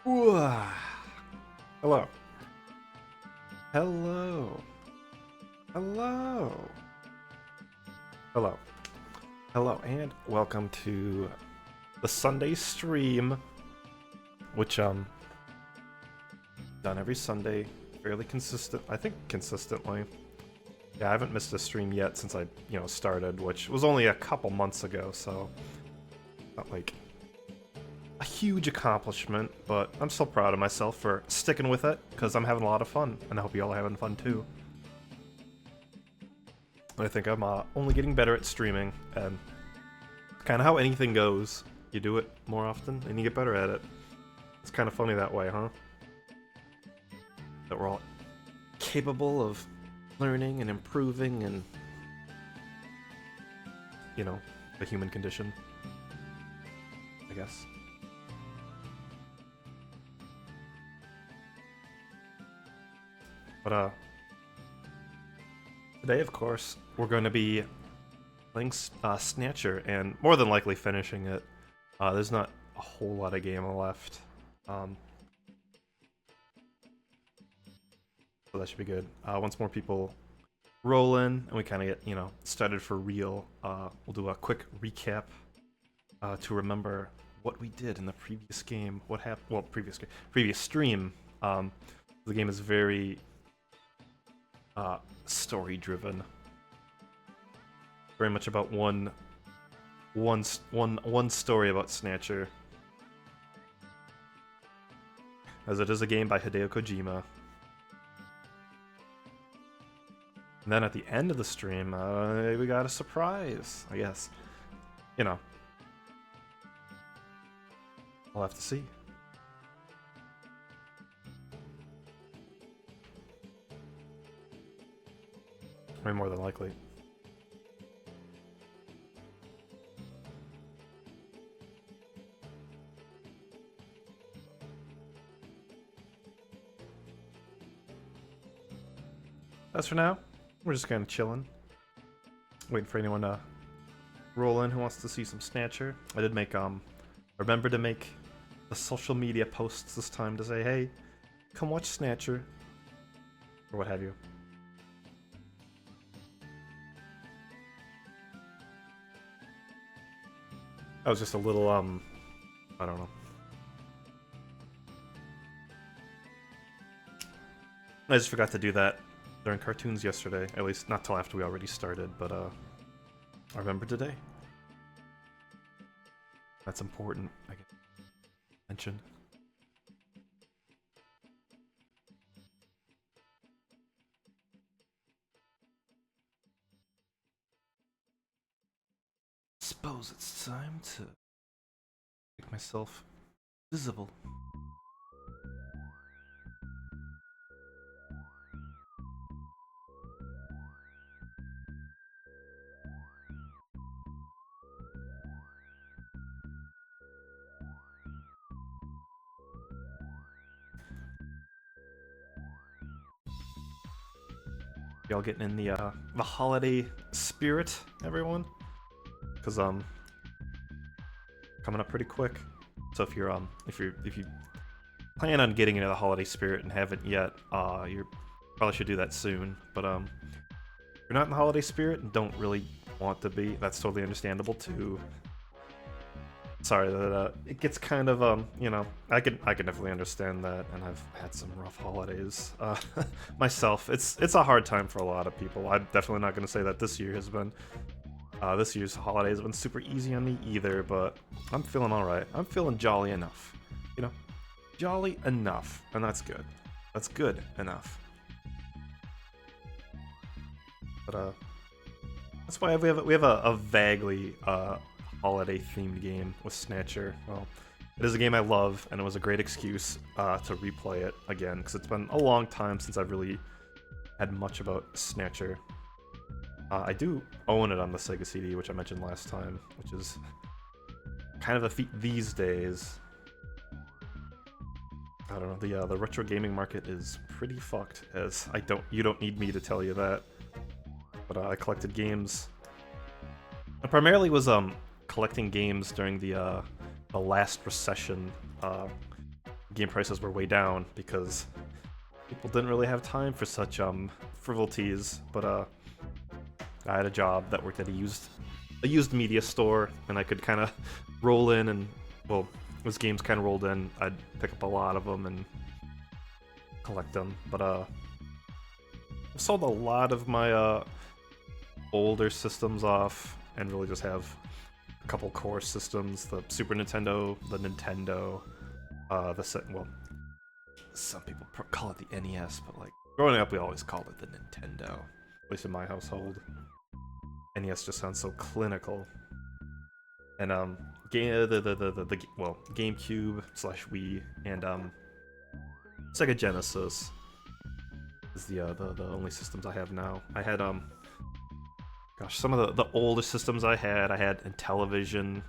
Ooh. Hello. Hello. Hello. Hello. Hello, and welcome to the Sunday stream, which done every Sunday, fairly consistent. I think consistently. Yeah, I haven't missed a stream yet since I, started, which was only a couple months ago, so not like a huge accomplishment, but I'm still proud of myself for sticking with it, because I'm having a lot of fun, and I hope you all are having fun too. I think I'm only getting better at streaming, and kind of how anything goes. You do it more often, and you get better at it. It's kind of funny that way, huh? That we're all capable of learning and improving and, the human condition, I guess. But, today, of course, we're going to be playing Snatcher, and more than likely finishing it. There's not a whole lot of game left. So that should be good. Once more people roll in, and we kind of get, started for real, we'll do a quick recap to remember what we did in the previous game. What happened? Well, previous stream. The game is very story-driven. Very much about one story about Snatcher, as it is a game by Hideo Kojima. And then at the end of the stream, we got a surprise, I guess. I'll have to see. I mean, more than likely. As for now, we're just kind of chilling, waiting for anyone to roll in who wants to see some Snatcher. I did make remember to make the social media posts this time to say, hey, come watch Snatcher, or what have you. That was just a little I don't know. I just forgot to do that during cartoons yesterday, at least not till after we already started, but I remember today. That's important, I can mention. Suppose it's time to make myself visible. Y'all getting in the holiday spirit, everyone? Because coming up pretty quick. So if you plan on getting into the holiday spirit and haven't yet, you probably should do that soon. But if you're not in the holiday spirit and don't really want to be, that's totally understandable too. Sorry that it gets kind of I can definitely understand that, and I've had some rough holidays myself. It's a hard time for a lot of people. I'm definitely not going to say that this year has been this year's holidays have been super easy on me either, but I'm feeling all right. I'm feeling jolly enough, jolly enough, and that's good. That's good enough. But that's why we have a vaguely holiday themed game with Snatcher. Well, it is a game I love, and it was a great excuse to replay it again, because it's been a long time since I've really had much about Snatcher. I do own it on the Sega CD, which I mentioned last time, which is kind of a feat these days. I don't know, the retro gaming market is pretty fucked, as you don't need me to tell you that. But I collected games. I primarily was collecting games during the last recession game prices were way down because people didn't really have time for such frivolities. But I had a job that worked at a used media store, and I could kind of roll in and, well, as games kind of rolled in, I'd pick up a lot of them and collect them. But I sold a lot of my older systems off and really just have a couple core systems: the Super Nintendo, the Nintendo, well, some people call it the NES, but like growing up, we always called it the Nintendo. At least in my household, NES just sounds so clinical. And GameCube slash Wii and Sega Genesis is the only systems I have now. I had gosh, some of the older systems I had Intellivision,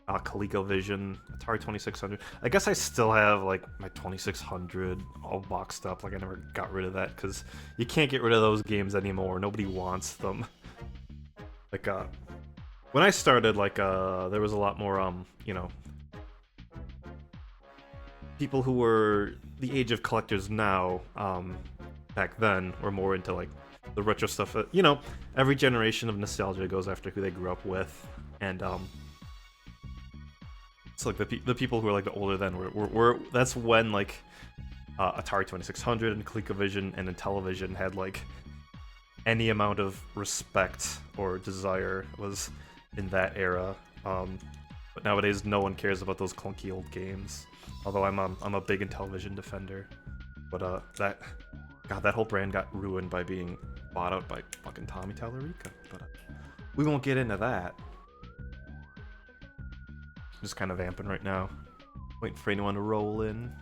ColecoVision, Atari 2600. I guess I still have like my 2600 all boxed up. Like I never got rid of that because you can't get rid of those games anymore. Nobody wants them. Like when I started, like there was a lot more you know, people who were the age of collectors now. Back then were more into like the retro stuff. You know, every generation of nostalgia goes after who they grew up with, and so like the people who were like the older then were that's when like Atari 2600 and ColecoVision and Intellivision had like any amount of respect or desire was in that era. But nowadays no one cares about those clunky old games. Although I'm a big Intellivision defender, but that whole brand got ruined by being bought out by fucking Tommy Tallarico. But we won't get into that. Just kind of vamping right now, waiting for anyone to roll in.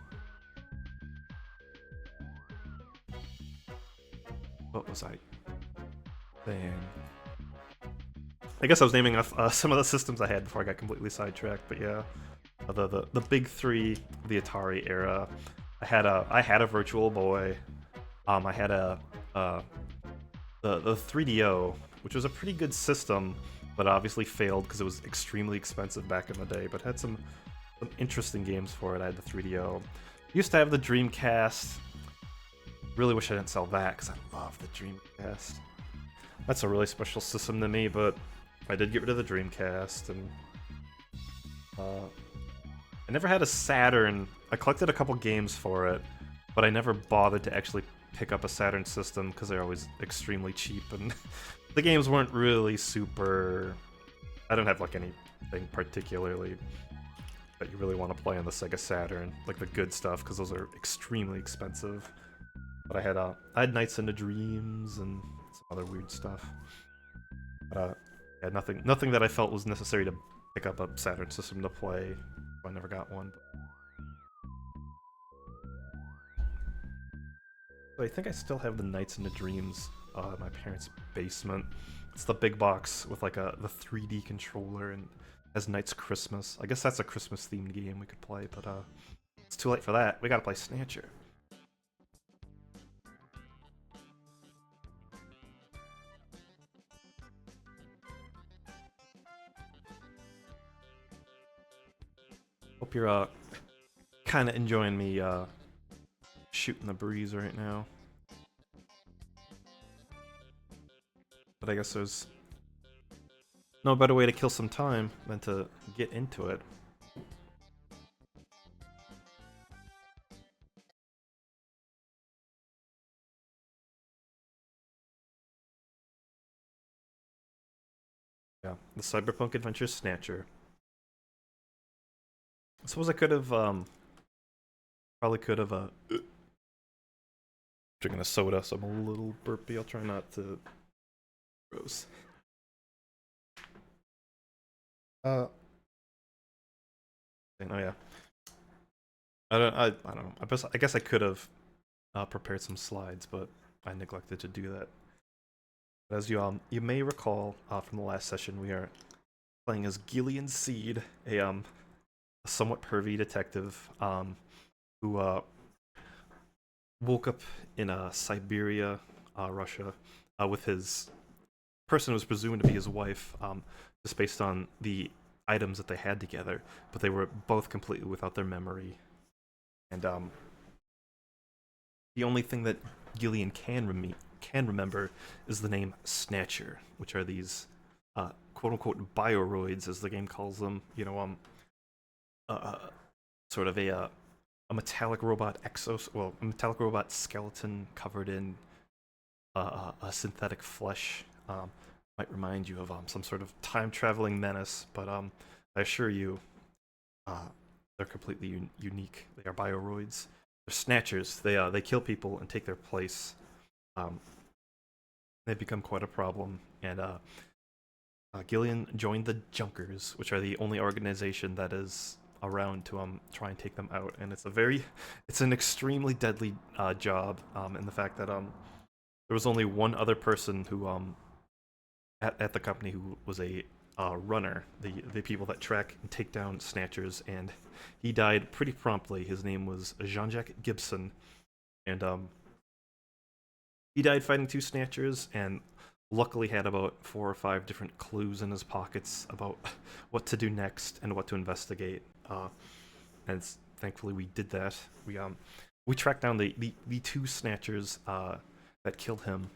What was I saying? I guess I was naming off some of the systems I had before I got completely sidetracked. But yeah, the big three, the Atari era. I had a Virtual Boy. I had the 3DO, which was a pretty good system, but obviously failed because it was extremely expensive back in the day, but had some interesting games for it. I had the 3DO. Used to have the Dreamcast. Really wish I didn't sell that because I love the Dreamcast. That's a really special system to me, but I did get rid of the Dreamcast, and I never had a Saturn. I collected a couple games for it, but I never bothered to actually pick up a Saturn system because they're always extremely cheap, and the games weren't really super. I don't have like anything particularly that you really want to play on the Sega Saturn, like the good stuff, because those are extremely expensive. But I had Nights into Dreams and some other weird stuff. But yeah, nothing that I felt was necessary to pick up a Saturn system to play. I never got one. So I think I still have the Nights into Dreams in my parents' basement. It's the big box with like the 3D controller and has Night's Christmas. I guess that's a Christmas themed game we could play, but it's too late for that. We gotta play Snatcher. Hope you're kind of enjoying me shooting the breeze right now. But I guess there's no better way to kill some time than to get into it. Yeah, the Cyberpunk Adventure Snatcher. I suppose I could have, probably could have, drinking a soda, so I'm a little burpy. I'll try not to. Gross. Oh yeah. I don't know. I guess I could have prepared some slides, but I neglected to do that. But as you may recall from the last session, we are playing as Gillian Seed, a somewhat pervy detective who woke up in Siberia, Russia, with his person who was presumed to be his wife, just based on the items that they had together, but they were both completely without their memory. And the only thing that Gillian can remember is the name Snatcher, which are these quote-unquote bioroids, as the game calls them. You know, sort of a metallic robot a metallic robot skeleton covered in a synthetic flesh. Might remind you of some sort of time-traveling menace, but I assure you, they're completely unique. They are bioroids. They're snatchers. They kill people and take their place. They've become quite a problem, and Gillian joined the Junkers, which are the only organization that is around to try and take them out. And it's an extremely deadly job. In the fact that there was only one other person who at the company who was a runner, the people that track and take down snatchers, and he died pretty promptly. His name was Jean-Jacques Gibson, and he died fighting two snatchers, and luckily had about 4 or 5 different clues in his pockets about what to do next and what to investigate. And thankfully we did that. We tracked down the 2 snatchers that killed him.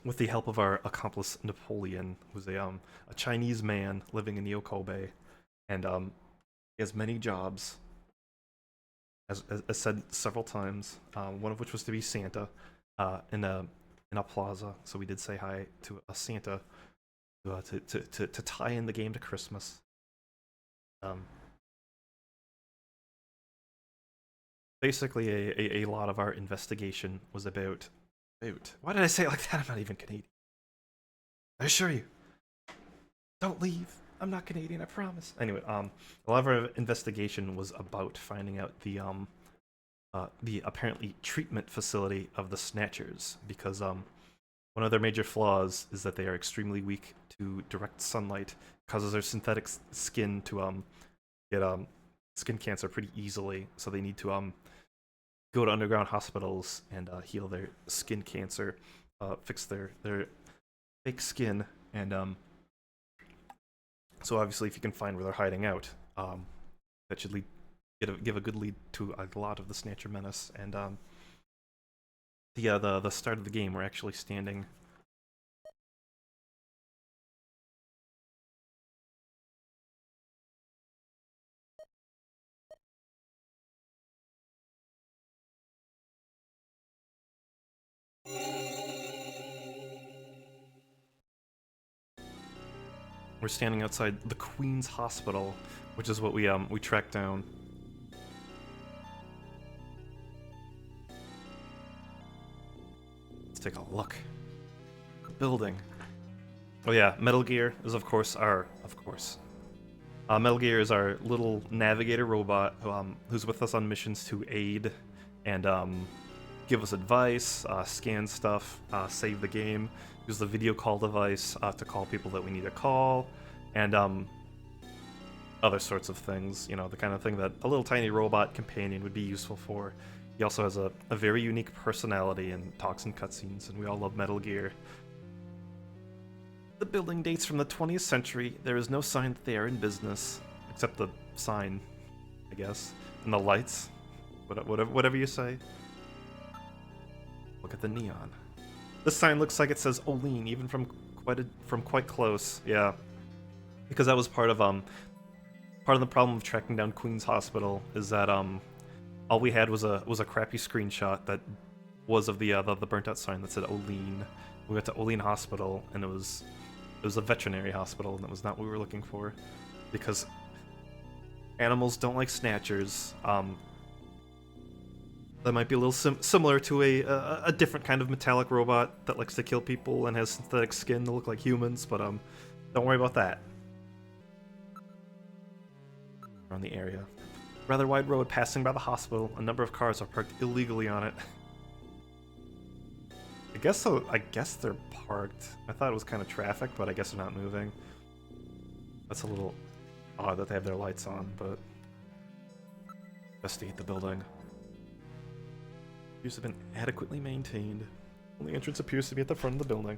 With the help of our accomplice Napoleon, who's a Chinese man living in Yokobe, and he has many jobs, as said several times. One of which was to be Santa in a plaza. So we did say hi to a Santa to tie in the game to Christmas. Basically, a lot of our investigation was about. Why did I say it like that? I'm not even Canadian. I assure you. Don't leave. I'm not Canadian, I promise. Anyway, a lot of our investigation was about finding out the apparently treatment facility of the Snatchers, because one of their major flaws is that they are extremely weak to direct sunlight, causes their synthetic skin to get skin cancer pretty easily, so they need to go to underground hospitals and heal their skin cancer, fix their fake skin, and so obviously if you can find where they're hiding out, that should give a good lead to a lot of the Snatcher menace. And the start of the game, we're actually standing. We're standing outside the Queen's Hospital, which is what we tracked down. Let's take a look. The building. Oh yeah, Metal Gear is of course Metal Gear is our little navigator robot who's with us on missions to aid and give us advice, scan stuff, save the game, use the video call device to call people that we need to call, and other sorts of things. You know, the kind of thing that a little tiny robot companion would be useful for. He also has a very unique personality and talks in cutscenes, and we all love Metal Gear. The building dates from the 20th century. There is no sign that they are in business, except the sign, I guess, and the lights. Whatever you say. Look at the neon. This sign looks like it says Olean, even from quite close. Yeah, because that was part of the problem of tracking down Queen's Hospital, is that all we had was a crappy screenshot that was of the burnt out sign that said Olean. We went to Olean Hospital, and it was a veterinary hospital, and that was not what we were looking for, because animals don't like snatchers. That might be a little similar to a different kind of metallic robot that likes to kill people and has synthetic skin to look like humans, but don't worry about that. Around the area. Rather wide road passing by the hospital. A number of cars are parked illegally on it. I guess they're parked. I thought it was kind of traffic, but I guess they're not moving. That's a little odd that they have their lights on, but investigate the building. Appears to have been adequately maintained. Only entrance appears to be at the front of the building.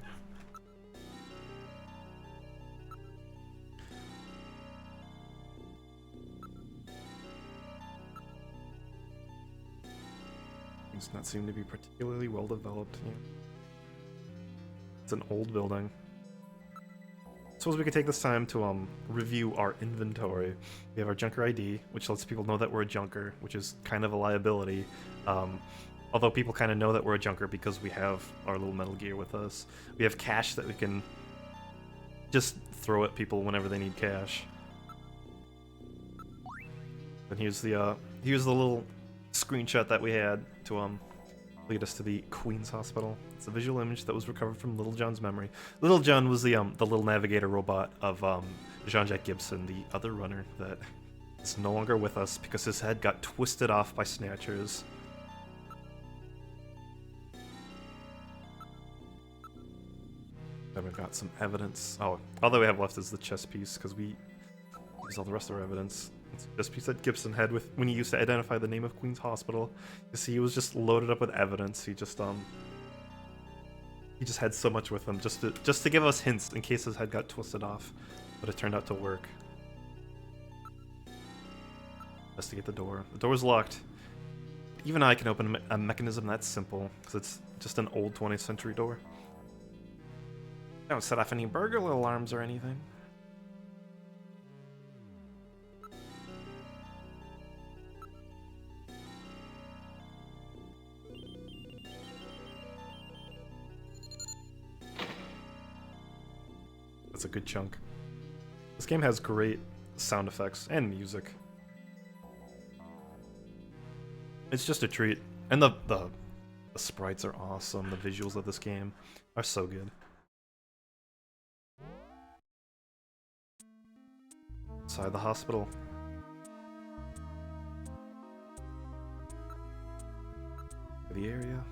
Does not seem to be particularly well developed. Yeah. It's an old building. Suppose we could take this time to review our inventory. We have our junker ID, which lets people know that we're a junker, which is kind of a liability. Although people kind of know that we're a junker because we have our little Metal Gear with us. We have cash that we can just throw at people whenever they need cash. And here's the little screenshot that we had to lead us to the Queen's Hospital. It's a visual image that was recovered from Little John's memory. Little John was the little navigator robot of Jean-Jacques Gibson, the other runner that is no longer with us because his head got twisted off by snatchers. Then we've got some evidence. Oh, all that we have left is the chess piece because we use all the rest of our evidence. It's a chess piece that Gibson had with when he used to identify the name of Queen's Hospital. You see, he was just loaded up with evidence. He just had so much with him just to give us hints in case his head got twisted off, but it turned out to work. Investigate the door. The door's locked. Even I can open a mechanism that's simple because it's just an old 20th century door. Don't set off any burglar alarms or anything. That's a good chunk. This game has great sound effects and music. It's just a treat. And the sprites are awesome. The visuals of this game are so good. Inside the hospital. The area.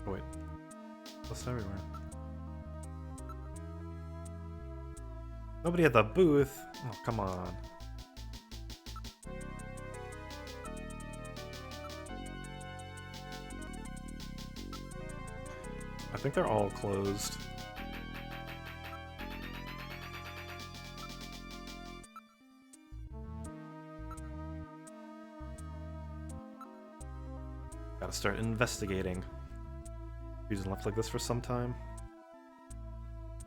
Oh wait. That's everywhere. Nobody at the booth. Oh, come on. I think they're all closed. Gotta start investigating. Using left like this for some time.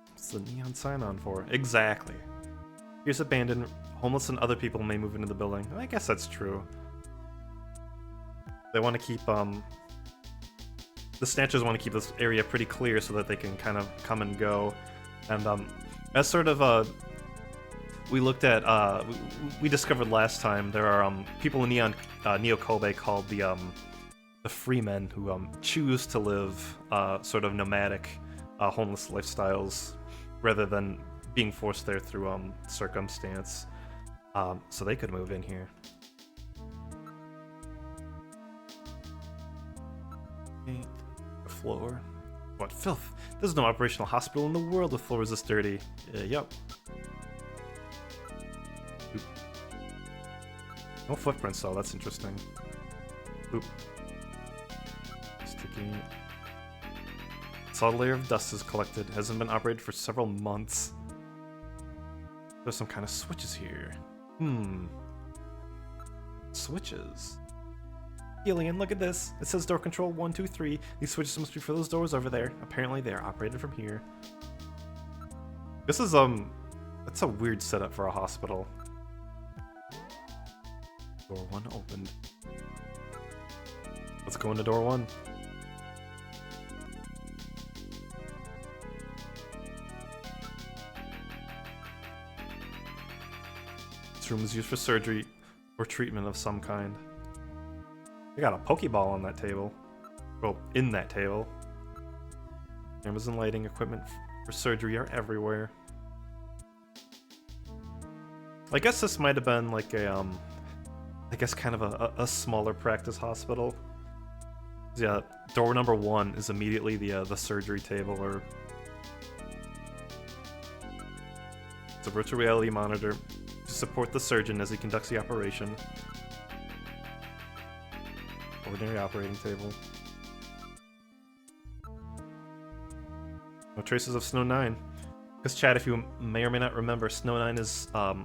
What's the neon sign on for? Exactly. Here's abandoned. Homeless and other people may move into the building. I guess that's true. They want to keep, the Snatchers want to keep this area pretty clear so that they can kind of come and go. And, as sort of, we looked at, we discovered last time, there are, people in Neo Kobe called the freemen who, choose to live, sort of nomadic, homeless lifestyles rather than being forced there through, circumstance. So they could move in here. Okay. The floor. What filth? There's no operational hospital in the world with floors this dirty. Yup. Oop. No footprints though, that's interesting. Oop. Sticky. Solid layer of dust is collected. Hasn't been operated for several months. There's some kind of switches here. Switches. Alien, look at this. It says door control 1, 2, 3. These switches must be for those doors over there. Apparently they are operated from here. This is, that's a weird setup for a hospital. Door 1 opened. Let's go into door 1. This room is used for surgery or treatment of some kind. We got a Pokeball on that table. Well, in that table. Cameras and lighting equipment for surgery are everywhere. I guess this might have been like a, I guess kind of a smaller practice hospital. Yeah, door number 1 is immediately the surgery table, or it's a virtual reality monitor to support the surgeon as he conducts the operation. Ordinary operating table. No traces of Snow 9. Because Chad, if you may or may not remember, Snow 9 is a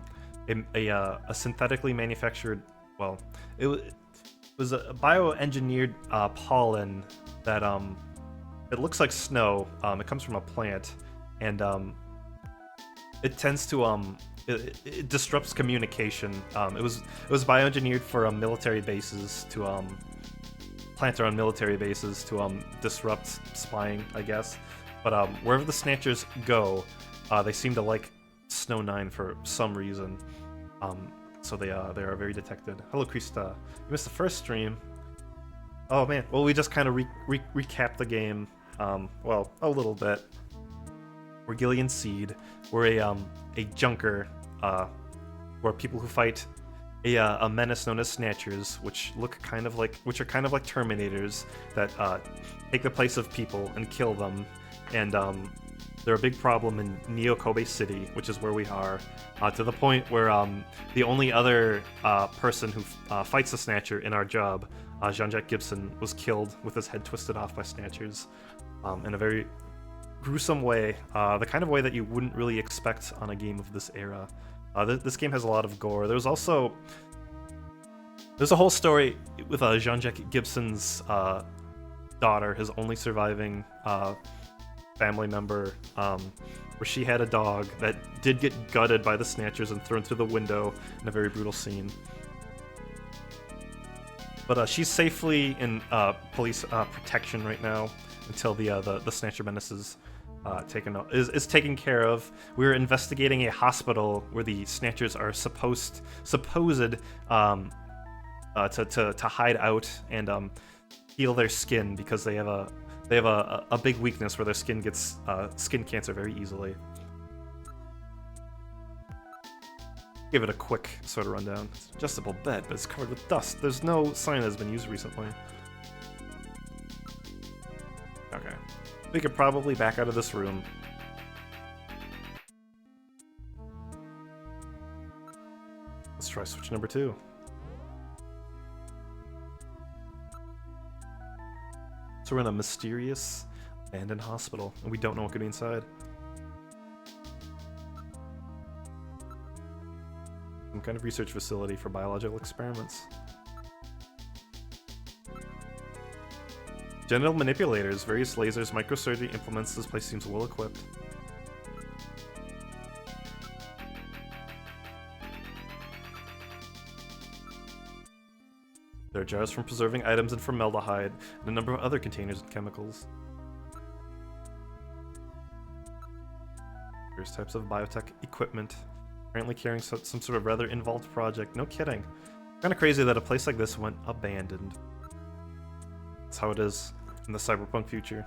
a synthetically manufactured, well, it was a bioengineered pollen that it looks like snow. It comes from a plant, and it tends to it disrupts communication. It was bioengineered for military bases to plant around military bases to disrupt spying, I guess. But wherever the Snatchers go, they seem to like Snow 9 for some reason. So they are very detected. Hello, Krista. You missed the first stream. Oh man. Well, we just kind of recapped the game. Well, a little bit. We're Gillian Seed. We're a junker. We're people who fight a menace known as Snatchers, which are kind of like Terminators that take the place of people and kill them. And they're a big problem in Neo Kobe City, which is where we are, to the point where the only other person who fights the Snatcher in our job, Jean-Jacques Gibson, was killed with his head twisted off by Snatchers in a very gruesome way, the kind of way that you wouldn't really expect on a game of this era. This game has a lot of gore. There's a whole story with Jean-Jacques Gibson's daughter, his only surviving family member, where she had a dog that did get gutted by the Snatchers and thrown through the window in a very brutal scene. But she's safely in police protection right now until the Snatcher menace is taken care of. We're investigating a hospital where the Snatchers are supposed to hide out and heal their skin, because they have a big weakness where their skin gets skin cancer very easily. Give it a quick sort of rundown. It's an adjustable bed, but it's covered with dust. There's no sign that has been used recently. Okay. We could probably back out of this room. Let's try switch number 2. So we're in a mysterious abandoned hospital, and we don't know what could be inside. Some kind of research facility for biological experiments. Genital manipulators, various lasers, microsurgery implements. This place seems well equipped. There are jars for preserving items in formaldehyde, and a number of other containers and chemicals. Various types of biotech equipment, apparently carrying some sort of rather involved project. No kidding. Kind of crazy that a place like this went abandoned. That's how it is in the cyberpunk future.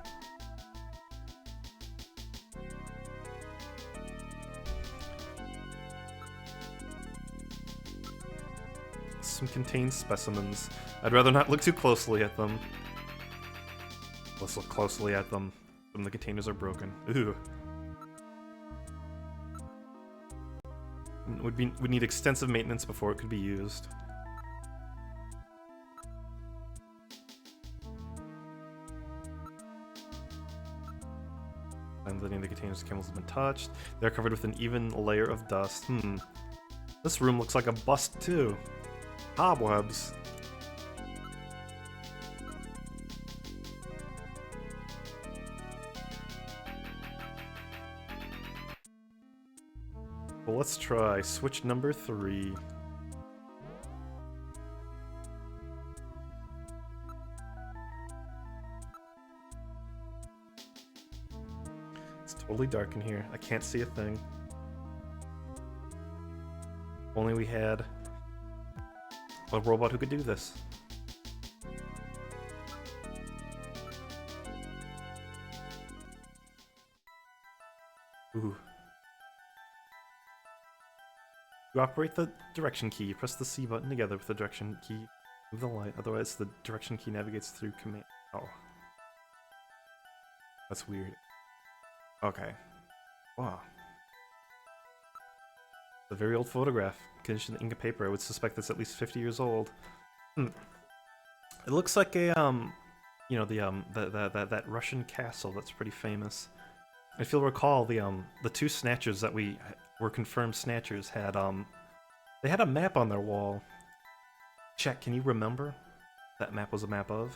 Some contained specimens. I'd rather not look too closely at them. Let's look closely at them. Some of the containers are broken. Ooh. Would need extensive maintenance before it could be used. And any of the containers and chemicals have been touched. They're covered with an even layer of dust. This room looks like a bust too. Cobwebs. Well, let's try switch number 3. It's totally dark in here. I can't see a thing. Only we had a robot who could do this. Ooh. To operate the direction key, press the C button together with the direction key. Move the light, otherwise the direction key navigates through command. Oh. That's weird. Okay. Wow. A very old photograph. Conditioned ink and paper. I would suspect that's at least 50 years old. It looks like a you know, that Russian castle that's pretty famous. If you'll recall, the 2 Snatchers that were confirmed Snatchers had They had a map on their wall. Chat, can you remember that map was a map of?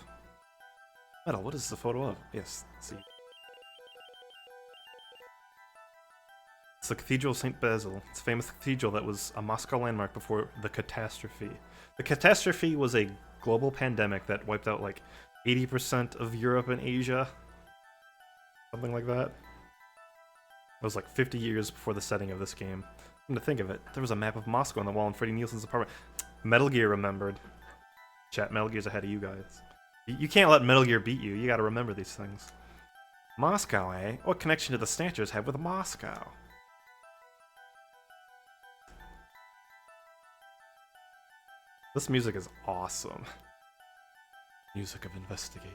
Metal, what is the photo of? Yes, let's see. It's the Cathedral of St. Basil. It's a famous cathedral that was a Moscow landmark before the catastrophe. The catastrophe was a global pandemic that wiped out like 80% of Europe and Asia. Something like that. It was like 50 years before the setting of this game. And to think of it, there was a map of Moscow on the wall in Freddie Nielsen's apartment. Metal Gear remembered. Chat, Metal Gear's ahead of you guys. You can't let Metal Gear beat you. You gotta remember these things. Moscow, eh? What connection do the Snatchers have with Moscow? This music is awesome. Music of Investigate.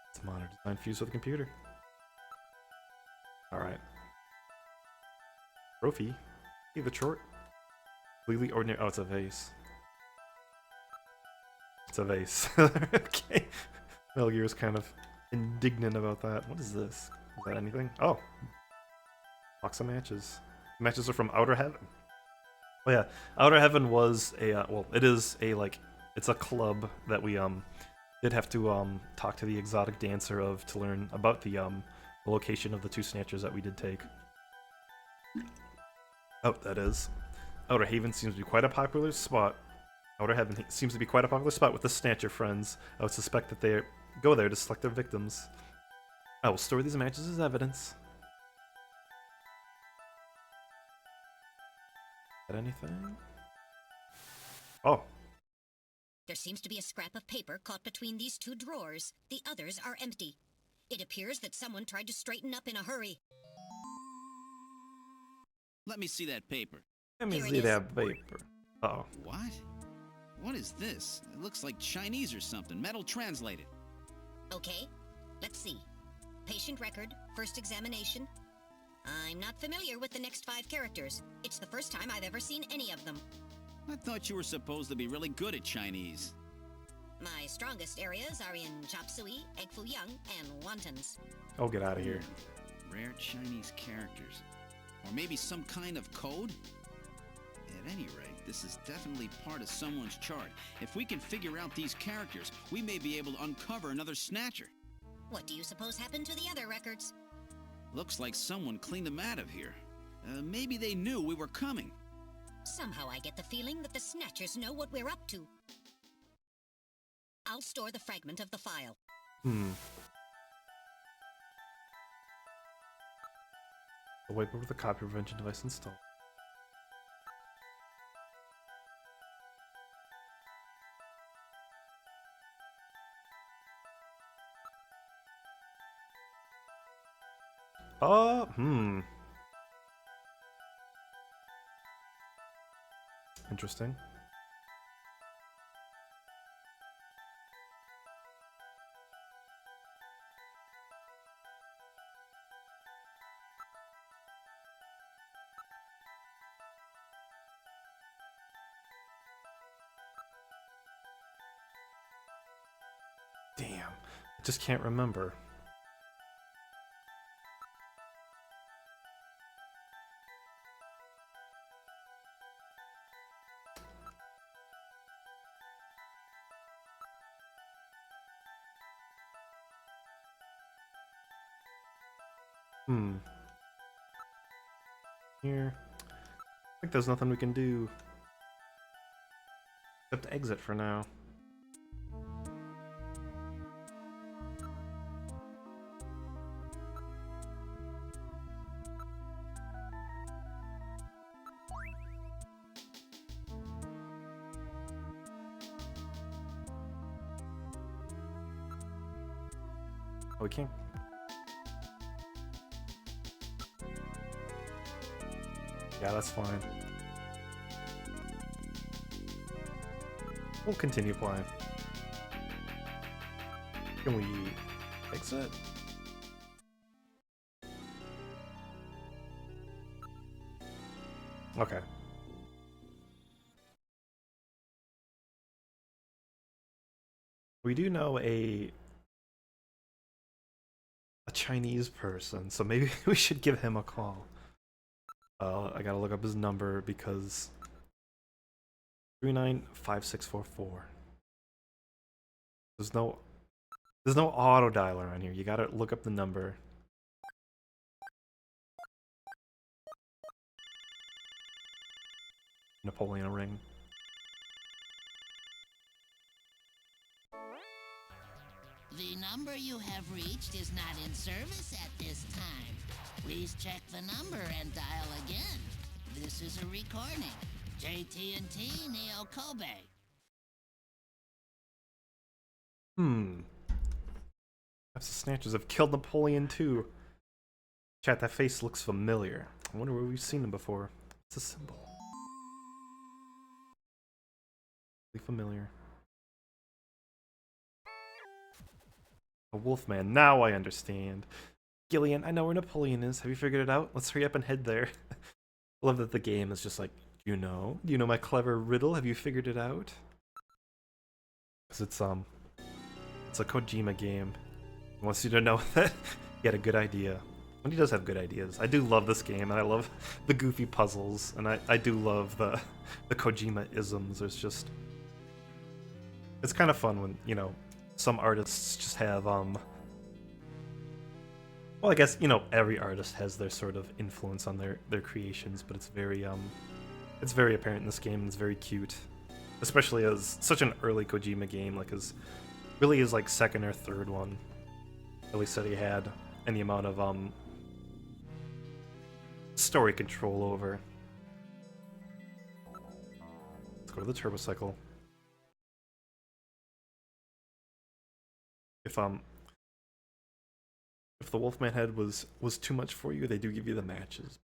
It's monitor design fused with a computer. Alright. Trophy. Hey, the short. Completely ordinary. Oh, it's a vase. It's a vase. Okay. Metal Gear is kind of indignant about that. What is this? Is that anything? Oh. Box of matches. Matches are from Outer Heaven. Oh yeah, Outer Heaven was a well, it is a like it's a club that we did have to talk to the exotic dancer of to learn about the location of the two snatchers that we did take. Oh, that is. Outer Haven seems to be quite a popular spot. Outer Heaven seems to be quite a popular spot with the snatcher friends. I would suspect that they go there to select their victims. I will store these matches as evidence. Anything? Oh. There seems to be a scrap of paper caught between these two drawers. The others are empty. It appears that someone tried to straighten up in a hurry. Let me see that paper. Let me Here it see is. that paper. Uh-oh. What? What is this? It looks like Chinese or something. Metal translated. Okay, let's see. Patient record, first examination. I'm not familiar with the next 5 characters. It's the first time I've ever seen any of them. I thought you were supposed to be really good at Chinese. My strongest areas are in chop suey, egg foo young, and wontons. Oh, get out of here. Rare Chinese characters. Or maybe some kind of code? At any rate, this is definitely part of someone's chart. If we can figure out these characters, we may be able to uncover another Snatcher. What do you suppose happened to the other records? Looks like someone cleaned them out of here. Maybe they knew we were coming. Somehow I get the feeling that the Snatchers know what we're up to. I'll store the fragment of the file. The wiper with the copy prevention device installed. Interesting. Damn. I just can't remember. Here. I think there's nothing we can do. Except exit for now. Oh, we can't. Yeah, that's fine. We'll continue playing. Can we exit? Okay. We do know a Chinese person, so maybe we should give him a call. I gotta look up his number because 395644. There's no auto dialer on here. You gotta look up the number. Napoleon ring. The number you have reached is not in service at this time. Please check the number and dial again. This is a recording. JT&T Neo Kobe. Perhaps the Snatchers have killed Napoleon too. Chat, that face looks familiar. I wonder where we've seen him before. It's a symbol. Really familiar. A wolfman. Now I understand. Gillian, I know where Napoleon is. Have you figured it out? Let's hurry up and head there. I love that the game is just like, do you know? Do you know my clever riddle? Have you figured it out? Because it's a Kojima game. He wants you to know that he had a good idea. And he does have good ideas. I do love this game, and I love the goofy puzzles, and I do love the Kojima-isms. There's just... It's kind of fun when, you know, some artists just have, well, I guess, you know, every artist has their sort of influence on their creations, but it's very apparent in this game, and it's very cute. Especially as such an early Kojima game, like really his like second or third one, at least that he had, and the amount of story control over. Let's go to the turbo cycle. If the Wolfman head was too much for you, they do give you the matches.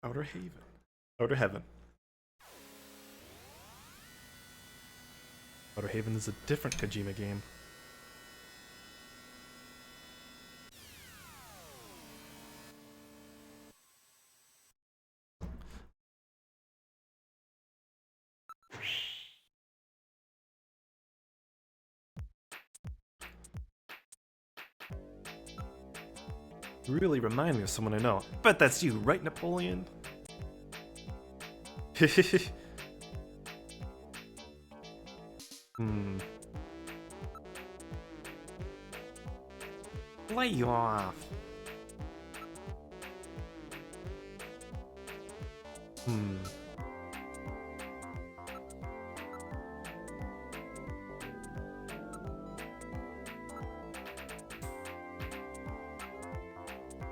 Outer Heaven. Outer Haven is a different Kojima game. You really remind me of someone I know. Bet that's you, right, Napoleon? Lay you off.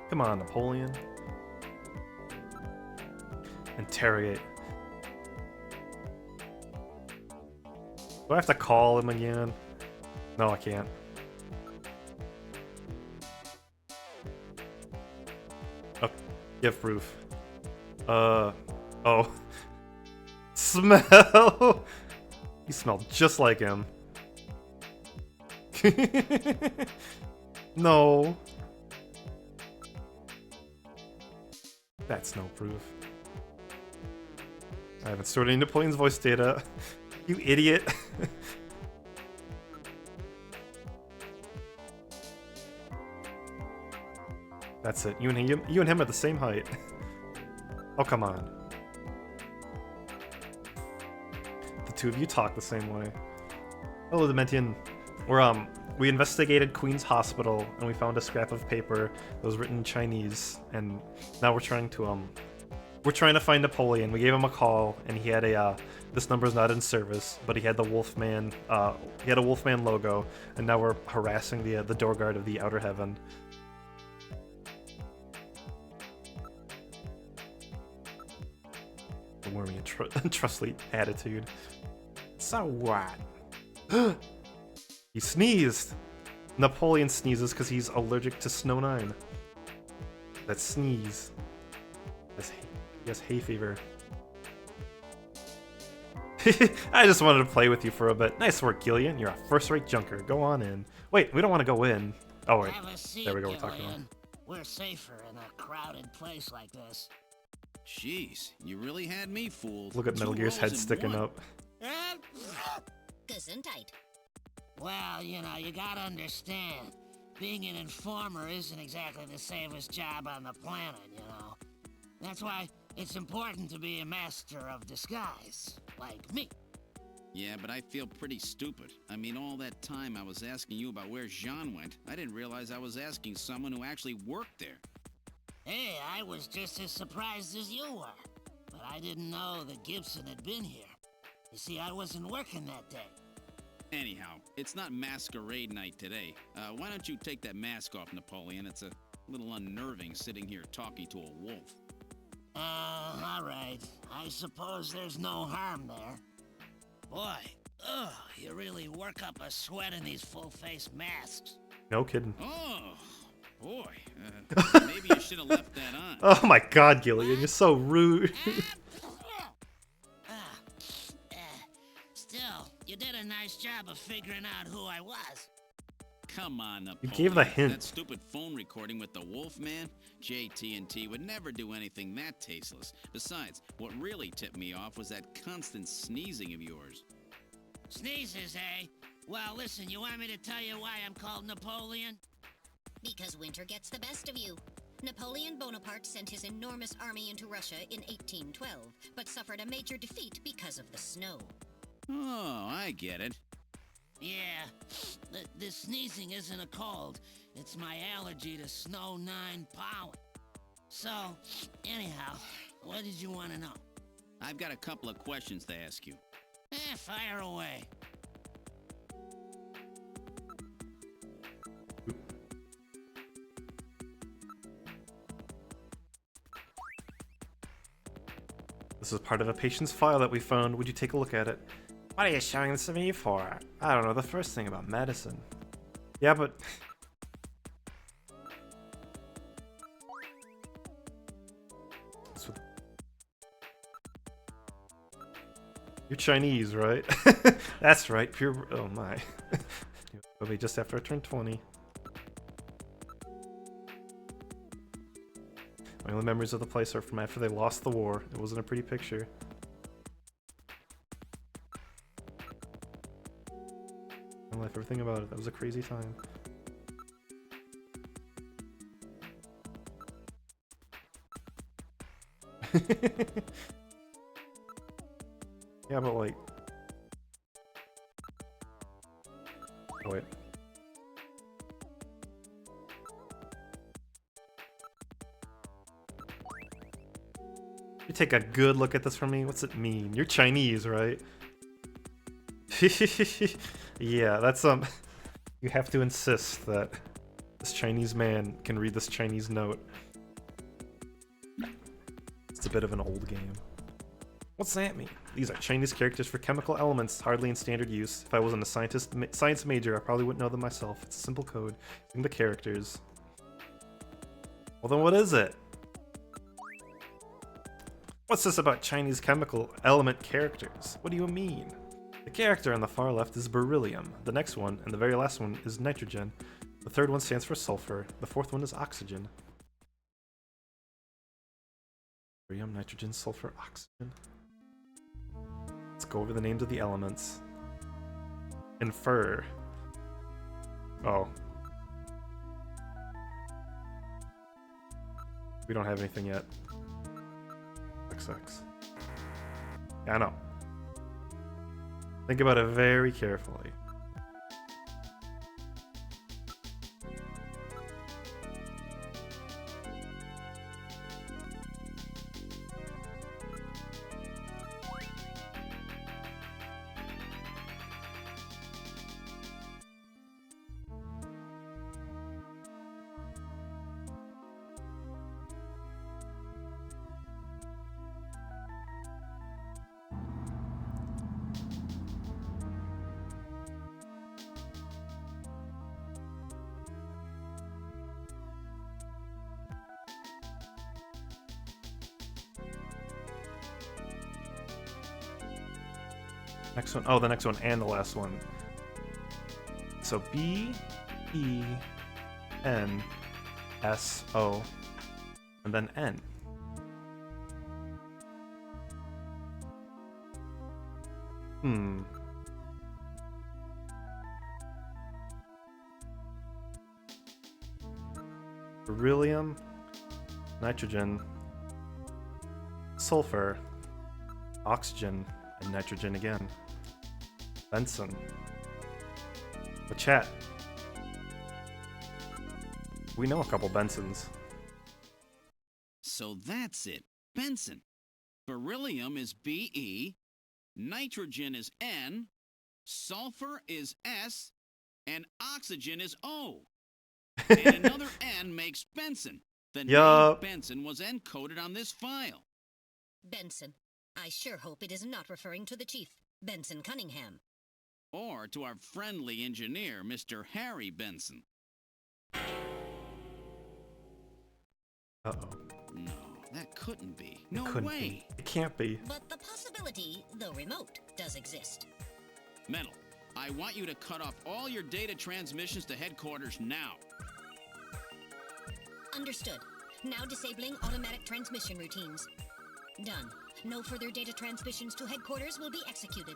Come on, Napoleon. Interrogate. Do I have to call him again? No, I can't. Oh, give proof. Oh. Smell! You smell just like him. No. That's no proof. I haven't stored any Napoleon's voice data. You idiot. That's it. You and him are the same height. Oh, come on. The two of you talk the same way. Hello, Dementian. We investigated Queen's Hospital, and we found a scrap of paper that was written in Chinese, and now we're trying to find Napoleon. We gave him a call, and he had this number's not in service, but he had the Wolfman, he had a Wolfman logo, and now we're harassing the door guard of the Outer Heaven. The wormy and trustly attitude. So what? He sneezed! Napoleon sneezes because he's allergic to Snow 9. That sneeze. He has hay fever. I just wanted to play with you for a bit. Nice work, Gillian. You're a first-rate junker. Go on in. Wait, we don't want to go in. Oh, wait. There we go. We're talking about. We're safer in a crowded place like this. Jeez, you really had me fooled. Look at Metal Gear's head sticking up. Gesundheit. Well, you know, you gotta understand. Being an informer isn't exactly the safest job on the planet, you know. That's why It's important to be a master of disguise, like me. Yeah, but I feel pretty stupid. I mean, all that time I was asking you about where Jean went, I didn't realize I was asking someone who actually worked there. Hey, I was just as surprised as you were. But I didn't know that Gibson had been here. You see, I wasn't working that day. Anyhow, it's not masquerade night today. Why don't you take that mask off, Napoleon? It's a little unnerving sitting here talking to a wolf. All right. I suppose there's no harm there. Boy, you really work up a sweat in these full-face masks. No kidding. Oh, boy. Maybe you should have left that on. Oh my God, Gillian, you're so rude. Still, you did a nice job of figuring out who I was. Come on, Napoleon. You gave the hint. That stupid phone recording with the wolf man? JT&T would never do anything that tasteless. Besides, what really tipped me off was that constant sneezing of yours. Sneezes, eh? Well, listen, you want me to tell you why I'm called Napoleon? Because winter gets the best of you. Napoleon Bonaparte sent his enormous army into Russia in 1812, but suffered a major defeat because of the snow. Oh, I get it. Yeah, the sneezing isn't a cold. It's my allergy to snow 9 pollen. So, anyhow, what did you want to know? I've got a couple of questions to ask you. Fire away. This is part of a patient's file that we found. Would you take a look at it? What are you showing this to me for? I don't know the first thing about medicine. Yeah, but... You're Chinese, right? That's right, pure... Oh my. It'll be just after I turn 20. My only memories of the place are from after they lost the war. It wasn't a pretty picture. My life, everything about it. That was a crazy time. Yeah, but like... Oh, wait. You take a good look at this for me? What's it mean? You're Chinese, right? Yeah, that's you have to insist that this Chinese man can read this Chinese note. It's a bit of an old game. What's that mean? These are Chinese characters for chemical elements, hardly in standard use. If I wasn't a science major, I probably wouldn't know them myself. It's a simple code using the characters. Well then what is it? What's this about Chinese chemical element characters? What do you mean? The character on the far left is beryllium. The next one, and the very last one, is nitrogen. The third one stands for sulfur. The fourth one is oxygen. Beryllium, nitrogen, sulfur, oxygen. Let's go over the names of the elements. Infer. Oh. We don't have anything yet. XX. Yeah, I know. Think about it very carefully. Next one, oh, the next one and the last one. So B, E, N, S, O, and then N. Beryllium, nitrogen, sulfur, oxygen, and nitrogen again. Benson. The chat. We know a couple Bensons. So that's it. Benson. Beryllium is Be, nitrogen is N, sulfur is S, and oxygen is O. And another N makes Benson. The Yup. name Benson was encoded on this file. Benson. I sure hope it is not referring to the chief, Benson Cunningham. Or to our friendly engineer, Mr. Harry Benson. Uh-oh. No, that couldn't be. No Couldn't way. be. It can't be. But the possibility, though remote, does exist. Metal, I want you to cut off all your data transmissions to headquarters now. Understood. Now disabling automatic transmission routines. Done. No further data transmissions to headquarters will be executed.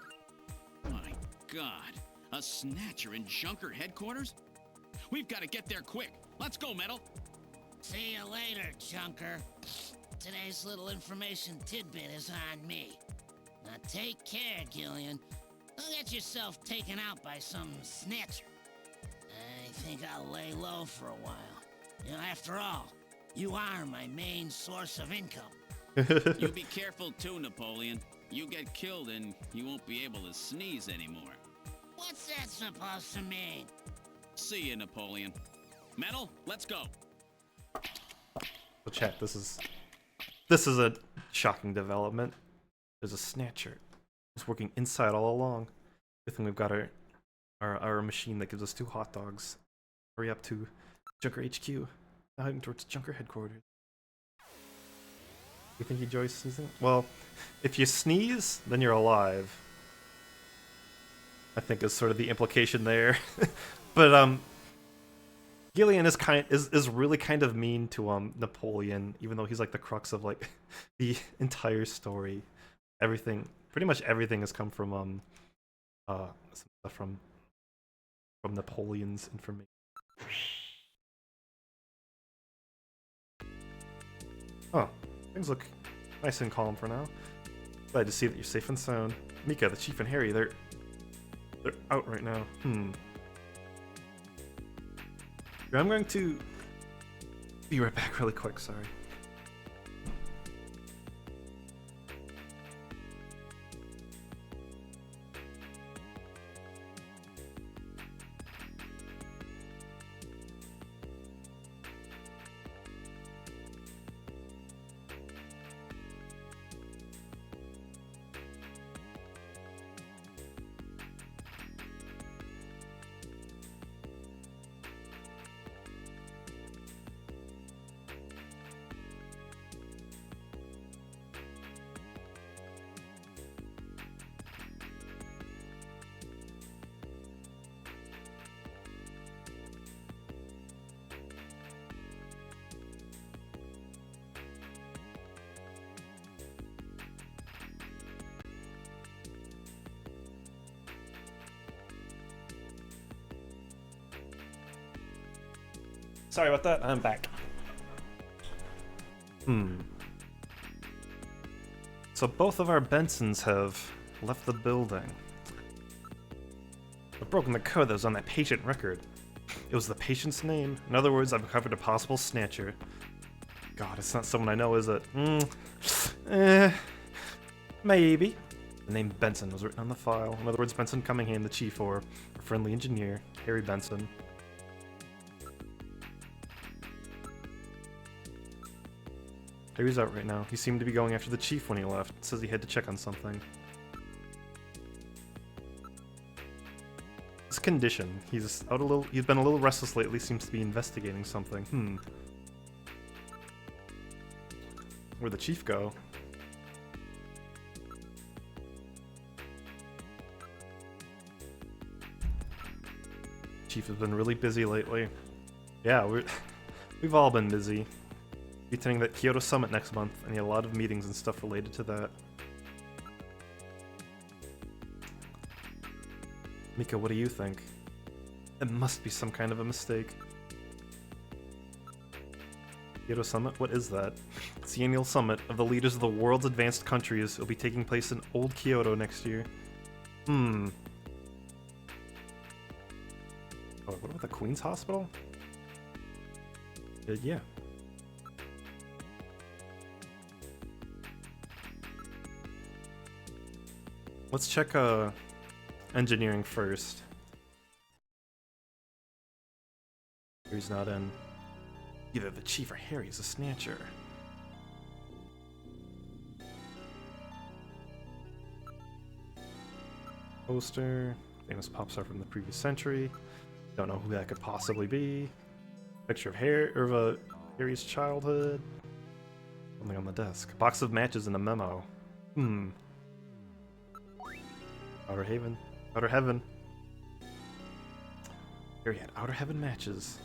My God, a snatcher in Junker headquarters? We've got to get there quick. Let's go, Metal. See you later, Junker. Today's little information tidbit is on me. Now take care, Gillian. Don't get yourself taken out by some snatcher. I think I'll lay low for a while. You know, after all, you are my main source of income. You be careful too, Napoleon. You get killed and you won't be able to sneeze anymore. What's that supposed to mean? See you, Napoleon. Metal, let's go. So chat, this is a shocking development. There's a snatcher. It's working inside all along. Good thing we've got our machine that gives us 2 hot dogs. Hurry up to Junker HQ. Now heading towards Junker headquarters. You think he enjoys sneezing? Well, if you sneeze, then you're alive. I think is sort of the implication there. But Gillian is really kind of mean to Napoleon, even though he's like the crux of like the entire story. Pretty much everything has come from some stuff from Napoleon's information. Oh, things look nice and calm for now. Glad to see that you're safe and sound. Mika, the chief, and Harry, they're out right now. I'm going to be right back really quick, sorry. Sorry about that, I'm back. So both of our Bensons have left the building. I've broken the code that was on that patient record. It was the patient's name. In other words, I've uncovered a possible snatcher. God, it's not someone I know, is it? Maybe. The name Benson was written on the file. In other words, Benson Cunningham, the chief, or a friendly engineer, Harry Benson. Harry's out right now. He seemed to be going after the chief when he left. It says he had to check on something. His condition. He's been a little restless lately, seems to be investigating something. Where'd the chief go? Chief has been really busy lately. Yeah, we've all been busy. Be attending that Kyoto Summit next month, and a lot of meetings and stuff related to that. Mika, what do you think? It must be some kind of a mistake. Kyoto Summit? What is that? It's the annual summit of the leaders of the world's advanced countries. It'll be taking place in Old Kyoto next year. Oh, what about the Queen's Hospital? Yeah. Let's check engineering first. Harry's not in. Either the chief or Harry's a snatcher. Poster. Famous pop star from the previous century. Don't know who that could possibly be. Picture of Harry's childhood. Something on the desk. Box of matches and a memo. Outer Heaven. Harry had Outer Heaven matches.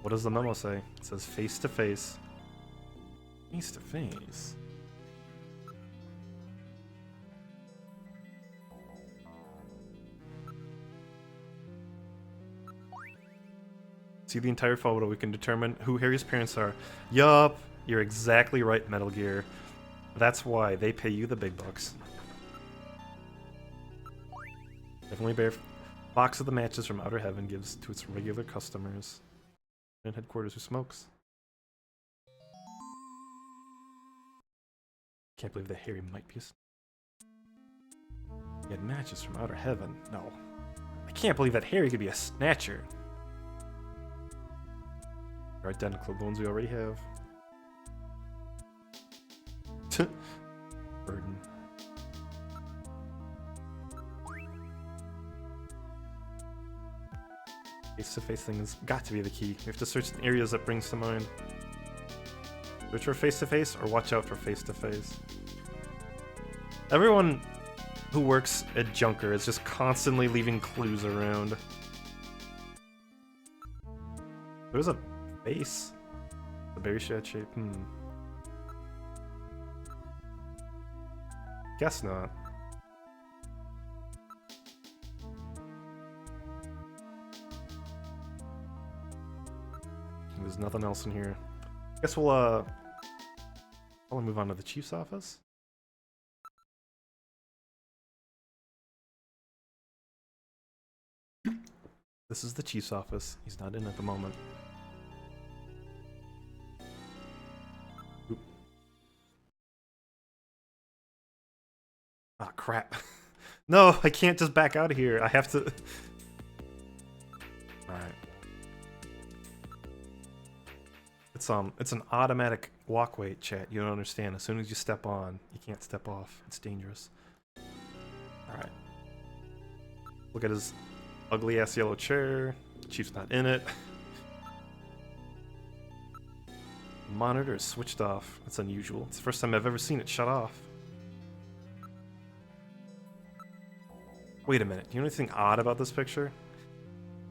What does the memo say? It says face to face. Face to face. See the entire photo, we can determine who Harry's parents are. Yup, you're exactly right, Metal Gear. That's why they pay you the big bucks. Definitely bear box of the matches from Outer Heaven gives to its regular customers. In headquarters who smokes. Can't believe that Harry might be a... He had matches from Outer Heaven. No. I can't believe that Harry could be a snatcher. They're identical, the ones we already have. Burden. Face-to-face thing has got to be the key. We have to search in areas that brings to mind. Search for face-to-face or watch out for face-to-face. Everyone who works at Junker is just constantly leaving clues around. There's a face. A berry shad shape. Guess not. There's nothing else in here. Guess we'll move on to the chief's office. This is the chief's office. He's not in at the moment. Oop. Ah, crap. No, I can't just back out of here. I have to... Alright. It's an automatic walkway, chat. You don't understand. As soon as you step on, you can't step off. It's dangerous. Alright. Look at his ugly ass yellow chair. Chief's not in it. Monitor is switched off. That's unusual. It's the first time I've ever seen it shut off. Wait a minute. Do you know anything odd about this picture?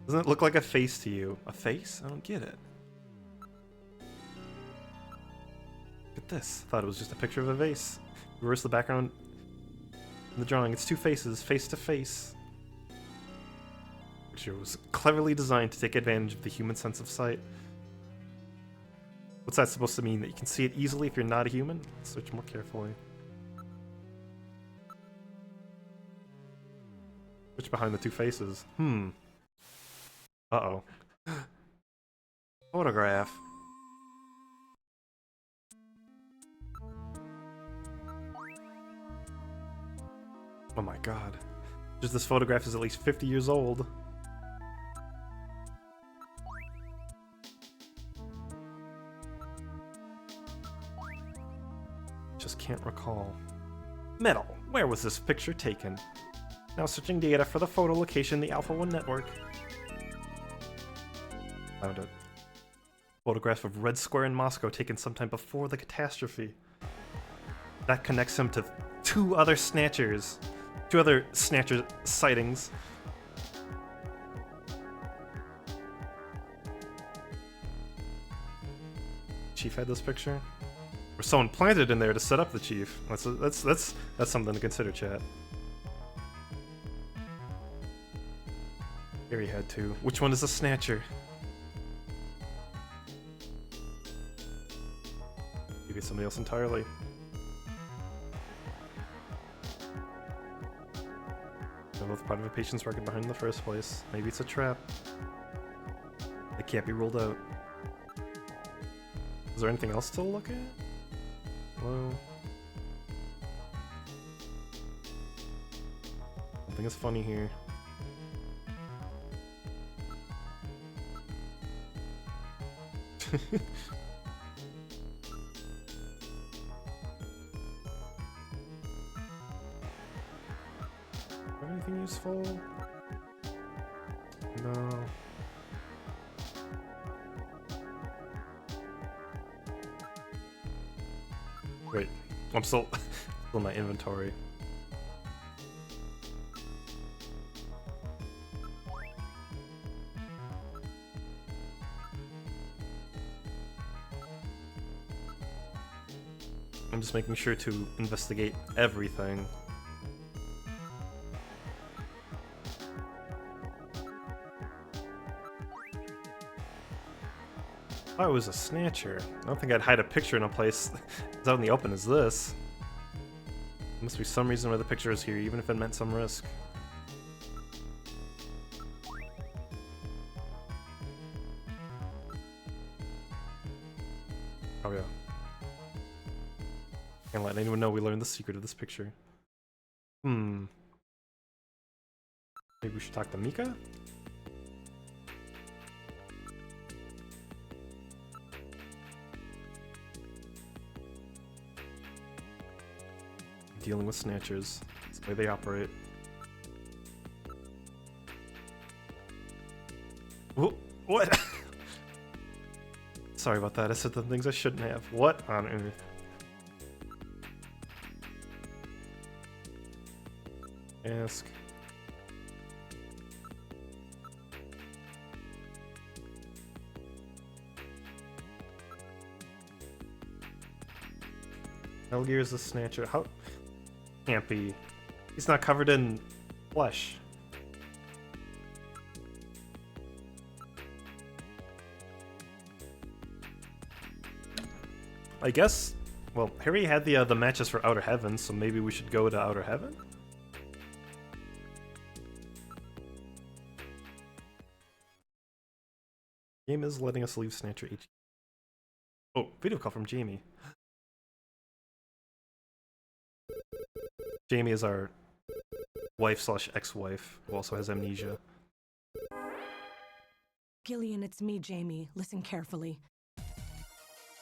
Doesn't it look like a face to you? A face? I don't get it. Look at this. I thought it was just a picture of a vase. Reverse the background in the drawing. It's two faces, face to face. Picture was cleverly designed to take advantage of the human sense of sight. What's that supposed to mean? That you can see it easily if you're not a human? Let's search more carefully. Search behind the two faces. Uh-oh. Photograph. Oh my god. Just this photograph is at least 50 years old. Just can't recall. Metal, where was this picture taken? Now searching data for the photo location in the Alpha 1 network. Found it. Photograph of Red Square in Moscow taken sometime before the catastrophe. That connects him to two other snatchers. Two other snatcher sightings. Chief had this picture? Or someone planted in there to set up the chief. That's something to consider, chat. Harry had two. Which one is a snatcher? Maybe it's somebody else entirely. That was part of a patient's record behind in the first place. Maybe it's a trap. It can't be ruled out. Is there anything else to look at? Hello? Something is funny here. Anything useful? No. Wait, I'm still in my inventory. I'm just making sure to investigate everything. Oh, it was a snatcher. I don't think I'd hide a picture in a place as out in the open as this. There must be some reason why the picture is here, even if it meant some risk. Oh yeah. Can't let anyone know we learned the secret of this picture. Maybe we should talk to Mika? Dealing with snatchers. That's the way they operate. Whoa, what? Sorry about that. I said the things I shouldn't have. What on earth? Ask. Helgear is a snatcher. How? Can't be. He's not covered in flesh. I guess. Well, Harry had the matches for Outer Heaven, so maybe we should go to Outer Heaven. Game is letting us leave Snatcher HQ. Oh, video call from Jamie. Jamie is our wife/ex-wife who also has amnesia. Gillian, it's me, Jamie. Listen carefully.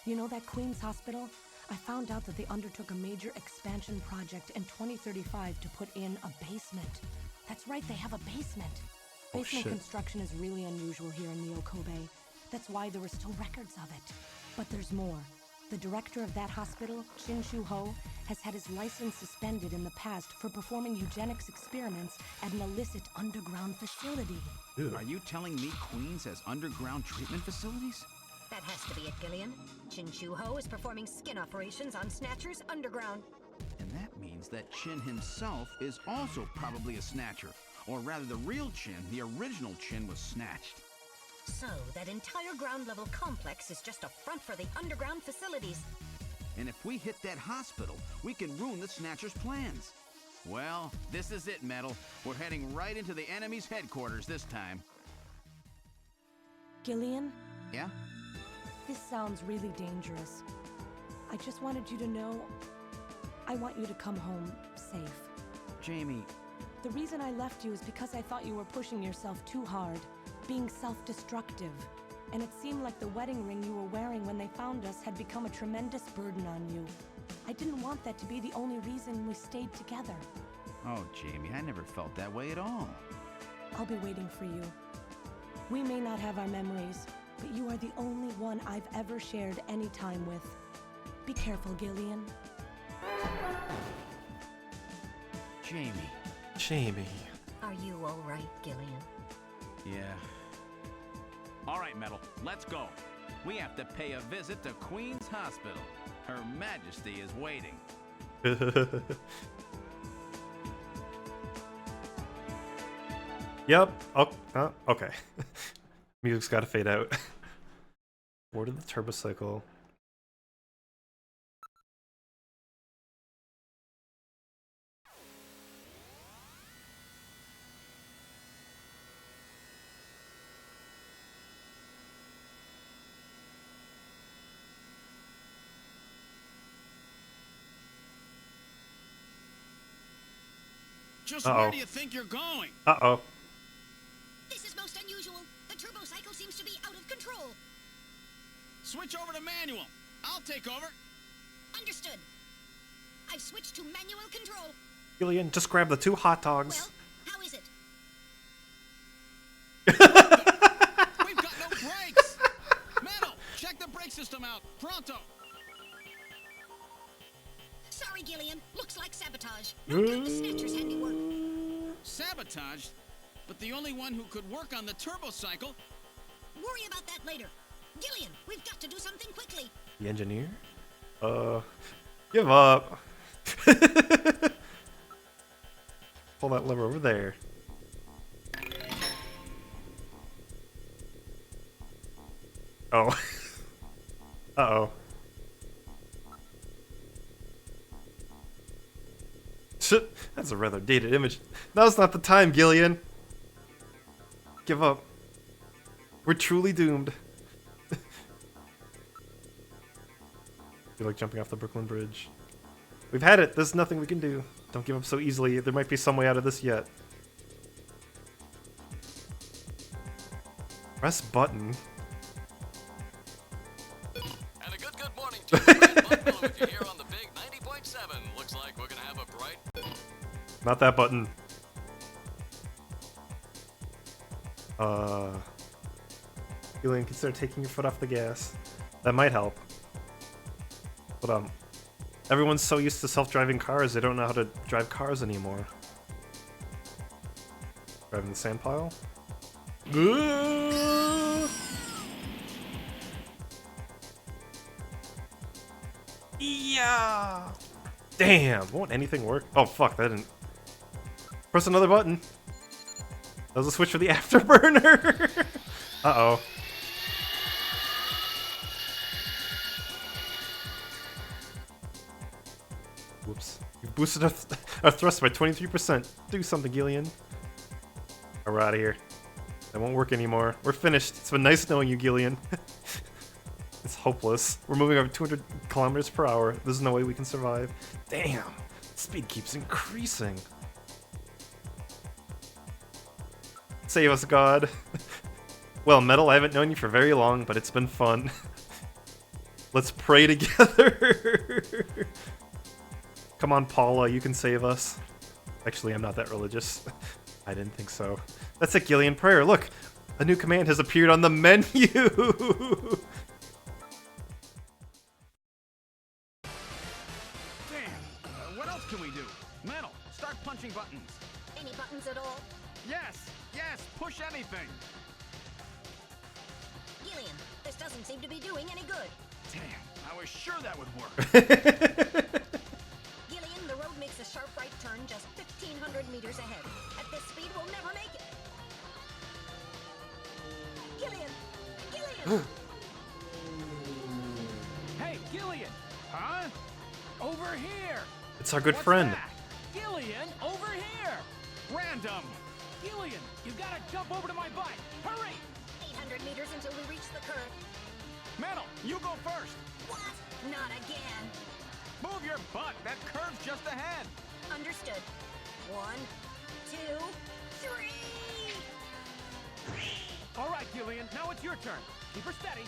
You know that Queen's Hospital? I found out that they undertook a major expansion project in 2035 to put in a basement. That's right, they have a basement. Oh, Basement shit. construction is really unusual here in Neokobe. That's why there were still records of it. But there's more. The director of that hospital, Chin Shu Ho, has had his license suspended in the past for performing eugenics experiments at an illicit underground facility. Ew. Are you telling me Queens has underground treatment facilities? That has to be it, Gillian. Chin Shu Ho is performing skin operations on Snatchers underground. And that means that Chin himself is also probably a snatcher. Or rather, the real Chin, the original Chin, was snatched. So, that entire ground level complex is just a front for the underground facilities. And if we hit that hospital, we can ruin the Snatcher's plans. Well, this is it, Metal. We're heading right into the enemy's headquarters this time. Gillian, Yeah? this sounds really dangerous. I just wanted you to know, I want you to come home safe. Jamie, The reason I left you is because I thought you were pushing yourself too hard, being self-destructive. And it seemed like the wedding ring you were wearing when they found us had become a tremendous burden on you. I didn't want that to be the only reason we stayed together. oh, Jamie, I never felt that way at all. I'll be waiting for you. We may not have our memories, but you are the only one I've ever shared any time with. Be careful, Gillian. Jamie. Jamie. Are you all right, Gillian? Yeah. All right, Metal, let's go. We have to pay a visit to Queen's Hospital. Her Majesty is waiting. Yep. Oh, okay. Music's gotta fade out. Boarded the turbocycle. Just Uh-oh. where do you think you're going? Uh-oh. This is most unusual. The turbo cycle seems to be out of control. Switch over to manual. I'll take over. Understood. I've switched to manual control. Gillian, just grab the 2 hot dogs. Well, how is it? We've got no brakes. Metal, check the brake system out. Pronto. Sorry, Gillian. Looks like sabotage. No doubt the Snatcher's handiwork. Sabotaged? But the only one who could work on the turbo cycle. Worry about that later. Gillian, we've got to do something quickly. The engineer? Give up. Pull that lever over there. Oh. Uh-oh. Shit, that's a rather dated image. Now's not the time, Gillian. Give up. We're truly doomed. Feel like jumping off the Brooklyn Bridge. We've had it. There's nothing we can do. Don't give up so easily. There might be some way out of this yet. Press button. And a good morning to you, Red Buffalo, with you here on the big 90.7. Looks like we're gonna have a bright... Not that button. Gillian, consider taking your foot off the gas. That might help. But, everyone's so used to self-driving cars, they don't know how to drive cars anymore. Driving the sand pile? Yeah! Damn, won't anything work? Oh fuck, that didn't... Press another button. That was a switch for the afterburner! Uh-oh. Whoops. You've boosted our thrust by 23%. Do something, Gillian. We're out of here. That won't work anymore. We're finished. It's been nice knowing you, Gillian. It's hopeless. We're moving over 200 kilometers per hour. There's no way we can survive. Damn. Speed keeps increasing. Save us, God. Well, Metal, I haven't known you for very long, but it's been fun. Let's pray together. Come on, Paula, you can save us. Actually, I'm not that religious. I didn't think so. That's a Gillian prayer. Look, a new command has appeared on the menu. Damn. What else can we do? Metal, start punching buttons. Any buttons at all? Yes, push anything. Gillian, this doesn't seem to be doing any good. Damn, I was sure that would work. Gillian, the road makes a sharp right turn just 1,500 meters ahead. At this speed, we'll never make it. Gillian! Gillian! Hey, Gillian! Huh? Over here! It's our good What's friend. that? Gillian, over here! Random. Gillian, you gotta jump over to my bike! Hurry! 800 meters until we reach the curve. Metal, you go first. What? Not again. Move your butt. That curve's just ahead. Understood. 1, 2, 3! All right, Gillian, now it's your turn. Keep her steady.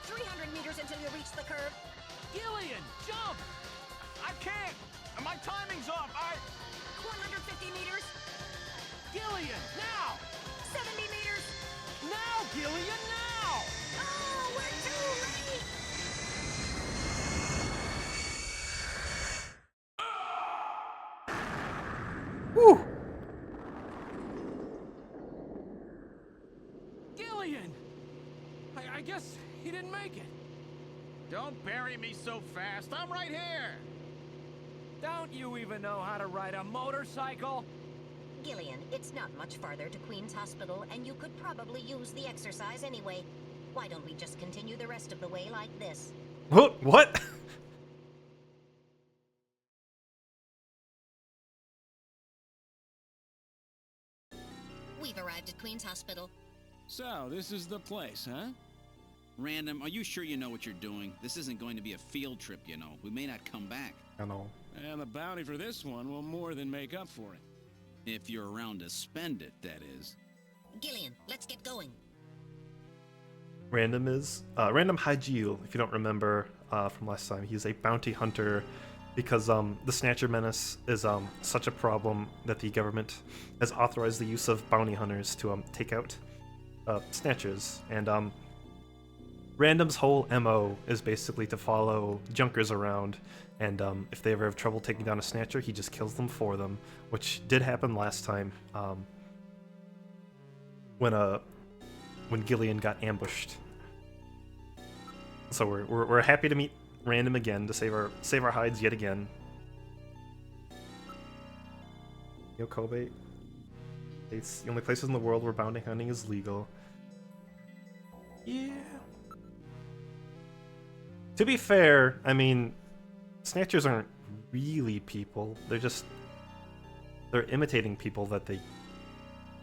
300 meters until you reach the curve. Gillian, jump! I can't. My timing's off. 150 meters. Gillian, now! 70 meters. Now, Gillian, now! Oh, we're too late! Woo! Gillian! I guess he didn't make it. Don't bury me so fast. I'm right here. Don't you even know how to ride a motorcycle? Gillian, it's not much farther to Queen's Hospital, and you could probably use the exercise anyway. Why don't we just continue the rest of the way like this? What? We've arrived at Queen's Hospital. So, this is the place, huh? Random, are you sure you know what you're doing? This isn't going to be a field trip, you know. We may not come back. I know. And the bounty for this one will more than make up for it. If you're around to spend it, that is. Gillian, let's get going. Random is Random Hygiel, if you don't remember from last time. He's a bounty hunter because the Snatcher menace is such a problem that the government has authorized the use of bounty hunters to take out Snatchers. And Random's whole MO is basically to follow Junkers around, and if they ever have trouble taking down a Snatcher, he just kills them for them, which did happen last time when Gillian got ambushed. So we're happy to meet Random again to save our hides yet again. Kobe. It's the only places in the world where bounty hunting is legal. Yeah. To be fair, I mean, Snatchers aren't really people. They're imitating people that they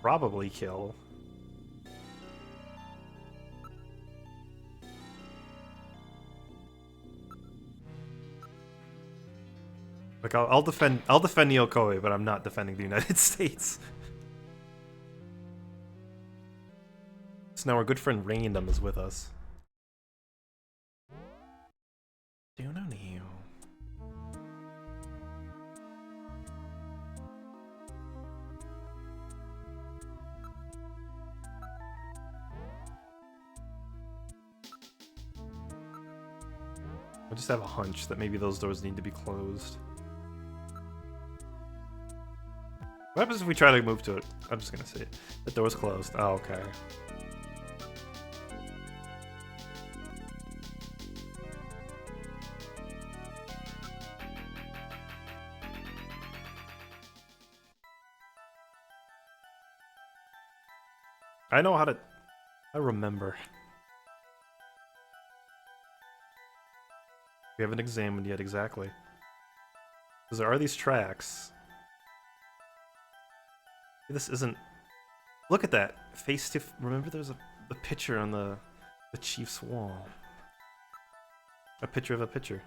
probably kill. Like I'll defend Neo Koei, but I'm not defending the United States. So now our good friend Random is with us. I just have a hunch that maybe those doors need to be closed. What happens if we try to move to it? I'm just gonna say it. The door's closed. Oh, okay. I know how to... I remember. We haven't examined yet, exactly. Because there are these tracks. This isn't... Look at that! Face to... Remember there's a picture on the chief's wall. A picture of a picture.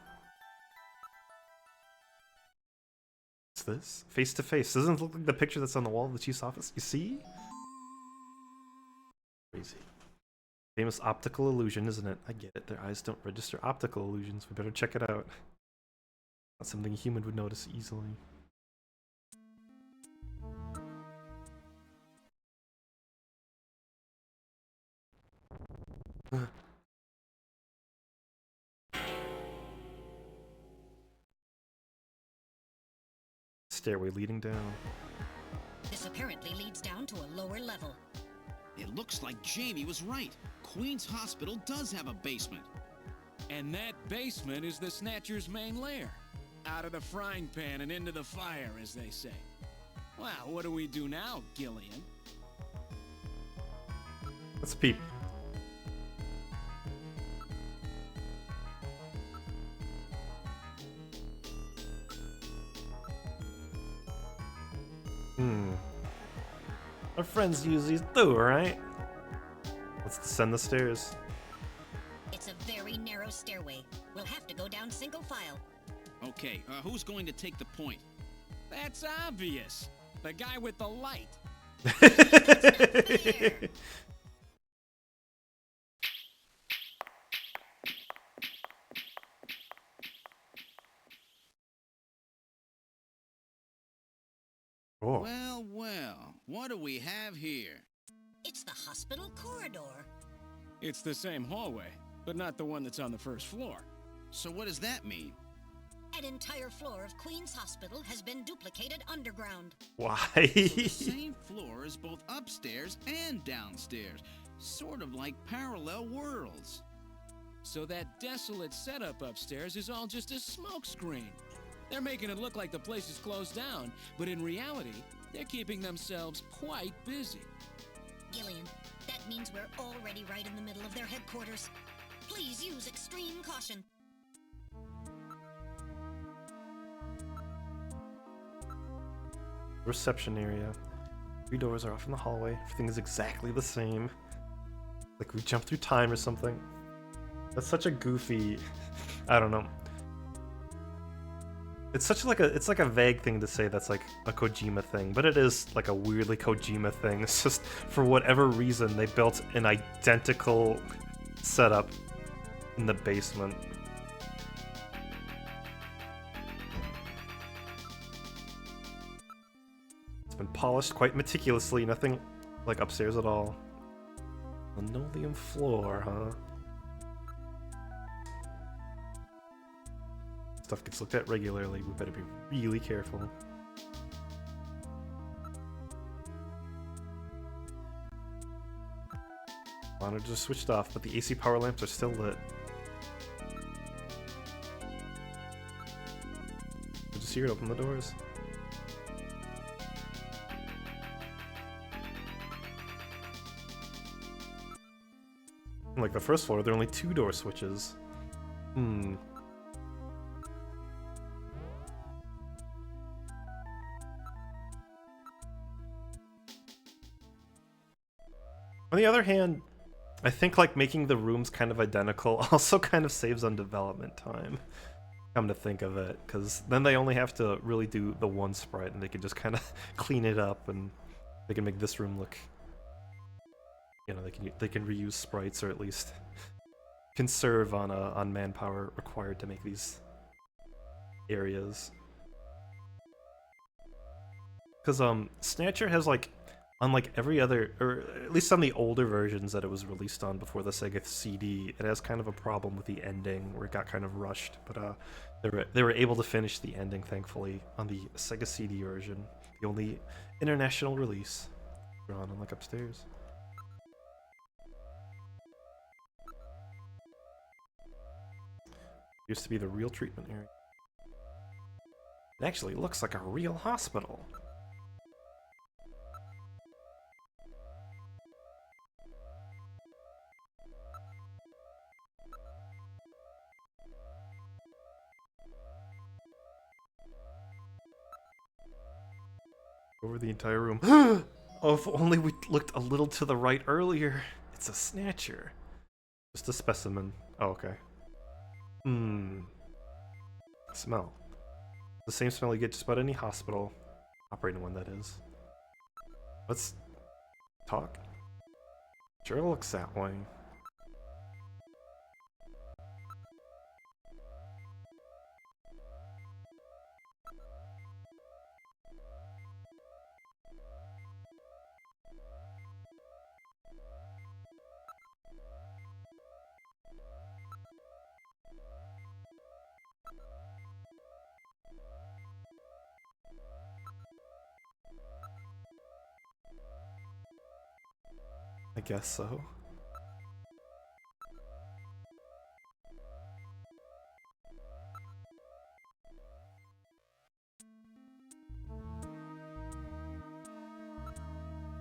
What's this? Face to face. Doesn't it look like the picture that's on the wall of the chief's office? You see? Crazy. Famous optical illusion, isn't it? I get it. Their eyes don't register optical illusions. We better check it out. Not something a human would notice easily. Stairway leading down. This apparently leads down to a lower level. It looks like Jamie was right. Queen's Hospital does have a basement. And that basement is the Snatcher's main lair. Out of the frying pan and into the fire, as they say. Well, what do we do now, Gillian? Let's peep. Our friends use these too, right? Let's descend the stairs. It's a very narrow stairway. We'll have to go down single file. Okay, who's going to take the point? That's obvious. The guy with the light. That's not fair. Oh. Well, well, what do we have here? It's the hospital corridor. It's the same hallway, but not the one that's on the first floor. So what does that mean? An entire floor of Queen's Hospital has been duplicated underground. Why? The same floor is both upstairs and downstairs. Sort of like parallel worlds. So that desolate setup upstairs is all just a smokescreen. They're making it look like the place is closed down, but in reality, they're keeping themselves quite busy. Gillian, that means we're already right in the middle of their headquarters. Please use extreme caution. Reception area. 3 doors are off in the hallway. Everything is exactly the same. Like we jumped through time or something. That's such a goofy... I don't know. It's such like a vague thing to say that's like a Kojima thing, but it is like a weirdly Kojima thing. It's just for whatever reason they built an identical setup in the basement. It's been polished quite meticulously, nothing like upstairs at all. Linoleum floor, huh? Stuff gets looked at regularly, we better be really careful. Monitors are switched off, but the AC power lamps are still lit. We'll just here to open the doors. Like the first floor, there are only 2 door switches. On the other hand, I think like making the rooms kind of identical also kind of saves on development time. Come to think of it, because then they only have to really do the one sprite and they can just kind of clean it up and they can make this room look, you know, they can reuse sprites or at least conserve on manpower required to make these areas. Because Snatcher has like, unlike every other, or at least on the older versions that it was released on before the Sega CD, it has kind of a problem with the ending where it got kind of rushed. But they were able to finish the ending thankfully on the Sega CD version, the only international release. We're on and look upstairs. Used to be the real treatment area. It actually looks like a real hospital. Over the entire room. Oh, if only we looked a little to the right earlier. It's a Snatcher. Just a specimen. Oh, okay. Smell. The same smell you get just about any hospital. Operating one, that is. Let's talk. Sure looks that way. I guess so.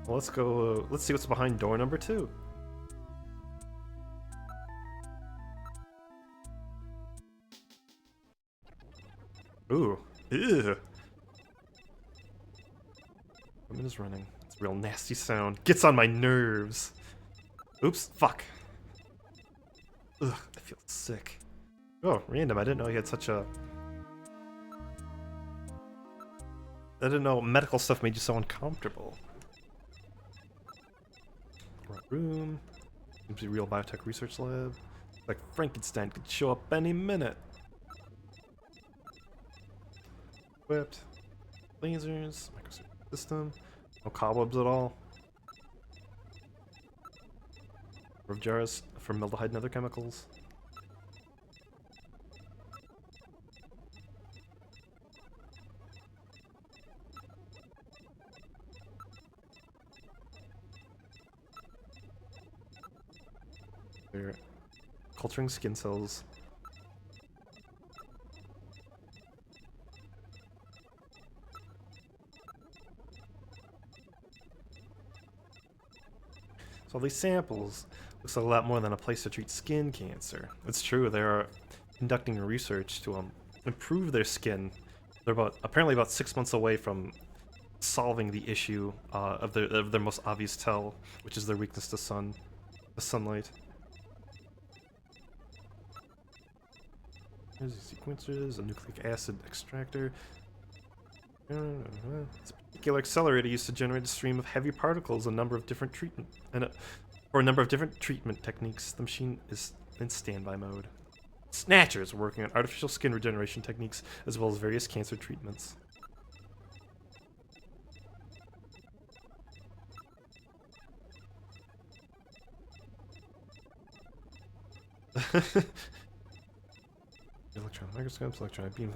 Well, let's go, let's see what's behind door number 2. Ooh. Ew. Woman is running. It's a real nasty sound. Gets on my nerves. Oops. Fuck. Ugh. I feel sick. Oh, random. I didn't know you had such a... I didn't know medical stuff made you so uncomfortable. Right room. Seems to be a real biotech research lab. Like Frankenstein could show up any minute. Equipped. Lasers. Microscope system. No cobwebs at all. Rev jars for formaldehyde and other chemicals. They're culturing skin cells. So all these samples looks like a lot more than a place to treat skin cancer. It's true, they are conducting research to improve their skin. They're apparently about 6 months away from solving the issue of their most obvious tell, which is their weakness to sunlight. sequencers, a nucleic acid extractor. This particular accelerator used to generate a stream of heavy particles, a number of different treatment for a number of different treatment techniques. The machine is in standby mode. Snatcher is working on artificial skin regeneration techniques as well as various cancer treatments. Electron microscopes, electronic beams.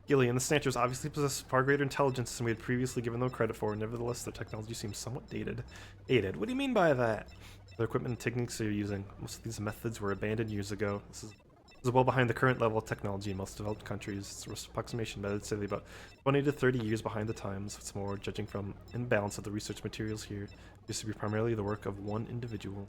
Gillian, the Snatchers obviously possess far greater intelligence than we had previously given them credit for. Nevertheless, their technology seems somewhat dated. Dated? What do you mean by that? The equipment and techniques they're using. Most of these methods were abandoned years ago. This is well behind the current level of technology in most developed countries. Its approximation methods say they're about 20 to 30 years behind the times. What's more, judging from imbalance of the research materials here, used to be primarily the work of one individual.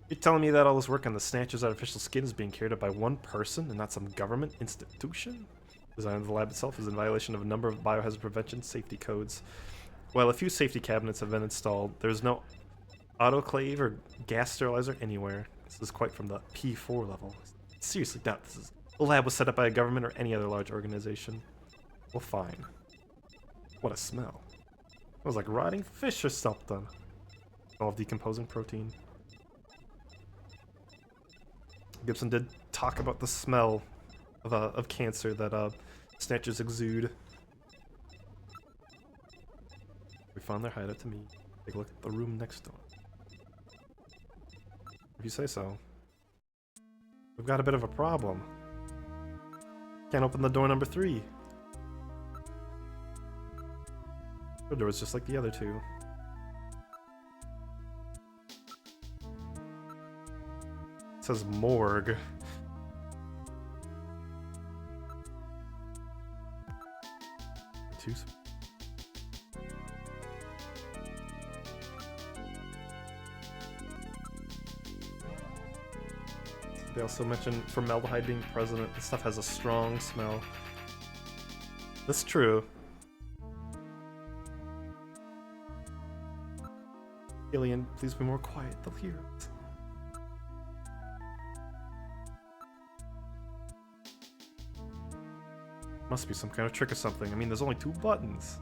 You're telling me that all this work on the Snatcher's artificial skin is being carried out by one person and not some government institution? The design of the lab itself is in violation of a number of biohazard prevention safety codes. While a few safety cabinets have been installed, there is no autoclave or gas sterilizer anywhere. This is quite from the P4 level. Seriously, doubt this is a lab was set up by a government or any other large organization. Well, fine. What a smell. It was like rotting fish or something. Smell of decomposing protein. Gibson did talk about the smell of cancer that Snatchers exude. We found their hideout to meet. Take a look at the room next door. If you say so. We've got a bit of a problem. Can't open the door number 3. The door is just like the other two. It says morgue. They also mentioned formaldehyde being present. This stuff has a strong smell. That's true. Alien, please be more quiet. They'll hear us. Must be some kind of trick or something. I mean, there's only 2 buttons.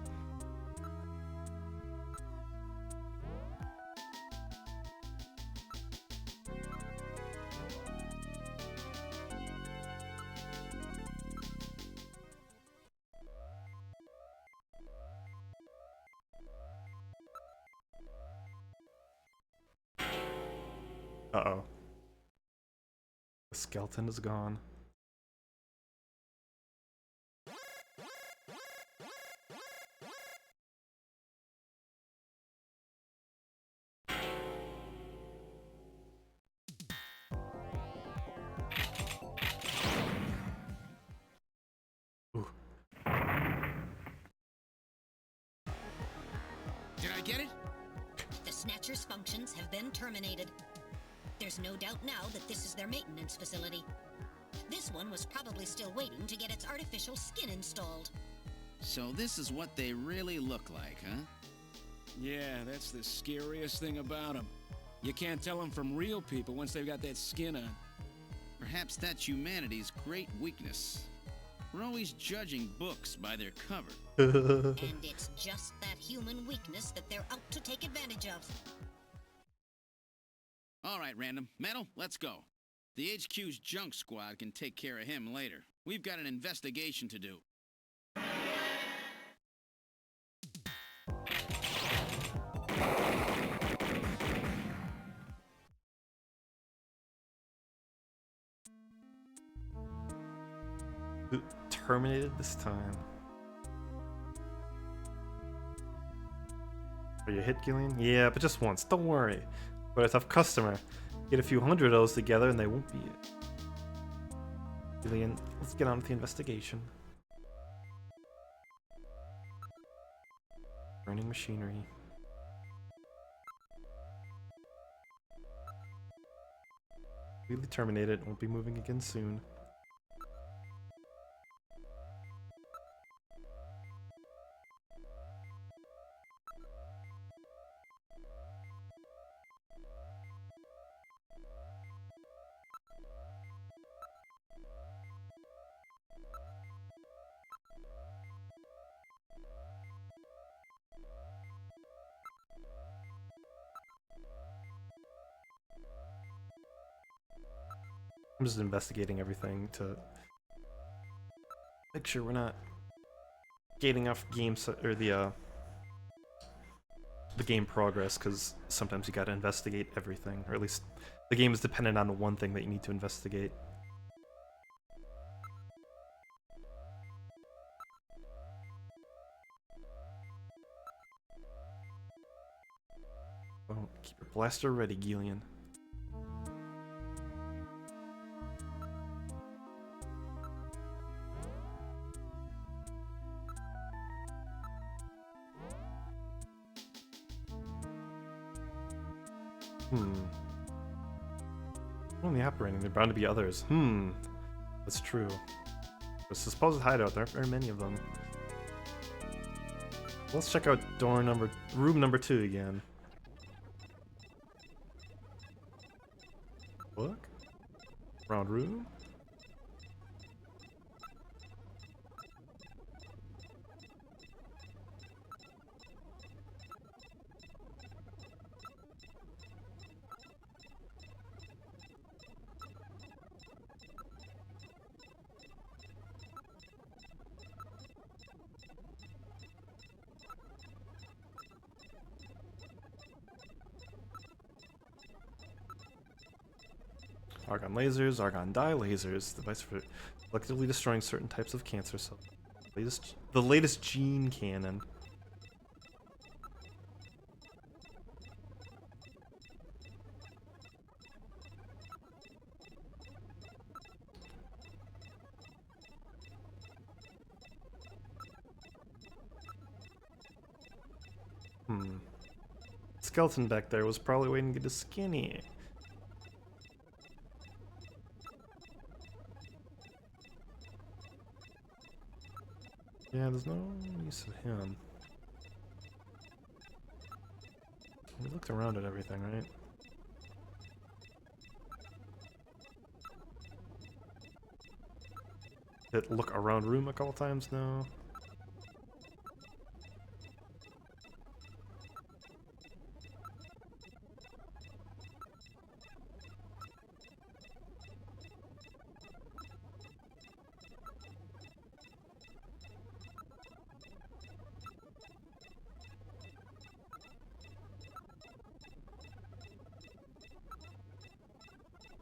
Uh-oh. The skeleton is gone. Ooh. Did I get it? The Snatcher's functions have been terminated. There's no doubt now that this is their maintenance facility. This one was probably still waiting to get its artificial skin installed. So this is what they really look like, huh? Yeah, that's the scariest thing about them. You can't tell them from real people once they've got that skin on. Perhaps that's humanity's great weakness. We're always judging books by their cover. And it's just that human weakness that they're out to take advantage of. All right, Random. Metal, let's go. The HQ's junk squad can take care of him later. We've got an investigation to do. Terminated this time. Are you hit, Gillian? Yeah, but just once. Don't worry. But a tough customer. Get a few hundred of those together and they won't be it. Gillian, let's get on with the investigation. Burning machinery. Completely terminated. Won't be moving again soon. I'm just investigating everything to make sure we're not gating off or the game progress, because sometimes you gotta investigate everything, or at least the game is dependent on one thing that you need to investigate. Oh, keep your blaster ready, Gillian. Only operating, there are bound to be others. That's true. It's a supposed hideout, there aren't very many of them. Let's check out room number 2 again. Look. Round room. Argon lasers, argon dye lasers, device for selectively destroying certain types of cancer cells. The latest gene cannon. Skeleton back there was probably waiting to get his skinny. Yeah, there's no use of him. We looked around at everything, right? Did look around room a couple times now?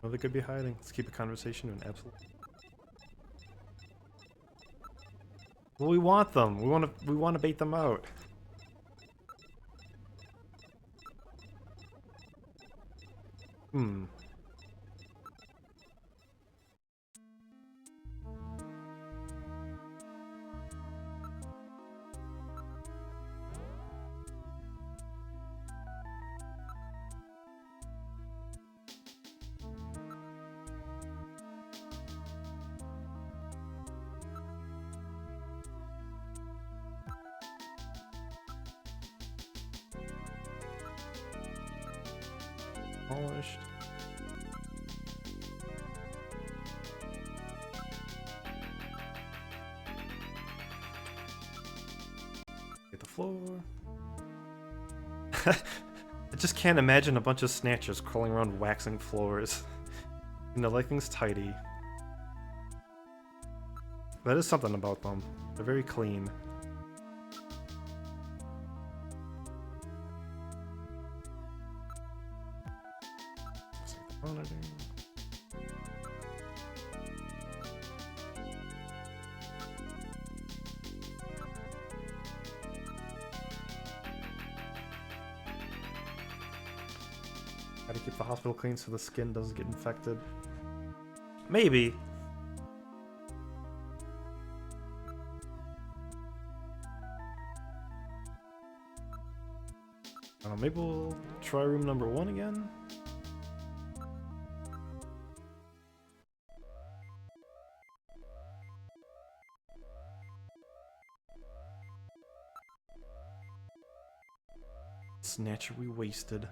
Well, they could be hiding. Let's keep a conversation to an absolute. Well, we want them. We want to bait them out. Polished. Get the floor. I just can't imagine a bunch of snatchers crawling around waxing floors. You know, like things tidy. That is something about them. They're very clean. Gotta keep the hospital clean so the skin doesn't get infected. Maybe. Maybe we'll try room number 1 again? Snatcher we wasted.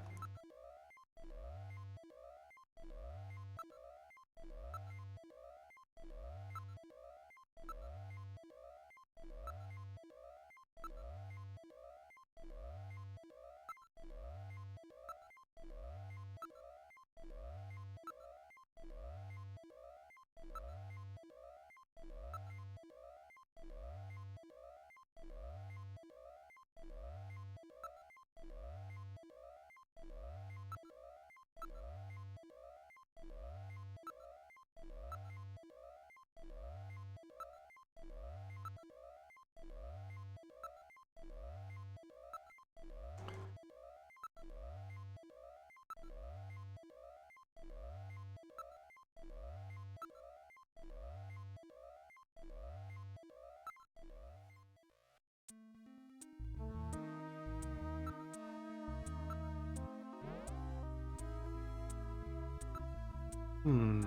Hmm.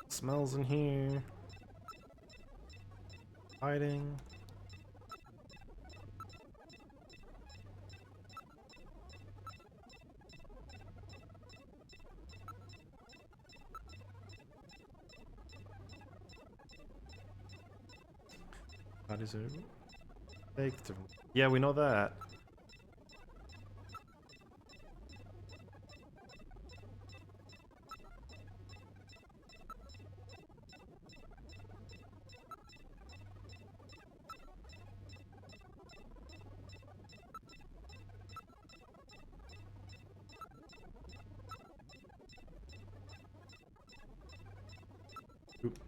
Smells in here. Hiding. Bodies are baked. Yeah, we know that. Oop.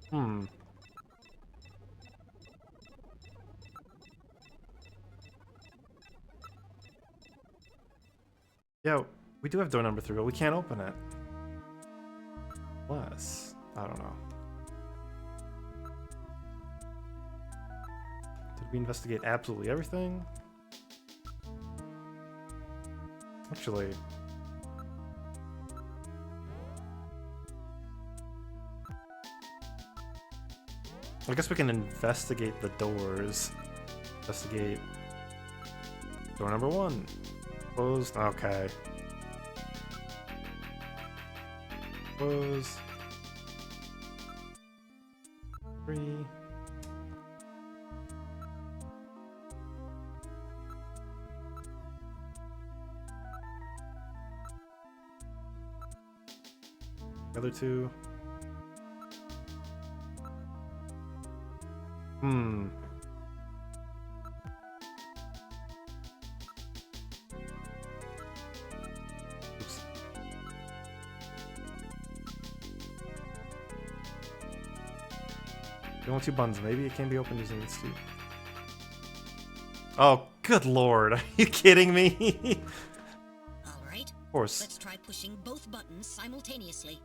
Hmm. Yeah, we do have door number 3, but we can't open it. Unless, I don't know. Did we investigate absolutely everything? Actually, I guess we can investigate the doors. Investigate door number 1. Closed. Okay. Close. 3. The other 2. Hmm. Oops. We want 2 buttons. Maybe it can be opened using these 2. Oh, good lord. Are you kidding me? All right. Of course. Let's try pushing both buttons simultaneously.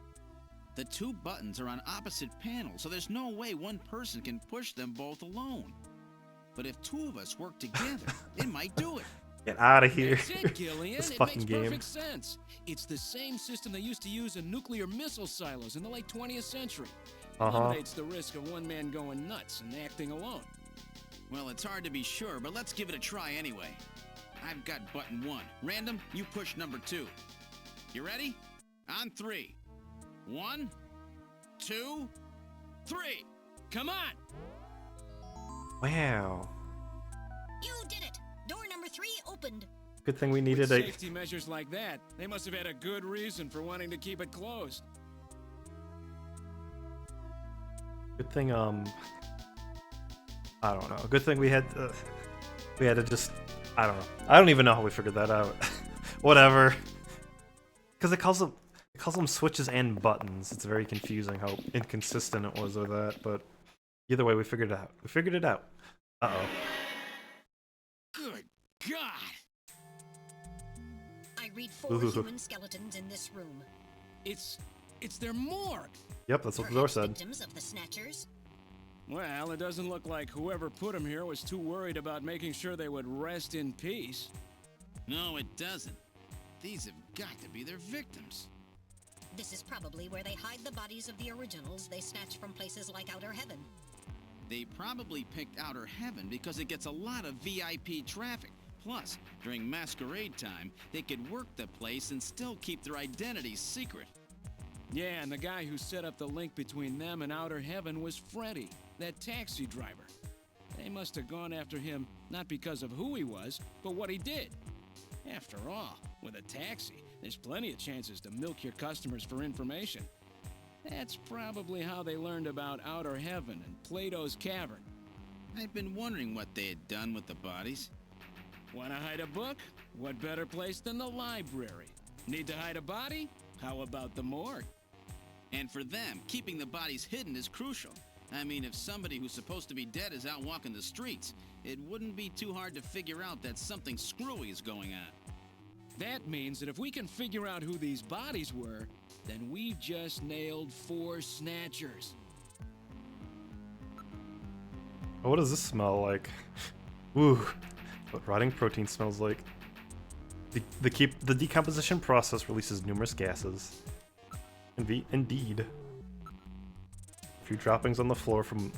The 2 buttons are on opposite panels, so there's no way one person can push them both alone. But if 2 of us work together, it might do it. Get out of here. That's it, Gillian. This It fucking makes game. perfect sense. It's the same system they used to use in nuclear missile silos in the late 20th century. Eliminates the risk of one man going nuts and acting alone. Well, it's hard to be sure, but let's give it a try anyway. I've got button 1. Random, you push number 2. You ready? On 3. 1, 2, 3. Come on! Wow. You did it! Door number 3 opened. Good thing we With needed a... safety measures like that, they must have had a good reason for wanting to keep it closed. Good thing, I don't know. Good thing we had to just... I don't know. I don't even know how we figured that out. Whatever. Because it calls them switches and buttons. It's very confusing how inconsistent it was with that, but either way, we figured it out. We figured it out. Uh-oh. Good God! I read 4 Ooh. human skeletons in this room. It's their morgue. Yep, that's what the door Perhaps said. victims of the Snatchers. Well, it doesn't look like whoever put them here was too worried about making sure they would rest in peace. No, it doesn't. These have got to be their victims. This is probably where they hide the bodies of the originals they snatch from places like Outer Heaven. They probably picked Outer Heaven because it gets a lot of VIP traffic. Plus, during masquerade time, they could work the place and still keep their identities secret. Yeah, and the guy who set up the link between them and Outer Heaven was Freddy, that taxi driver. They must have gone after him not because of who he was, but what he did. After all, with a taxi, there's plenty of chances to milk your customers for information. That's probably how they learned about Outer Heaven and Plato's Cavern. I've been wondering what they had done with the bodies. Want to hide a book? What better place than the library? Need to hide a body? How about the morgue? And for them, keeping the bodies hidden is crucial. I mean, if somebody who's supposed to be dead is out walking the streets, it wouldn't be too hard to figure out that something screwy is going on. That means that if we can figure out who these bodies were, then we've just nailed 4 snatchers. Oh, what does this smell like? Ooh, what rotting protein smells like. The decomposition process releases numerous gases. Indeed. A few droppings on the floor from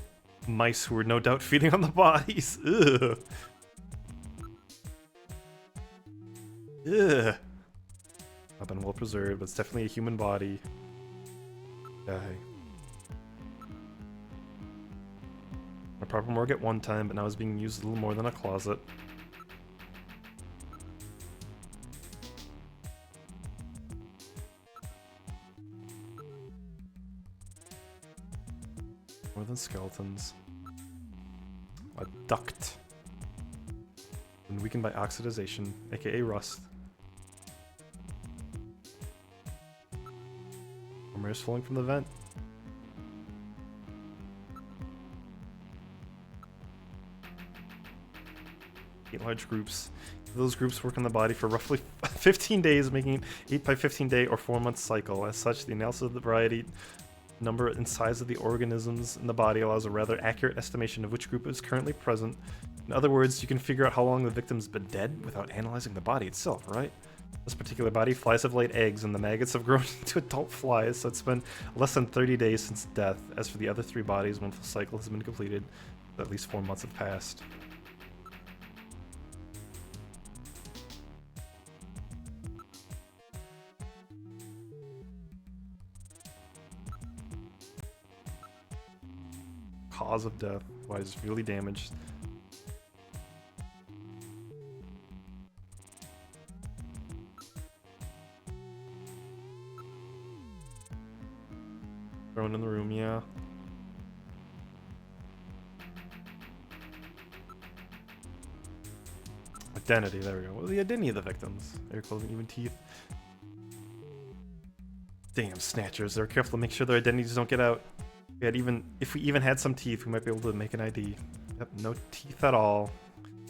mice who were no doubt feeding on the bodies. Ugh. Ugh. Not been well preserved, but it's definitely a human body. Die. A proper morgue at one time, but now is being used a little more than a closet. More than skeletons. A duct. And weakened by oxidization, aka rust. Armor is flowing from the vent. Large groups. Those groups work on the body for roughly 15 days, making an 8 by 15 day or 4-month cycle. As such, the analysis of the variety, number, and size of the organisms in the body allows a rather accurate estimation of which group is currently present. In other words, you can figure out how long the victim's been dead without analyzing the body itself, right? This particular body, flies have laid eggs, and the maggots have grown into adult flies, so it's been less than 30 days since death. As for the other 3 bodies, one full cycle has been completed. At least 4 months have passed. Cause of death. Why is severely damaged. Thrown in the room, yeah. Identity, there we go. What was the identity of the victims? Hair, clothing, even teeth. Damn, snatchers. They're careful to make sure their identities don't get out. If we even had some teeth, we might be able to make an ID. Yep, no teeth at all.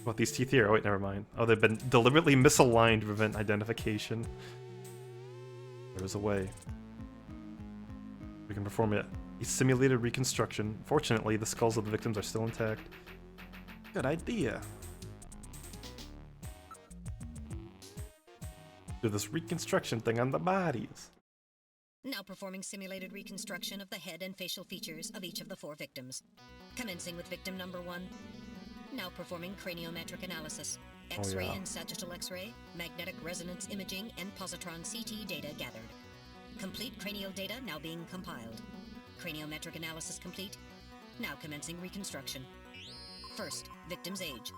What, these teeth here? Oh wait, never mind. Oh, they've been deliberately misaligned to prevent identification. There is a way. We can perform a simulated reconstruction. Fortunately, the skulls of the victims are still intact. Good idea. Do this reconstruction thing on the bodies. Now performing simulated reconstruction of the head and facial features of each of the 4 victims. Commencing with victim number 1. Now performing craniometric analysis. X-ray and sagittal X-ray, magnetic resonance imaging, and positron CT data gathered. Complete cranial data now being compiled. Craniometric analysis complete. Now commencing reconstruction. First, victim's age.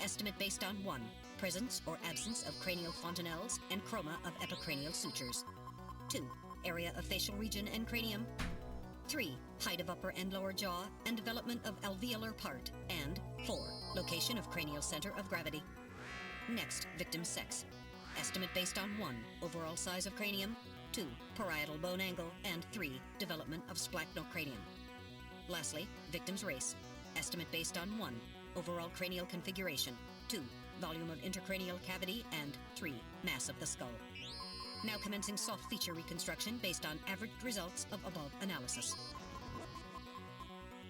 Estimate based on 1. Presence or absence of cranial fontanelles and chroma of epicranial sutures. 2. Area of facial region and cranium. 3. Height of upper and lower jaw and development of alveolar part. And 4. Location of cranial center of gravity. Next, victim's sex. Estimate based on 1. Overall size of cranium. 2. Parietal bone angle. And 3. Development of splachocranium. Lastly, victim's race. Estimate based on 1. Overall cranial configuration. 2. Volume of intercranial cavity. And 3. Mass of the skull. Now commencing soft feature reconstruction based on averaged results of above analysis.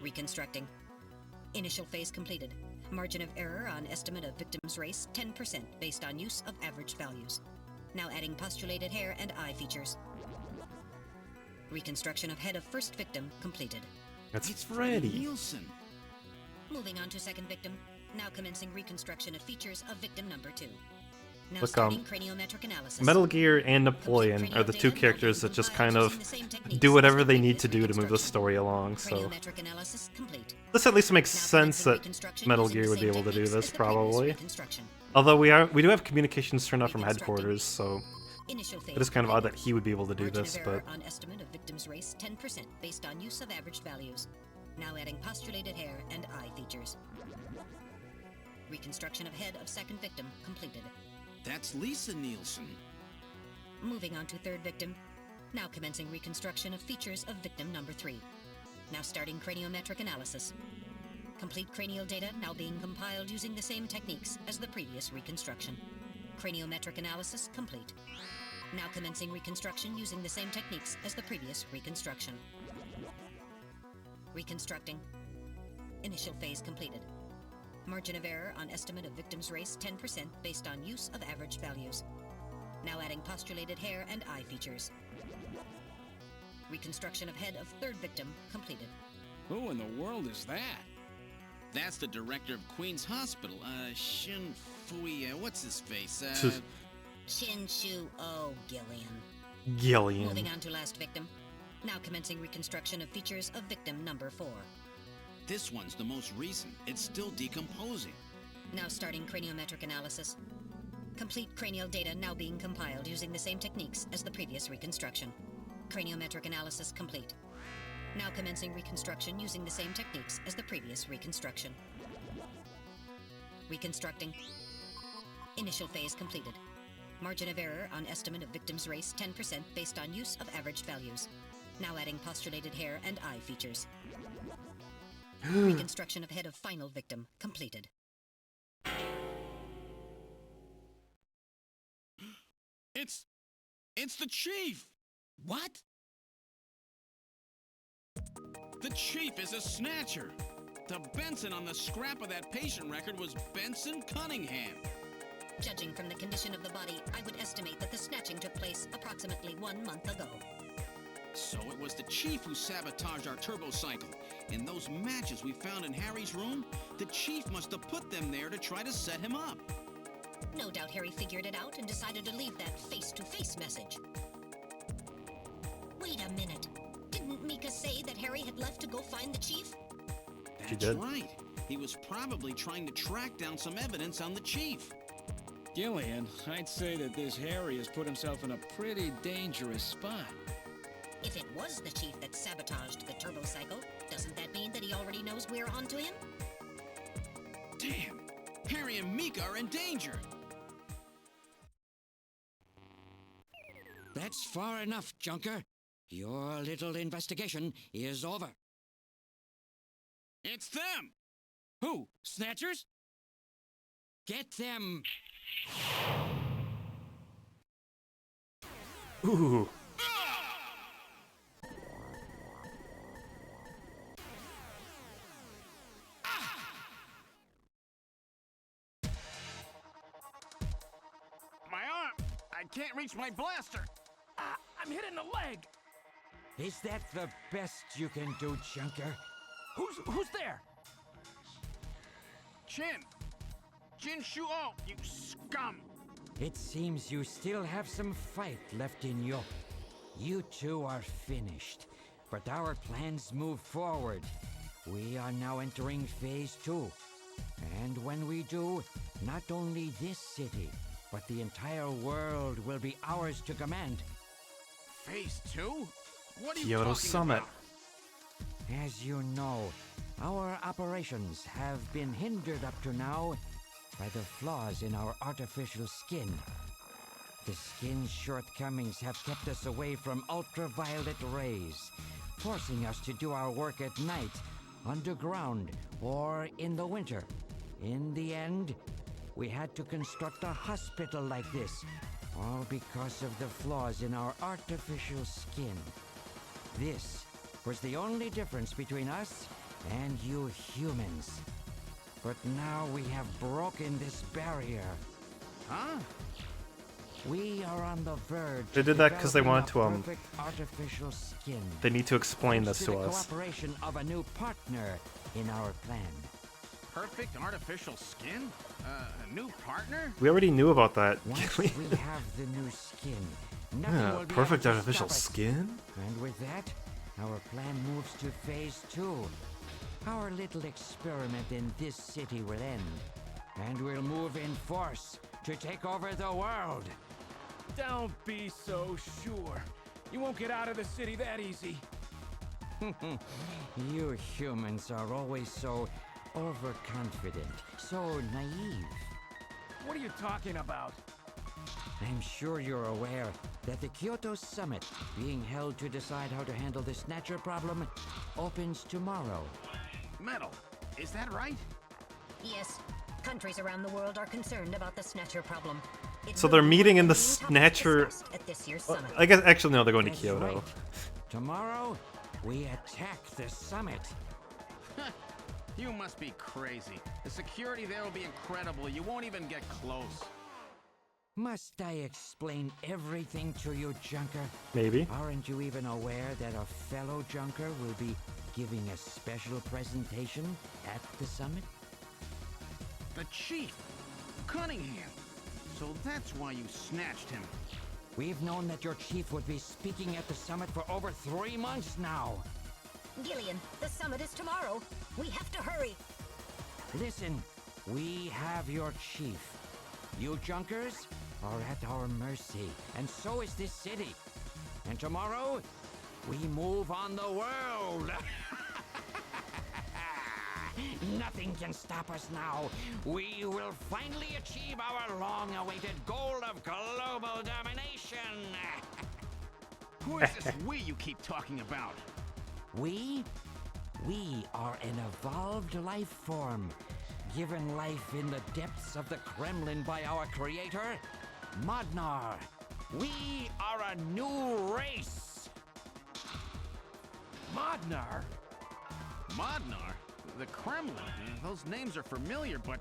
Reconstructing. Initial phase completed. Margin of error on estimate of victim's race 10% based on use of averaged values. Now adding postulated hair and eye features. Reconstruction of head of first victim completed. That's It's Freddy. Nielsen. Moving on to second victim. Now commencing reconstruction of features of victim number 2. Now Look, starting craniometric analysis. Metal Gear and Napoleon are the 2 characters that just kind of do whatever they need to do to move the story along, so Craniometric analysis complete. this at least makes Now sense commencing that reconstruction Metal using Gear the would be same able to do techniques this, as the previous probably. reconstruction. Although we do have communications turned off from headquarters, so Initial phase it is kind of odd that completed. he would be able to do Margin this, of error but on estimate of victim's race 10% based on use of averaged values. Now adding postulated hair and eye features. Reconstruction of head of second victim completed. That's Lisa Nielsen. Moving on to third victim. Now commencing reconstruction of features of victim number 3. Now starting craniometric analysis. Complete cranial data now being compiled using the same techniques as the previous reconstruction. Craniometric analysis complete. Now commencing reconstruction using the same techniques as the previous reconstruction. Reconstructing. Initial phase completed. Margin of error on estimate of victim's race 10% based on use of averaged values. Now adding postulated hair and eye features. Reconstruction of head of third victim completed. Who in the world is that? That's the director of Queen's Hospital, Shin Fui, what's his face? Shin-Shu Gillian. Gillian. Moving on to last victim. Now commencing reconstruction of features of victim number 4. This one's the most recent. It's still decomposing. Now starting craniometric analysis. Complete cranial data now being compiled using the same techniques as the previous reconstruction. Craniometric analysis complete. Now commencing reconstruction using the same techniques as the previous reconstruction. Reconstructing. Initial phase completed. Margin of error on estimate of victim's race 10% based on use of averaged values. Now adding postulated hair and eye features. Reconstruction of head of final victim completed. It's the chief! What? The chief is a snatcher! The Benson on the scrap of that patient record was Benson Cunningham. Judging from the condition of the body, I would estimate that the snatching took place approximately 1 month ago. So it was the chief who sabotaged our turbo cycle. And those matches we found in Harry's room, the chief must have put them there to try to set him up. No doubt Harry figured it out and decided to leave that face-to-face message. Wait a minute. Didn't Mika say that Harry had left to go find the chief? She That's did. right. He was probably trying to track down some evidence on the chief. Gillian, I'd say that this Harry has put himself in a pretty dangerous spot. If it was the chief that sabotaged the turbo cycle, doesn't that mean that he already knows we're onto him? Damn! Harry and Mika are in danger! That's far enough, Junker. Your little investigation is over. It's them! Who? Snatchers? Get them! Ooh. My arm! I can't reach my blaster! I'm hit in the leg! Is that the best you can do, Junker? Who's there? Jin Shuo, you scum! It seems you still have some fight left in you. You two are finished, but our plans move forward. We are now entering Phase 2. And when we do, not only this city, but the entire world will be ours to command. Phase 2? What are you Kyoto talking Summit. about? As you know, our operations have been hindered up to now by the flaws in our artificial skin. The skin's shortcomings have kept us away from ultraviolet rays, forcing us to do our work at night, underground, or in the winter. In the end, we had to construct a hospital like this, all because of the flaws in our artificial skin. This was the only difference between us and you humans. But now we have broken this barrier. Huh? We are on the verge. They did of that 'cause they wanted developing to, a perfect artificial skin. They need to explain Thanks this to to the us. cooperation of a new partner in our plan. Perfect artificial skin? A new partner? We already knew about that. Once we have the new skin, nothing Yeah, will be perfect able to artificial stop us. skin? And with that, our plan moves to Phase 2. Our little experiment in this city will end, and we'll move in force to take over the world. Don't be so sure. You won't get out of the city that easy. You humans are always so overconfident, so naive. What are you talking about? I'm sure you're aware that the Kyoto Summit, being held to decide how to handle the Snatcher problem, opens tomorrow. Metal, is that right? Yes. Countries around the world are concerned about the Snatcher problem. It So will they're be meeting in one the of main topics Snatcher. discussed at this year's summit. I guess actually no, they're going to That's Kyoto. right. Tomorrow, we attack the summit. You must be crazy. The security there will be incredible. You won't even get close. Must I explain everything to you, Junker? Maybe. Aren't you even aware that a fellow Junker will be giving a special presentation at the summit? The chief, Cunningham. So that's why you snatched him. We've known that your chief would be speaking at the summit for over 3 months now. Gillian, the summit is tomorrow. We have to hurry. Listen, we have your chief. You Junkers are at our mercy, and so is this city. And tomorrow, we move on the world. Nothing can stop us now. We will finally achieve our long-awaited goal of global domination. Who is this we you keep talking about? We are an evolved life form, given life in the depths of the Kremlin by our creator, Modnar. We are a new race. Modnar? Modnar? The Kremlin? Those names are familiar, but...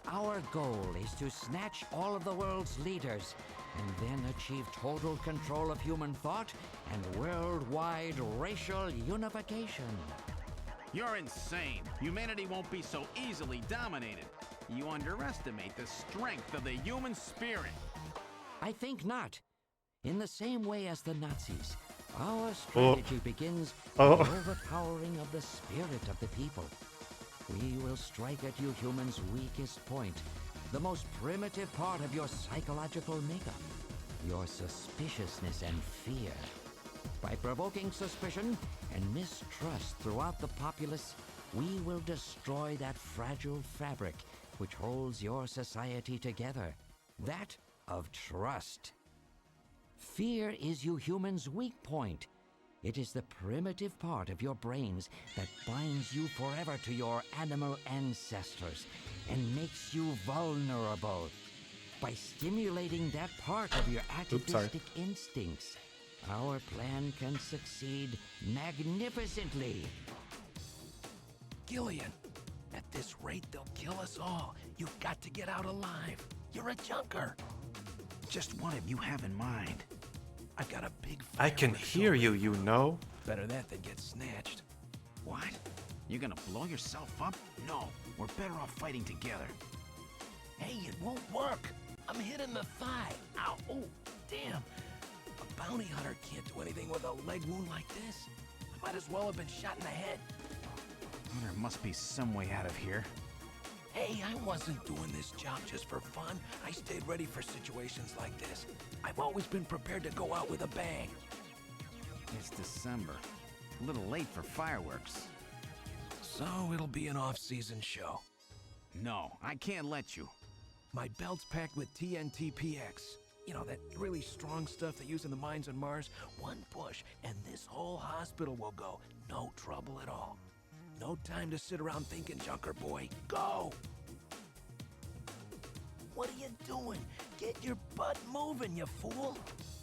Our goal is to snatch all of the world's leaders and then achieve total control of human thought and worldwide racial unification. You're insane. Humanity won't be so easily dominated. You underestimate the strength of the human spirit. I think not. In the same way as the Nazis, our strategy begins with overpowering of the spirit of the people. We will strike at you humans' weakest point, the most primitive part of your psychological makeup, your suspiciousness and fear. By provoking suspicion and mistrust throughout the populace, we will destroy that fragile fabric which holds your society together, that of trust. Fear is you humans' weak point. It is the primitive part of your brains that binds you forever to your animal ancestors and makes you vulnerable. By stimulating that part of your atavistic instincts, our plan can succeed magnificently. Gillian, at this rate, they'll kill us all. You've got to get out alive. You're a junker. Just what have you have in mind? I've got a big I can fireworks hear show. you, you know. Better that than get snatched. What? You're gonna blow yourself up? No, we're better off fighting together. Hey, it won't work. I'm hit in the thigh. Ow, oh, damn. A bounty hunter can't do anything with a leg wound like this. I might as well have been shot in the head. There must be some way out of here. Hey, I wasn't doing this job just for fun. I stayed ready for situations like this. I've always been prepared to go out with a bang. It's December. A little late for fireworks. So it'll be an off-season show. No, I can't let you. My belt's packed with TNT-PX. You know, that really strong stuff they use in the mines on Mars. One push, and this whole hospital will go. No trouble at all. No time to sit around thinking, Junker boy. Go! What are you doing? Get your butt moving, you fool!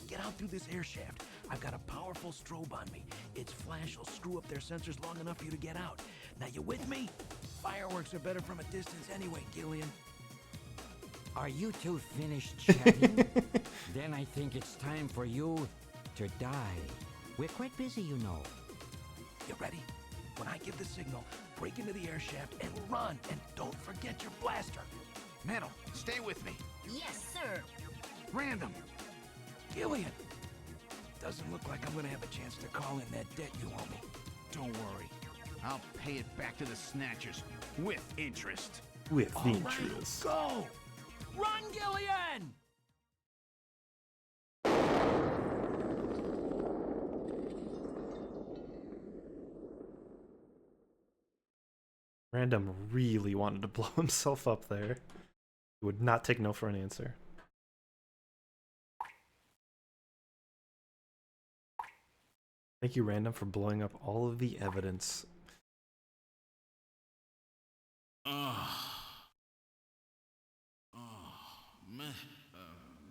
Get out through this air shaft. I've got a powerful strobe on me. Its flash will screw up their sensors long enough for you to get out. Now, you with me? Fireworks are better from a distance anyway, Gillian. Are you two finished chatting? Then I think it's time for you to die. We're quite busy, you know. You ready? When I give the signal, break into the air shaft and run, and don't forget your blaster. Metal, stay with me. Yes, sir. Random. Gillian! Doesn't look like I'm gonna have a chance to call in that debt you owe me. Don't worry. I'll pay it back to the Snatchers with interest. With All interest. right, go! Run, Gillian! Random really wanted to blow himself up there. He would not take no for an answer. Thank you, Random, for blowing up all of the evidence.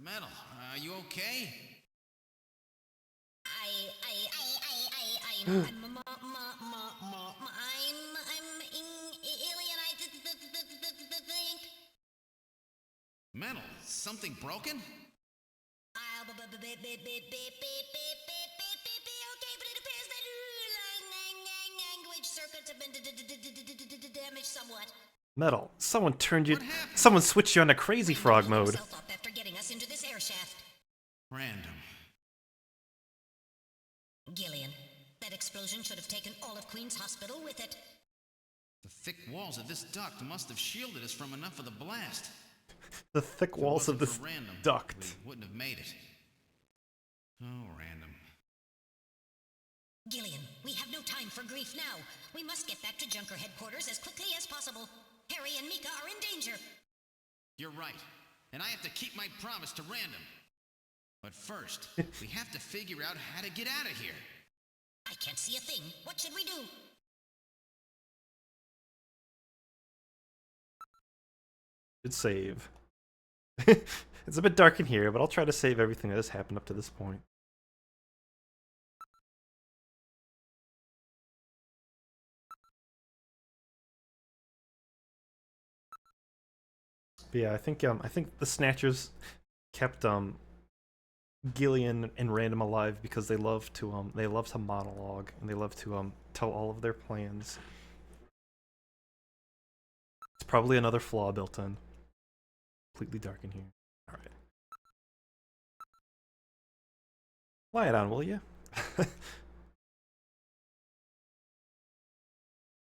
Metal, are you okay? I'm alien. I think. Metal, something broken? Okay, but it appears that language circuits have been damaged somewhat. Metal, someone turned you. Someone switched you on to Crazy Frog mode. Up after getting us into this air shaft. Random. Gillian, that explosion should have taken all of Queen's Hospital with it. The thick walls of this duct must have shielded us from enough of the blast. The thick walls of this duct. We wouldn't have made it. Oh, Random. Gillian, we have no time for grief now. We must get back to Junker headquarters as quickly as possible. Harry and Mika are in danger. You're right. And I have to keep my promise to Random. But first, we have to figure out how to get out of here. I can't see a thing. What should we do? Should save. It's a bit dark in here, but I'll try to save everything that has happened up to this point. But yeah, I think the Snatchers kept Gillian and Random alive because they love to monologue, and they love to tell all of their plans. It's probably another flaw built in. Completely dark in here. Alright. Lie it on, will you?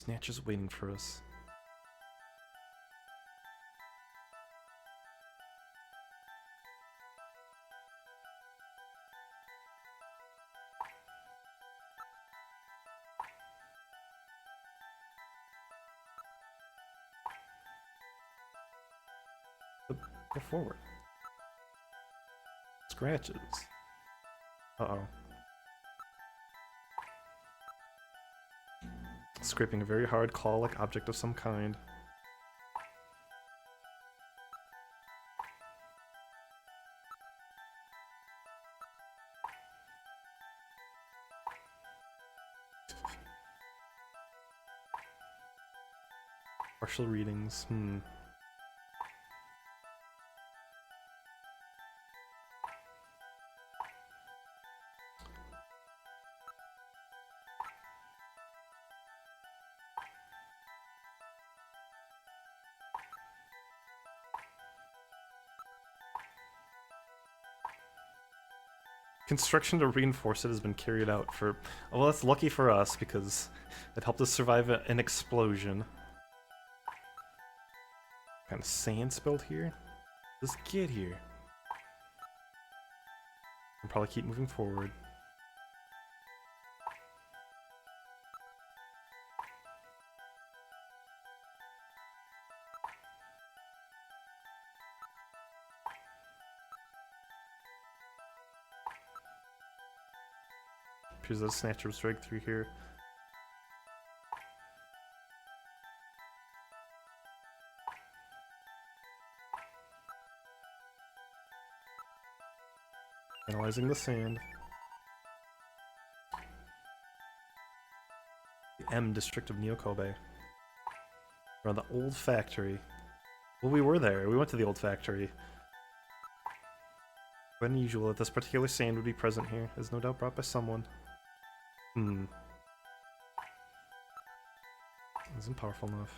Snatcher's waiting for us. Go forward. Scratches. Uh-oh. Scraping a very hard claw-like object of some kind. Partial readings. Construction to reinforce it has been carried out for... Well, that's lucky for us, because it helped us survive an explosion. Kind of sand spilled here? Let's get here. I'll probably keep moving forward. Appears that Snatcher was dragged through here. Analyzing the sand. The M district of Neo-Kobe. Around the old factory. Well, we were there. We went to the old factory. Unusual that this particular sand would be present here, is no doubt brought by someone. Isn't powerful enough.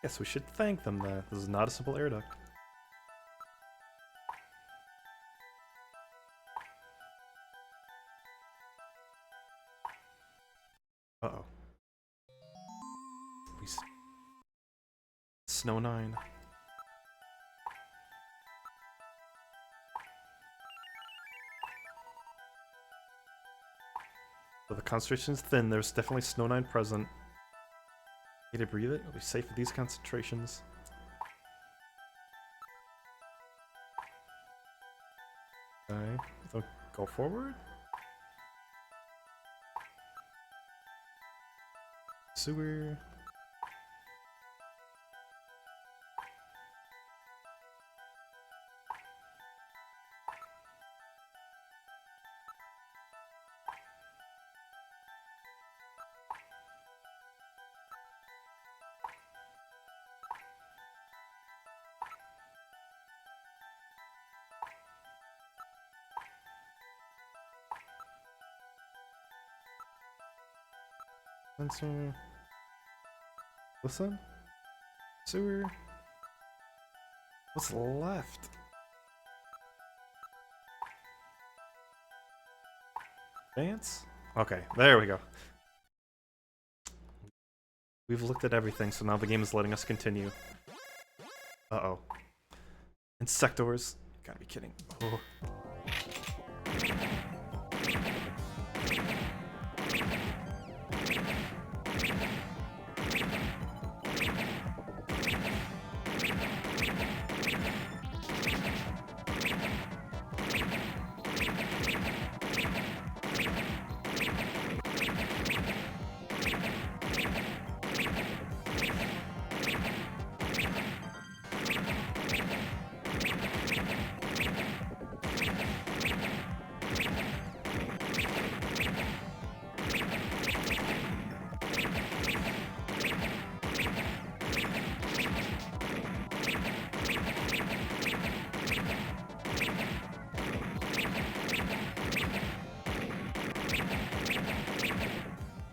Guess we should thank them then. This is not a simple air duct. Snow 9. So the concentration is thin. There's definitely Snow 9 present. Need to breathe it. It'll be safe with these concentrations. Okay, so go forward. Sewer. Sensor. Listen. Sewer. What's left? Advance? Okay, there we go. We've looked at everything, so now the game is letting us continue. Uh-oh. Insectors. You gotta be kidding. Oh.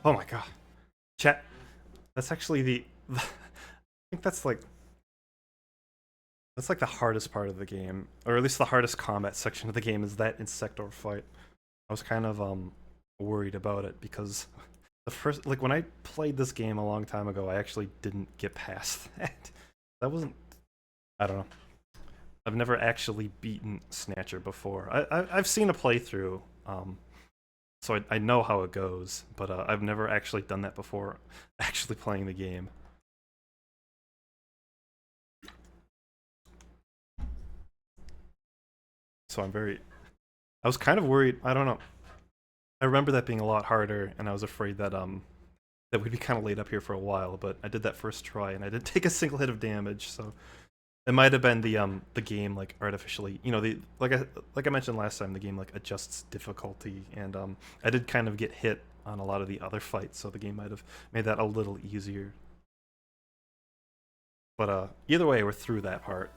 Oh my god. Chat. That's actually I think that's like the hardest part of the game. Or at least the hardest combat section of the game is that Insector fight. I was kind of worried about it because the first when I played this game a long time ago, I actually didn't get past that. That wasn't, I don't know. I've never actually beaten Snatcher before. I've seen a playthrough, so I know how it goes, but I've never actually done that before, actually playing the game. So I was kind of worried. I don't know. I remember that being a lot harder, and I was afraid that that we'd be kind of laid up here for a while. But I did that first try, and I didn't take a single hit of damage. So it might have been the game like artificially, you know, like I mentioned last time, the game like adjusts difficulty, and I did kind of get hit on a lot of the other fights, so the game might have made that a little easier. But either way, we're through that part.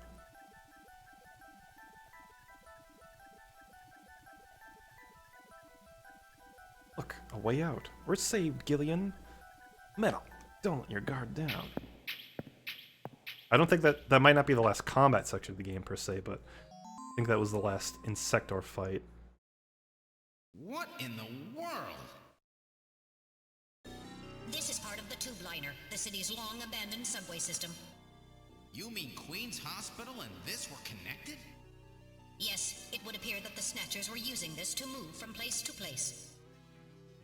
Look, a way out. We're saved, Gillian. Metal, don't let your guard down. I don't think that might not be the last combat section of the game per se, but I think that was the last Insector fight. What in the world? This is part of the tube liner, the city's long-abandoned subway system. You mean Queen's Hospital and this were connected? Yes, it would appear that the Snatchers were using this to move from place to place.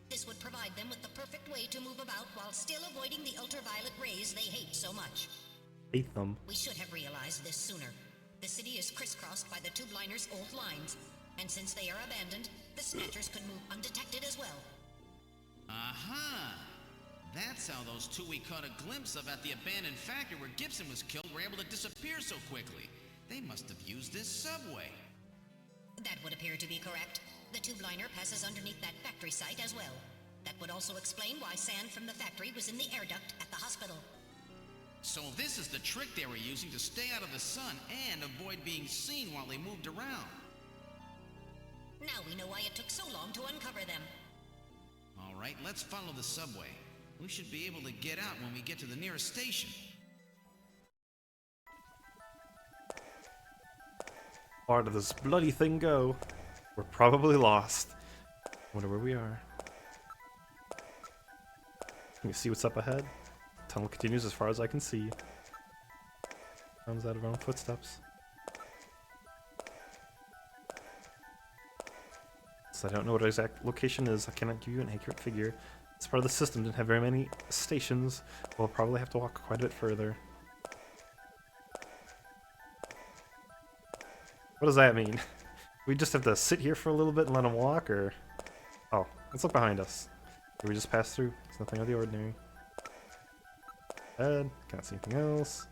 This would provide them with the perfect way to move about while still avoiding the ultraviolet rays they hate so much. Hate them. We should have realized this sooner. The city is crisscrossed by the tube liner's old lines, and since they are abandoned, the Snatchers could move undetected as well. Aha! That's how those two we caught a glimpse of at the abandoned factory where Gibson was killed were able to disappear so quickly. They must have used this subway. That would appear to be correct. The tube liner passes underneath that factory site as well. That would also explain why sand from the factory was in the air duct at the hospital. So this is the trick they were using to stay out of the sun and avoid being seen while they moved around. Now we know why it took so long to uncover them. All right, let's follow the subway. We should be able to get out when we get to the nearest station. Where did this bloody thing go? We're probably lost. Wonder where we are. Can you see what's up ahead? Tunnel continues as far as I can see. Sounds out of our own footsteps. So I don't know what our exact location is. I cannot give you an accurate figure. This part of the system didn't have very many stations. We'll probably have to walk quite a bit further. What does that mean? We just have to sit here for a little bit and let them walk, or... Oh, let's look behind us. Did we just pass through? It's nothing out of the ordinary. Head. Can't see anything else.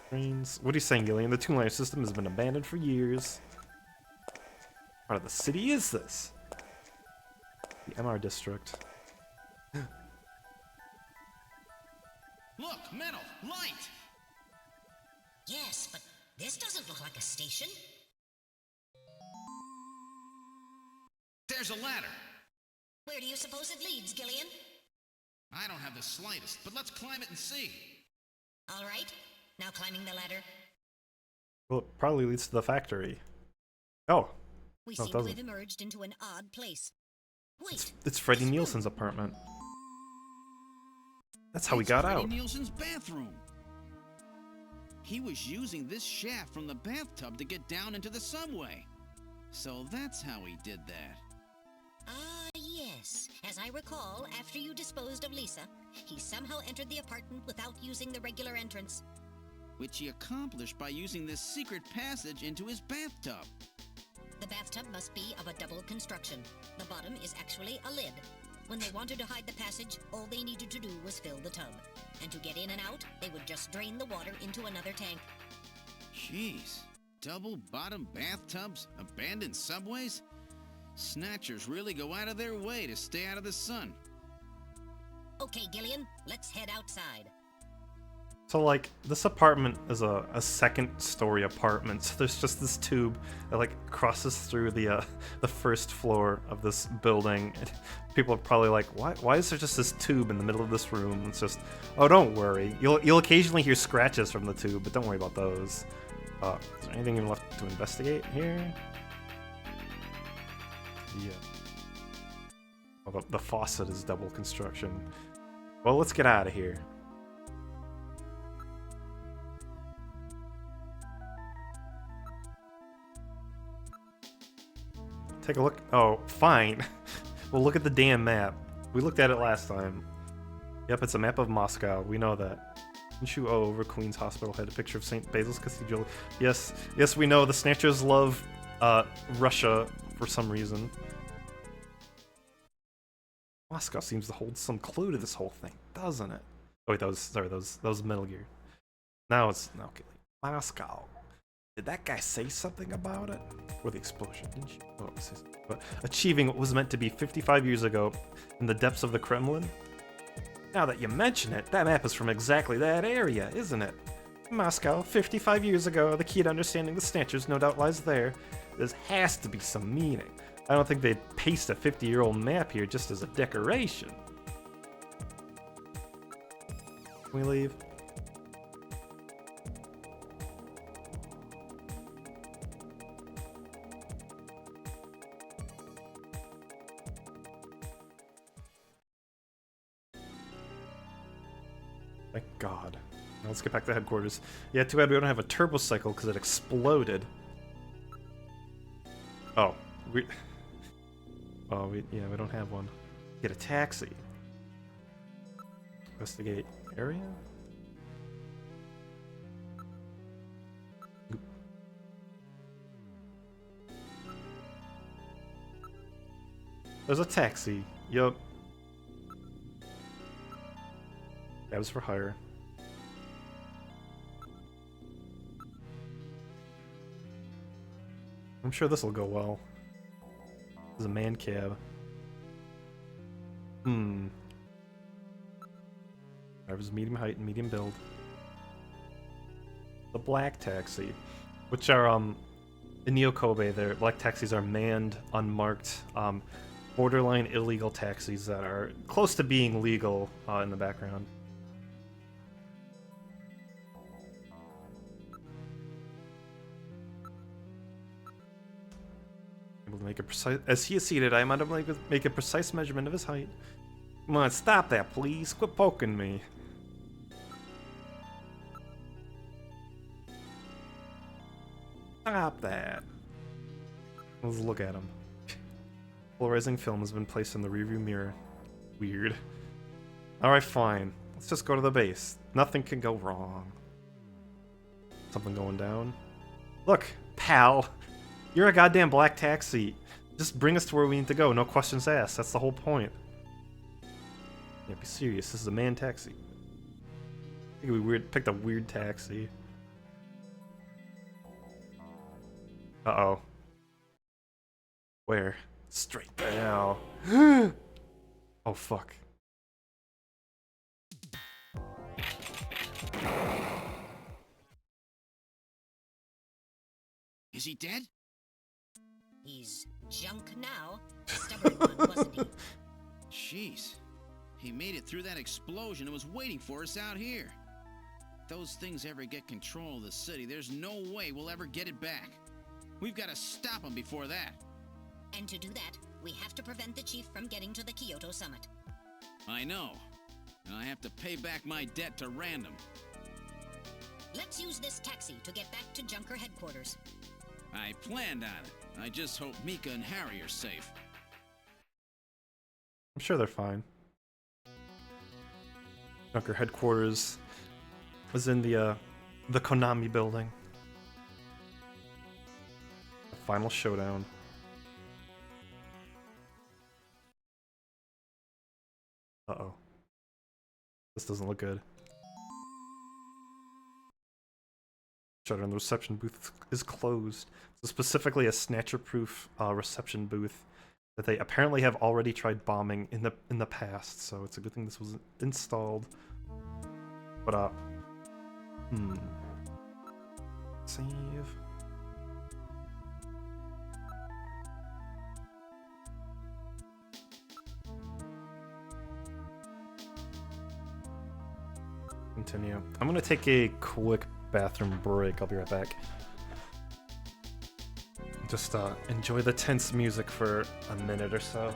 Trains. What are you saying, Gillian? The two-line system has been abandoned for years. What part of the city is this? The MR district. Look, metal, light! Yes, but this doesn't look like a station. There's a ladder. Where do you suppose it leads, Gillian? I don't have the slightest, but let's climb it and see. All right. Now climbing the ladder. Well, it probably leads to the factory. Oh. We No, seem it to doesn't. have emerged into an odd place. Wait. It's Freddie this room. Nielsen's apartment. That's how we It's got Freddie out. Nielsen's bathroom. He was using this shaft from the bathtub to get down into the subway. So that's how he did that. Ah, yes. As I recall, after you disposed of Lisa, he somehow entered the apartment without using the regular entrance. Which he accomplished by using this secret passage into his bathtub. The bathtub must be of a double construction. The bottom is actually a lid. When they wanted to hide the passage, all they needed to do was fill the tub. And to get in and out, they would just drain the water into another tank. Jeez. Double bottom bathtubs? Abandoned subways? Snatchers really go out of their way to stay out of the sun. Okay, Gillian, let's head outside. So, like, this apartment is a second-story apartment. So there's just this tube that, like, crosses through the first floor of this building. And people are probably like, why is there just this tube in the middle of this room? It's just, oh, don't worry. You'll occasionally hear scratches from the tube, but don't worry about those. Is there anything even left to investigate here? Yeah. Well, the faucet is double construction. Well, let's get out of here. Take a look. Oh, fine. We'll look at the damn map. We looked at it last time. Yep, it's a map of Moscow. We know that. Shinshu over Queen's Hospital had a picture of St. Basil's Cathedral. Yes, we know. The Snatchers love Russia for some reason. Moscow seems to hold some clue to this whole thing, doesn't it? Oh wait, those Metal Gear. Now it's okay. Moscow. Did that guy say something about it? Or the explosion, didn't you? Oh, but achieving what was meant to be 55 years ago in the depths of the Kremlin? Now that you mention it, that map is from exactly that area, isn't it? Moscow, 55 years ago, the key to understanding the Snatchers no doubt lies there. There has to be some meaning. I don't think they'd paste a 50-year-old map here just as a decoration. Can we leave? Thank God. Now let's get back to headquarters. Yeah, too bad we don't have a turbo cycle because it exploded. Oh, we don't have one. Get a taxi. Investigate area. Oop. There's a taxi. Yup. Cabs for hire. I'm sure this will go well. This is a man cab. Driver's medium height and medium build. The black taxi, which are in Neo Kobe, their black taxis are manned, unmarked, borderline illegal taxis that are close to being legal in the background. Able to make a precise. As he is seated, I am able to make a precise measurement of his height. Come on, stop that, please. Quit poking me. Stop that. Let's look at him. Polarizing film has been placed in the rearview mirror. Weird. Alright, fine. Let's just go to the base. Nothing can go wrong. Something going down. Look, pal. You're a goddamn black taxi. Just bring us to where we need to go. No questions asked. That's the whole point. Yeah, be serious. This is a man taxi. I think we picked a weird taxi. Uh-oh. Where? Straight down. Oh, fuck. Is he dead? He's junk now. Stubborn one, wasn't he? Jeez. He made it through that explosion and was waiting for us out here. If those things ever get control of the city, there's no way we'll ever get it back. We've got to stop them before that. And to do that, we have to prevent the chief from getting to the Kyoto summit. I know. And I have to pay back my debt to Random. Let's use this taxi to get back to Junker headquarters. I planned on it. I just hope Mika and Harry are safe. I'm sure they're fine. Junker headquarters was in the Konami building. The final showdown. Uh-oh. This doesn't look good. Shutter in the reception booth is closed. So specifically a snatcher-proof reception booth that they apparently have already tried bombing in the past. So it's a good thing this was installed. But save. Continue. I'm gonna take a quick bathroom break. I'll be right back. Just enjoy the tense music for a minute or so.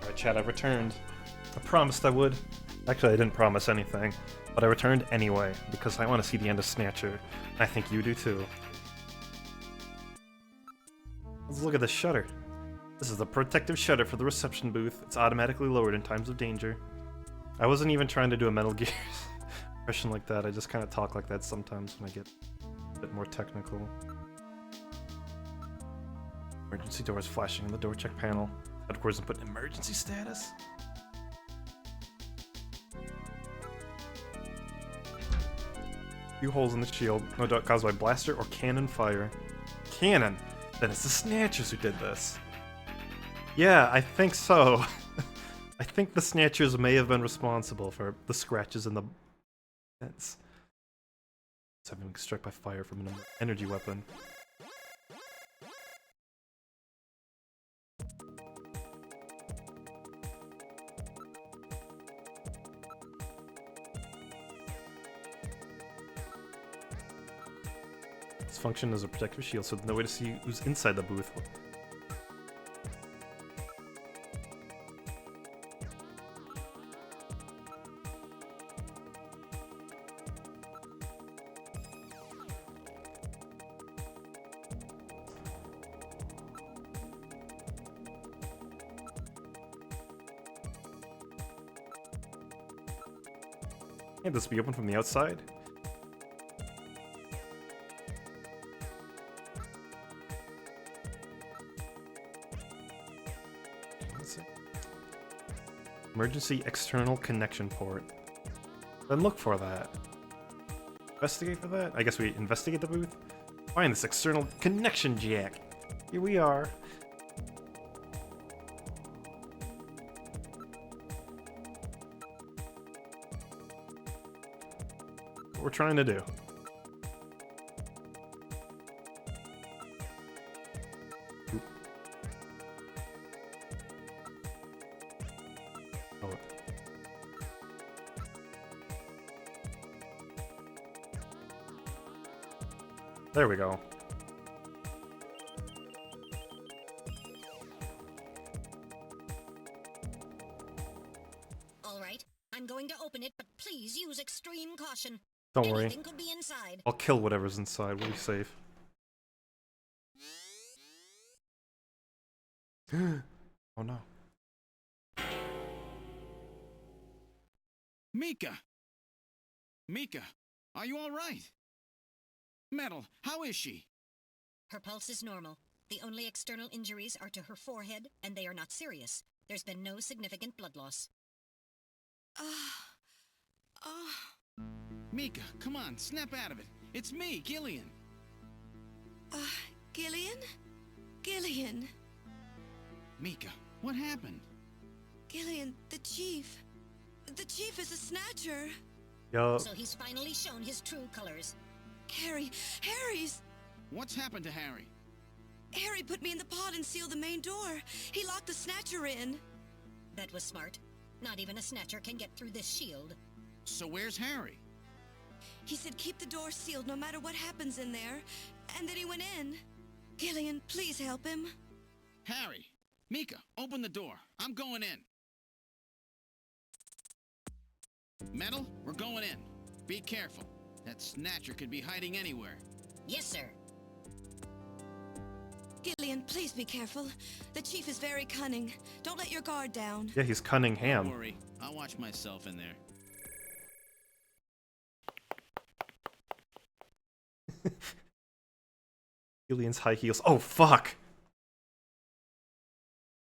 Alright, chat, I returned. I promised I would. Actually, I didn't promise anything, but I returned anyway, because I want to see the end of Snatcher. I think you do too. Let's look at the shutter. This is the protective shutter for the reception booth. It's automatically lowered in times of danger. I wasn't even trying to do a Metal Gear impression like that. I just kind of talk like that sometimes when I get a bit more technical. Emergency doors flashing in the door check panel. Headquarters input emergency status. Few holes in the shield, no doubt caused by blaster or cannon fire. Cannon? Then it's the Snatchers who did this. Yeah, I think so. I think the Snatchers may have been responsible for the scratches in the vents. It's having been struck by fire from an energy weapon. Its function as a protective shield, so no way to see who's inside the booth. Can't this be open from the outside? What's it? Emergency external connection port. Then look for that. Investigate for that? I guess we investigate the booth? Find this external connection jack. Here we are. What we're trying to do. Oop. Oh. There we go. All right, I'm going to open it, but please use extreme caution. Don't worry. Anything could be inside. I'll kill whatever's inside. We'll be safe. Oh no. Mika! Mika, are you all right? Metal, how is she? Her pulse is normal. The only external injuries are to her forehead, and they are not serious. There's been no significant blood loss. Mika, come on, snap out of it. It's me, Gillian. Gillian? Gillian. Mika, what happened? Gillian, the chief. The chief is a snatcher. Yo. So he's finally shown his true colors. Harry's... What's happened to Harry? Harry put me in the pod and sealed the main door. He locked the snatcher in. That was smart. Not even a snatcher can get through this shield. So where's Harry? He said keep the door sealed no matter what happens in there. And then he went in. Gillian, please help him. Harry! Mika, open the door. I'm going in. Metal, we're going in. Be careful. That snatcher could be hiding anywhere. Yes, sir. Gillian, please be careful. The chief is very cunning. Don't let your guard down. Yeah, he's Cunningham. Don't worry. I'll watch myself in there. Gillian's high heels. Oh, fuck!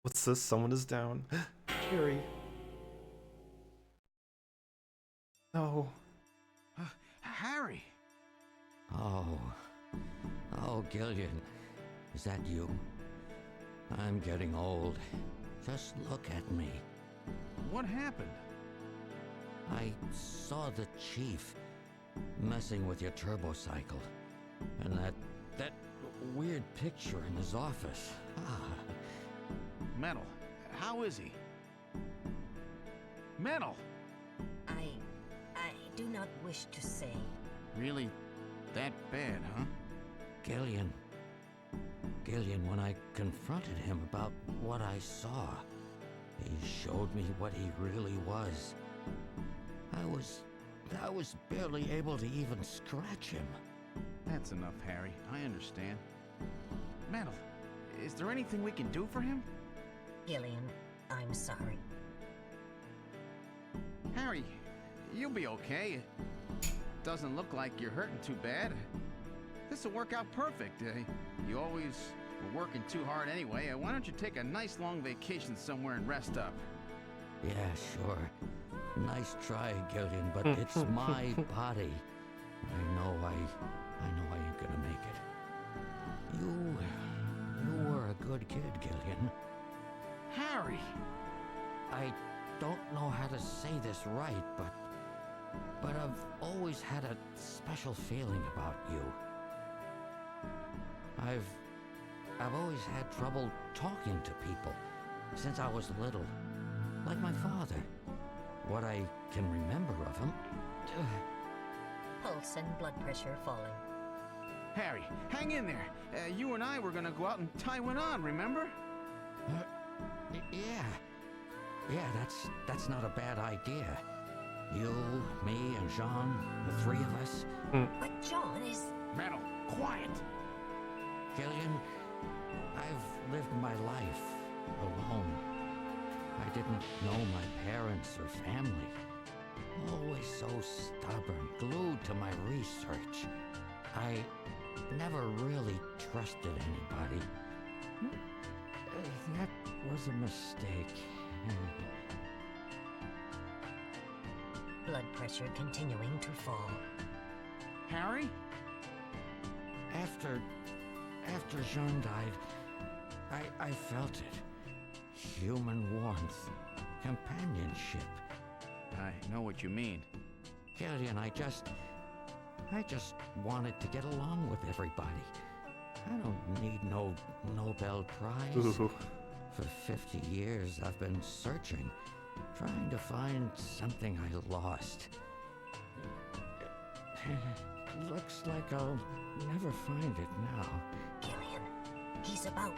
What's this? Someone is down. Harry. No. Harry! Oh, Gillian. Is that you? I'm getting old. Just look at me. What happened? I saw the chief messing with your turbocycle. And that weird picture in his office. Metal, how is he? Metal! I do not wish to say. Really that bad, huh? Gillian, when I confronted him about what I saw, he showed me what he really was. I was barely able to even scratch him. That's enough, Harry. I understand. Metal, is there anything we can do for him? Gillian, I'm sorry. Harry, you'll be okay. Doesn't look like you're hurting too bad. This'll work out perfect. You always were working too hard anyway. Why don't you take a nice long vacation somewhere and rest up? Yeah, sure. Nice try, Gillian, but it's my body. I know I ain't gonna make it. You were a good kid, Gillian. Harry! I don't know how to say this right, but I've always had a special feeling about you. I've always had trouble talking to people since I was little, like my father. What I can remember of him. Pulse and blood pressure falling. Harry, hang in there. You and I were gonna go out and tie one on, remember? Yeah, that's not a bad idea. You, me, and Jean, the three of us. But John is... Metal, quiet! Gillian, I've lived my life alone. I didn't know my parents or family. always so stubborn, glued to my research. I never really trusted anybody. That was a mistake. Blood pressure continuing to fall. Harry? After Jean died, I felt it. Human warmth, companionship. I know what you mean. Gillian, I just wanted to get along with everybody. I don't need no Nobel Prize. Ooh. For 50 years, I've been searching, trying to find something I lost. Looks like I'll never find it now. Gillian, he's about...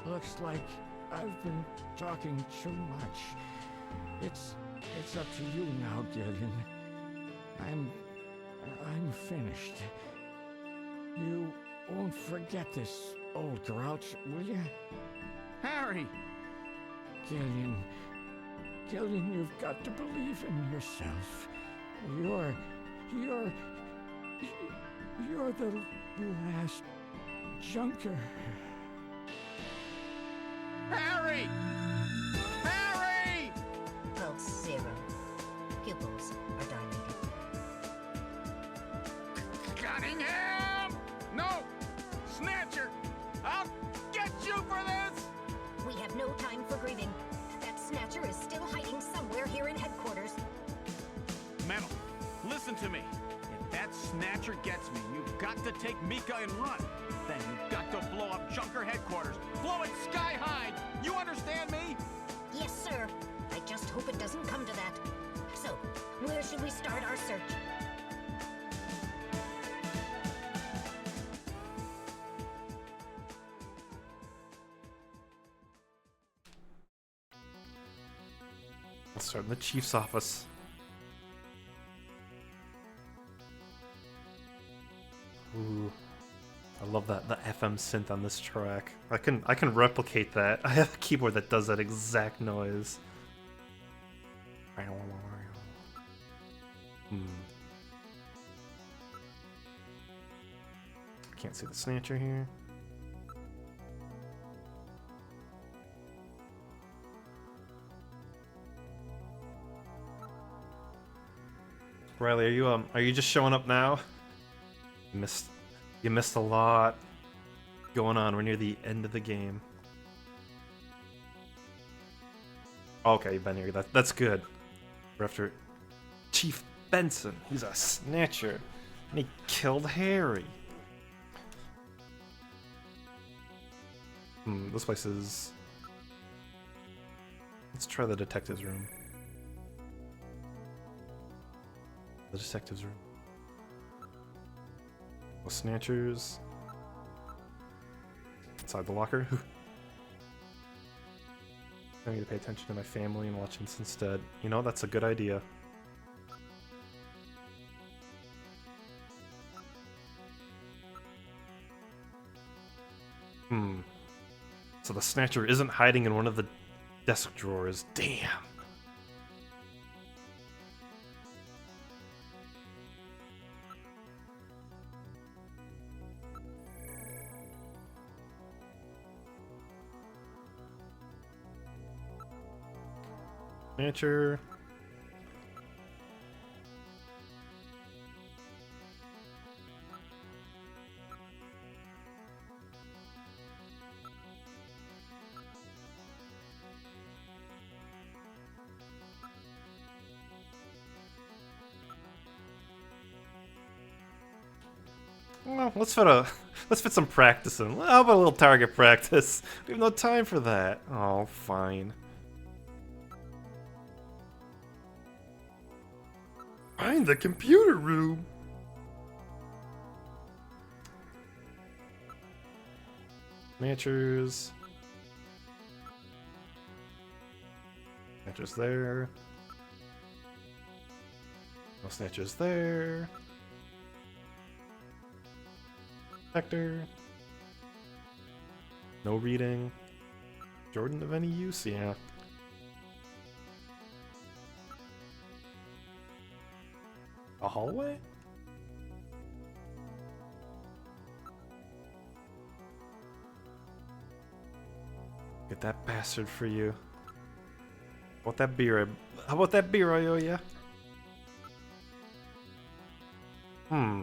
Looks like I've been talking too much. It's up to you now, Gillian. I'm finished. You won't forget this, old grouch, will you? Harry! Gillian, you've got to believe in yourself. You're the last Junker. Harry! Harry! Pulse 0. Pupils are dilated. Cunningham! No! Snatcher! I'll get you for this! We have no time for grieving. That Snatcher is still hiding somewhere here in headquarters. Metal, listen to me. If that Snatcher gets me, you've got to take Mika and run. Then you've got to blow up Junker headquarters. Blow it sky high! You understand me? Yes, sir. I just hope it doesn't come to that. So, where should we start our search? Let's start in the chief's office. Ooh. I love that, the FM synth on this track. I can replicate that. I have a keyboard that does that exact noise. Can't see the Snatcher here. Riley, are you just showing up now? You missed a lot going on. We're near the end of the game. Okay, you've been here. That's good. We're after Chief Benson. He's a Snatcher. And he killed Harry. This place is... Let's try the detective's room. The detective's room. The Snatchers. Inside the locker. I need to pay attention to my family and watch this instead. You know, that's a good idea. So the Snatcher isn't hiding in one of the desk drawers. Damn. Snatcher. Well, let's fit some practice in. How about a little target practice? We have no time for that. Oh, fine. Find the computer room. Snatchers. Snatchers there. No Snatchers there. Sector. No reading. Jordan of any use? Yeah. hallway? Get that bastard for you. How about that beer? How about that beer I owe ya? Hmm.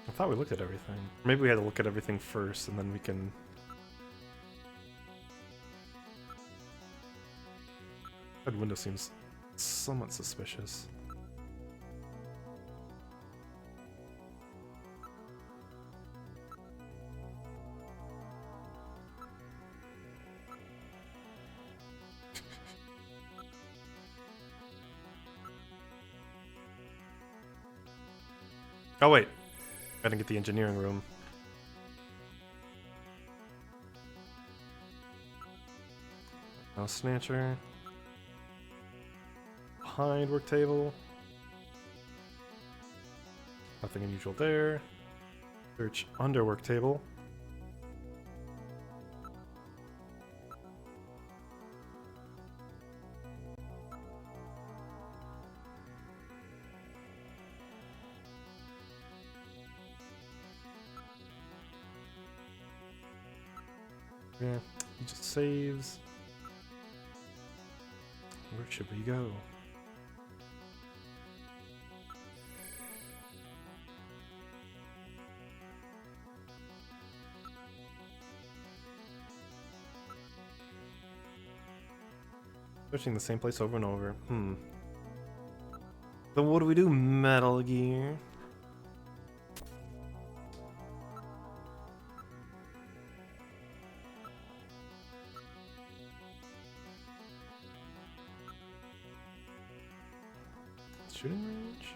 I thought we looked at everything. Maybe we had to look at everything first, and then we can... That window seems somewhat suspicious. Oh wait, gotta get the engineering room. Now Snatcher. Behind work table. Nothing unusual there. Search under work table. Yeah, he just saves. Where should we go? Searching the same place over and over. Then what do we do, Metal Gear? Shooting range?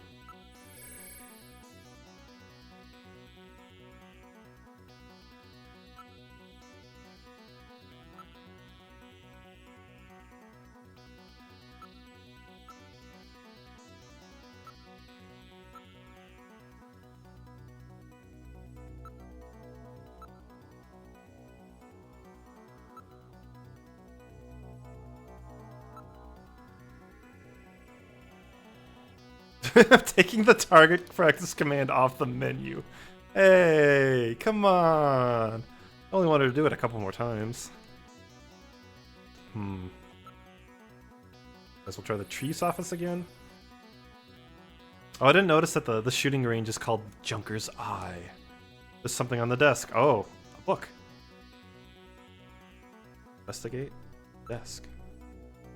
I'm taking the target practice command off the menu. Hey, come on. I only wanted to do it a couple more times. Guess we'll try the chief's office again. Oh, I didn't notice that the shooting range is called Junker's Eye. There's something on the desk. Oh, a book. Investigate. Desk.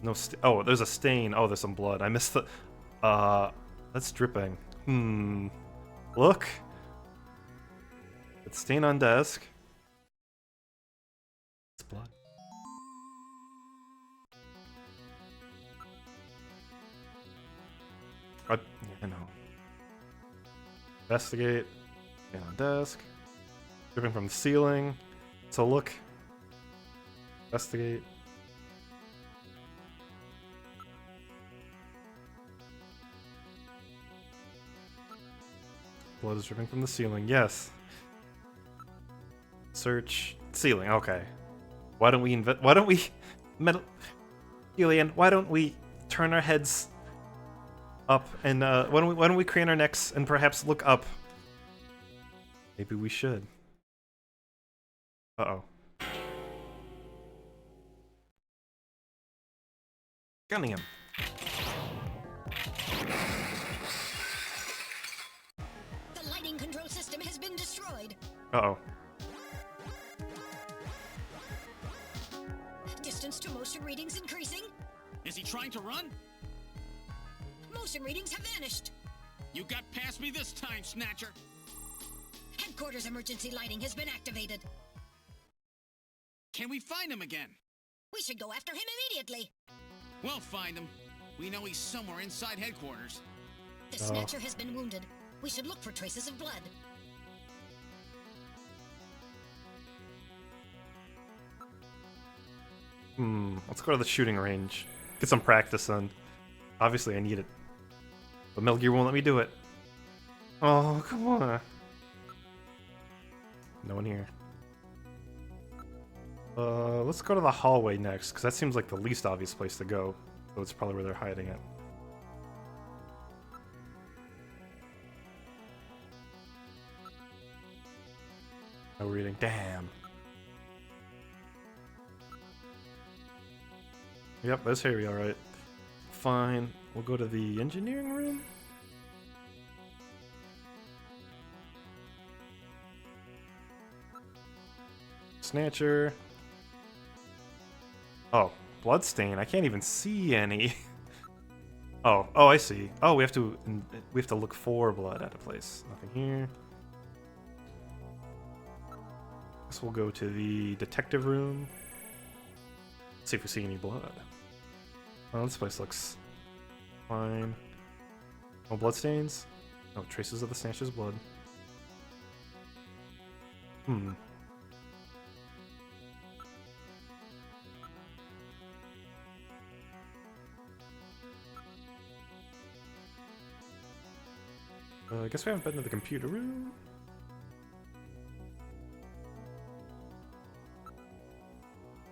No oh, there's a stain. Oh, there's some blood. I missed the... That's dripping. Look. It's stain on desk. It's blood. Yeah, I know. Investigate. Stain on desk. Dripping from the ceiling. So look. Investigate. Blood is dripping from the ceiling. Yes. Search ceiling. Okay. Why don't we metal Julian? Why don't we turn our heads up and why don't we crane our necks and perhaps look up? Maybe we should. Uh-oh. Gunning him. System has been destroyed. Uh-oh. Distance to motion readings increasing. Is he trying to run? Motion readings have vanished. You got past me this time, Snatcher. Headquarters emergency lighting has been activated. Can we find him again? We should go after him immediately. We'll find him. We know he's somewhere inside headquarters. The Snatcher has been wounded. We should look for traces of blood. Let's go to the shooting range. Get some practice in. Obviously, I need it. But Metal Gear won't let me do it. Oh, come on. No one here. Let's go to the hallway next, because that seems like the least obvious place to go. So it's probably where they're hiding it. No reading. Damn. Yep, that's Harry, alright. Fine. We'll go to the engineering room. Snatcher. Oh, bloodstain. I can't even see any. Oh, I see. Oh, we have to look for blood at a place. Nothing here. Guess we'll go to the detective room. See if we see any blood. Oh, this place looks fine. No bloodstains. No traces of the Snatcher's blood. I guess we haven't been to the computer room.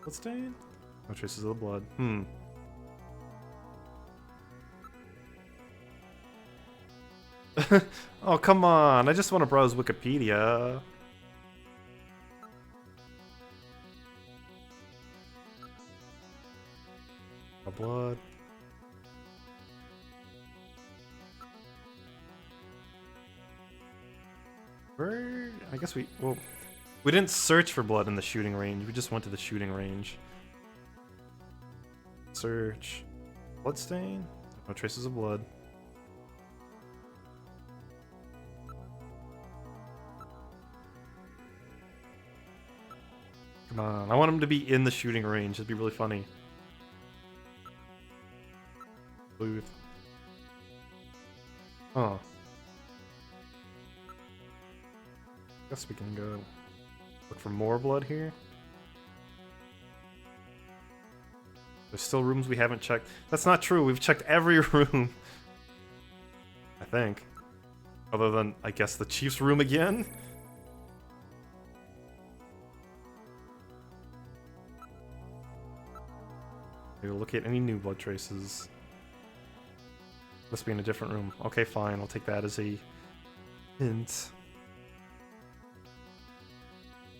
Bloodstain? No traces of the blood. Oh, come on. I just want to browse Wikipedia. No blood. Where? I guess we didn't search for blood in the shooting range. We just went to the shooting range. Search. Bloodstain? No traces of blood. Come on. I want him to be in the shooting range. It'd be really funny. Booth. Oh. Guess we can go look for more blood here. There's still rooms we haven't checked. That's not true. We've checked every room. I think. Other than, I guess, the Chief's room again? Maybe look at any new blood traces. Must be in a different room. Okay, fine. I'll take that as a hint.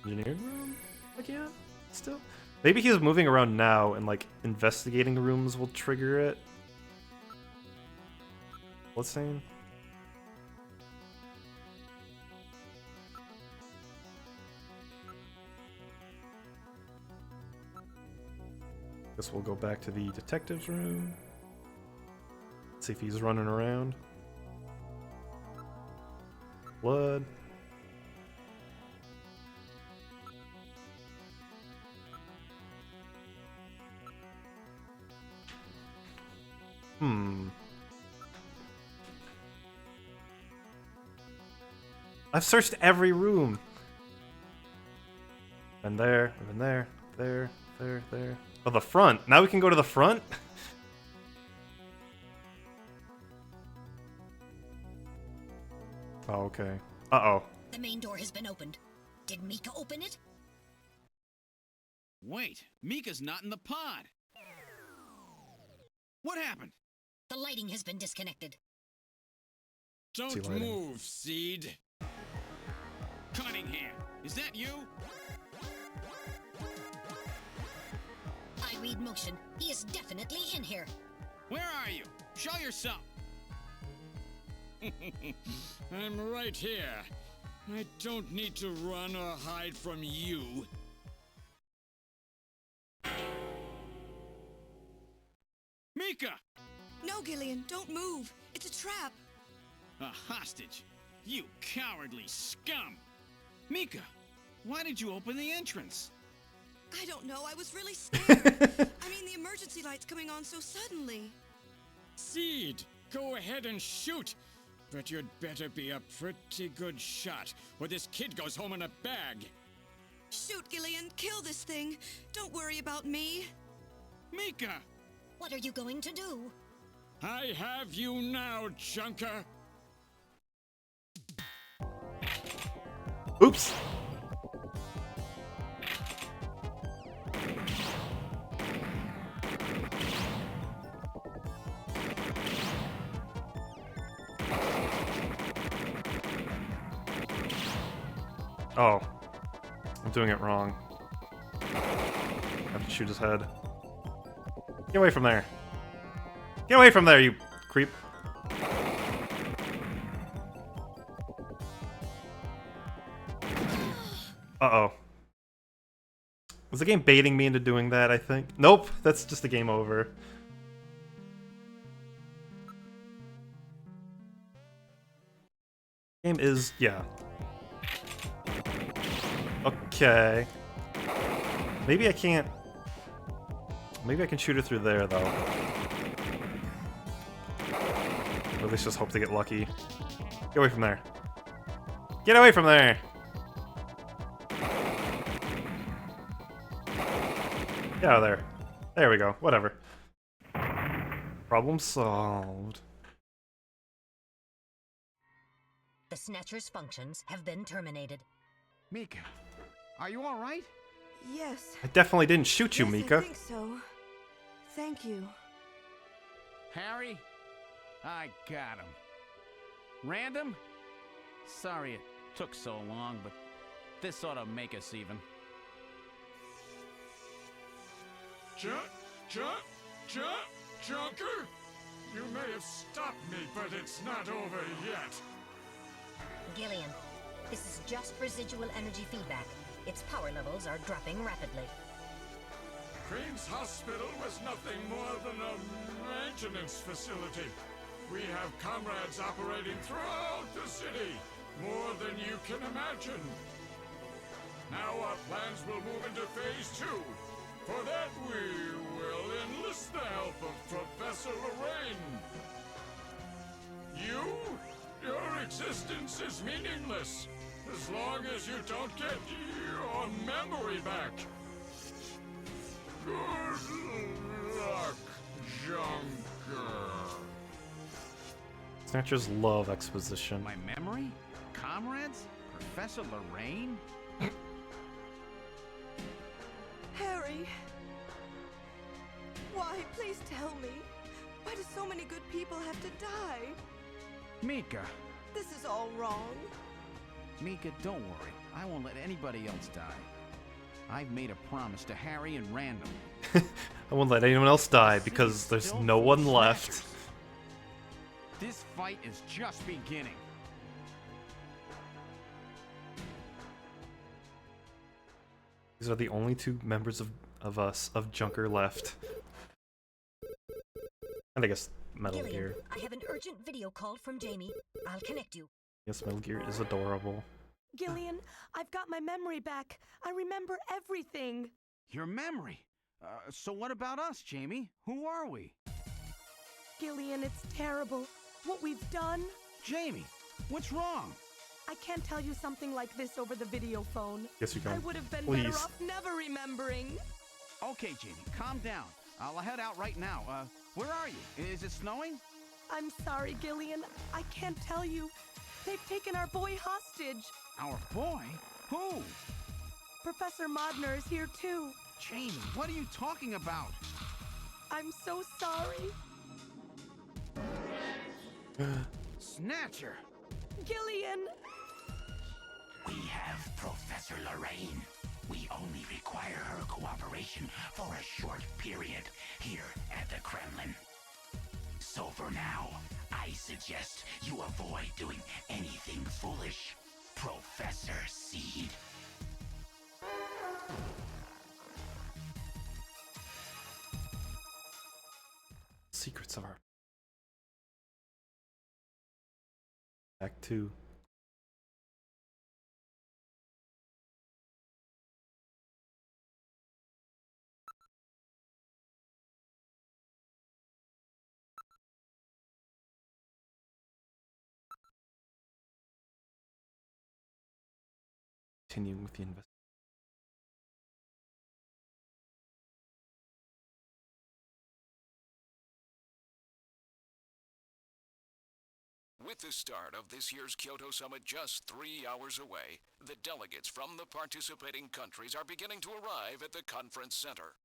Engineering room again? Still? Maybe he's moving around now and like investigating rooms will trigger it. Bloodstain? Guess we'll go back to the detective's room. See if he's running around. Blood. I've searched every room. Been there, I've been there, there. Oh, the front. Now we can go to the front? Oh, okay. Uh-oh. The main door has been opened. Did Mika open it? Wait, Mika's not in the pod. What happened? The lighting has been disconnected. Don't move, Seed. Cunningham, is that you? I read motion. He is definitely in here. Where are you? Show yourself. I'm right here. I don't need to run or hide from you. Mika! No, Gillian, don't move. It's a trap. A hostage? You cowardly scum! Mika, why did you open the entrance? I don't know. I was really scared. I mean, the emergency light's coming on so suddenly. Seed, go ahead and shoot. But you'd better be a pretty good shot, or this kid goes home in a bag. Shoot, Gillian. Kill this thing. Don't worry about me. Mika! What are you going to do? I have you now, Junker. Oops. Oh. I'm doing it wrong. I have to shoot his head. Get away from there. Get away from there, you creep. Uh-oh. Was the game baiting me into doing that, I think? Nope, that's just the game over. Game is, yeah. Okay. Maybe I can't... Maybe I can shoot her through there, though. Or at least just hope to get lucky. Get away from there. Get away from there! Get out of there. There we go. Whatever. Problem solved. The Snatcher's functions have been terminated. Mika, are you all right? Yes. I definitely didn't shoot you, Yes, Mika. I think so. Thank you. Harry, I got him. Random? Sorry it took so long, but this ought to make us even. Junker? You may have stopped me, but it's not over yet. Gillian, this is just residual energy feedback. Its power levels are dropping rapidly. Queen's Hospital was nothing more than a maintenance facility. We have comrades operating throughout the city, more than you can imagine. Now our plans will move into Phase 2. For that, we will enlist the help of Professor Lorraine. Your existence is meaningless, as long as you don't get your memory back. Good luck, Junker. Snatchers love exposition. My memory? Comrades? Professor Lorraine? Harry. Why? Please tell me. Why do so many good people have to die? Mika. This is all wrong. Mika, don't worry. I won't let anybody else die. I've made a promise to Harry and Random. I won't let anyone else die because there's no one left. This fight is just beginning. These are the only two members of Junker left. And I guess Metal Gillian, Gear. I have an urgent video call from Jamie. I'll connect you. Yes, Metal Gear is adorable. Gillian, I've got my memory back. I remember everything. Your memory? So what about us, Jamie? Who are we? Gillian, it's terrible. What we've done. Jamie, what's wrong? I can't tell you something like this over the video phone. Yes, you can. I would have been Please. better off never remembering. Okay, Jamie, calm down. I'll head out right now. Where are you? Is it snowing? I'm sorry, Gillian. I can't tell you. They've taken our boy hostage. Our boy? Who? Professor Modner is here too. Jamie, what are you talking about? I'm so sorry. Snatcher! Gillian! We have Professor Lorraine. We only require her cooperation for a short period here at the Kremlin. So for now, I suggest you avoid doing anything foolish, Professor Seed. Secrets of our... Act 2. Continuing with the investigation. With the start of this year's Kyoto Summit just 3 hours away, the delegates from the participating countries are beginning to arrive at the conference center.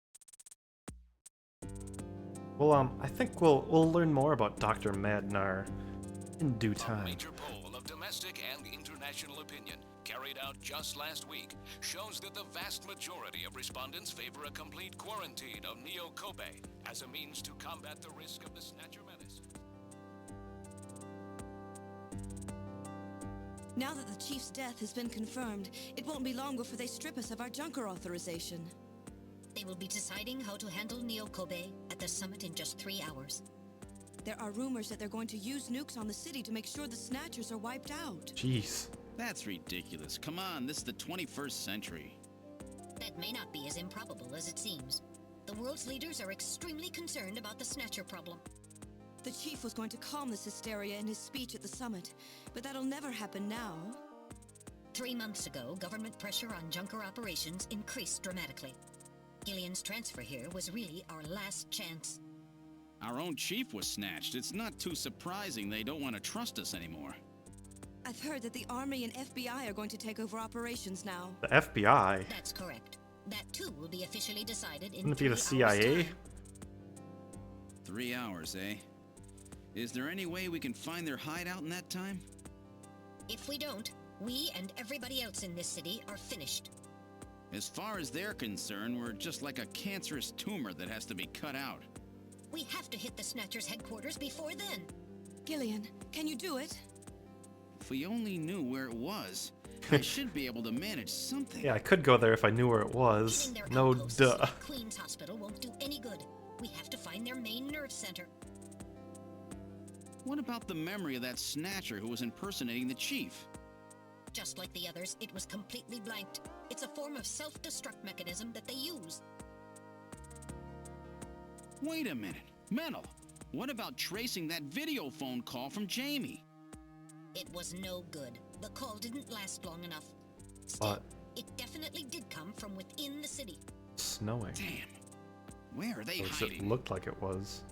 Well, I think we'll learn more about Dr. Madnar in due time. A major poll of of domestic and international opinion, carried out just last week, shows that the vast majority of respondents favor a complete quarantine of Neo Kobe as a means to combat the risk of the Snatcher menace. Now that the Chief's death has been confirmed, it won't be long before they strip us of our Junker authorization. They will be deciding how to handle Neo Kobe at the summit in just 3 hours. There are rumors that they're going to use nukes on the city to make sure the Snatchers are wiped out. Jeez. That's ridiculous. Come on, this is the 21st century. That may not be as improbable as it seems. The world's leaders are extremely concerned about the Snatcher problem. The Chief was going to calm this hysteria in his speech at the summit, but that'll never happen now. 3 months ago, government pressure on Junker operations increased dramatically. Gillian's transfer here was really our last chance. Our own chief was snatched. It's not too surprising they don't want to trust us anymore. I've heard that the Army and FBI are going to take over operations now. The FBI? That's correct. That too will be officially decided in Wouldn't it be the 3 hours' CIA? time. 3 hours, eh? Is there any way we can find their hideout in that time? If we don't, we and everybody else in this city are finished. As far as they're concerned, we're just like a cancerous tumor that has to be cut out. We have to hit the Snatchers' headquarters before then. Gillian, can you do it? If we only knew where it was, I should be able to manage something. Yeah, I could go there if I knew where it was. Hitting their No outposts duh. at Queen's Hospital won't do any good. We have to find their main nerve center. What about the memory of that Snatcher who was impersonating the chief? Just like the others, it was completely blanked. It's a form of self-destruct mechanism that they use. Wait a minute. Metal, what about tracing that video phone call from Jamie? It was no good. The call didn't last long enough. Still, What? it definitely did come from within the city. Snowing. Damn. Where are they Or at least hiding? it looked like it was.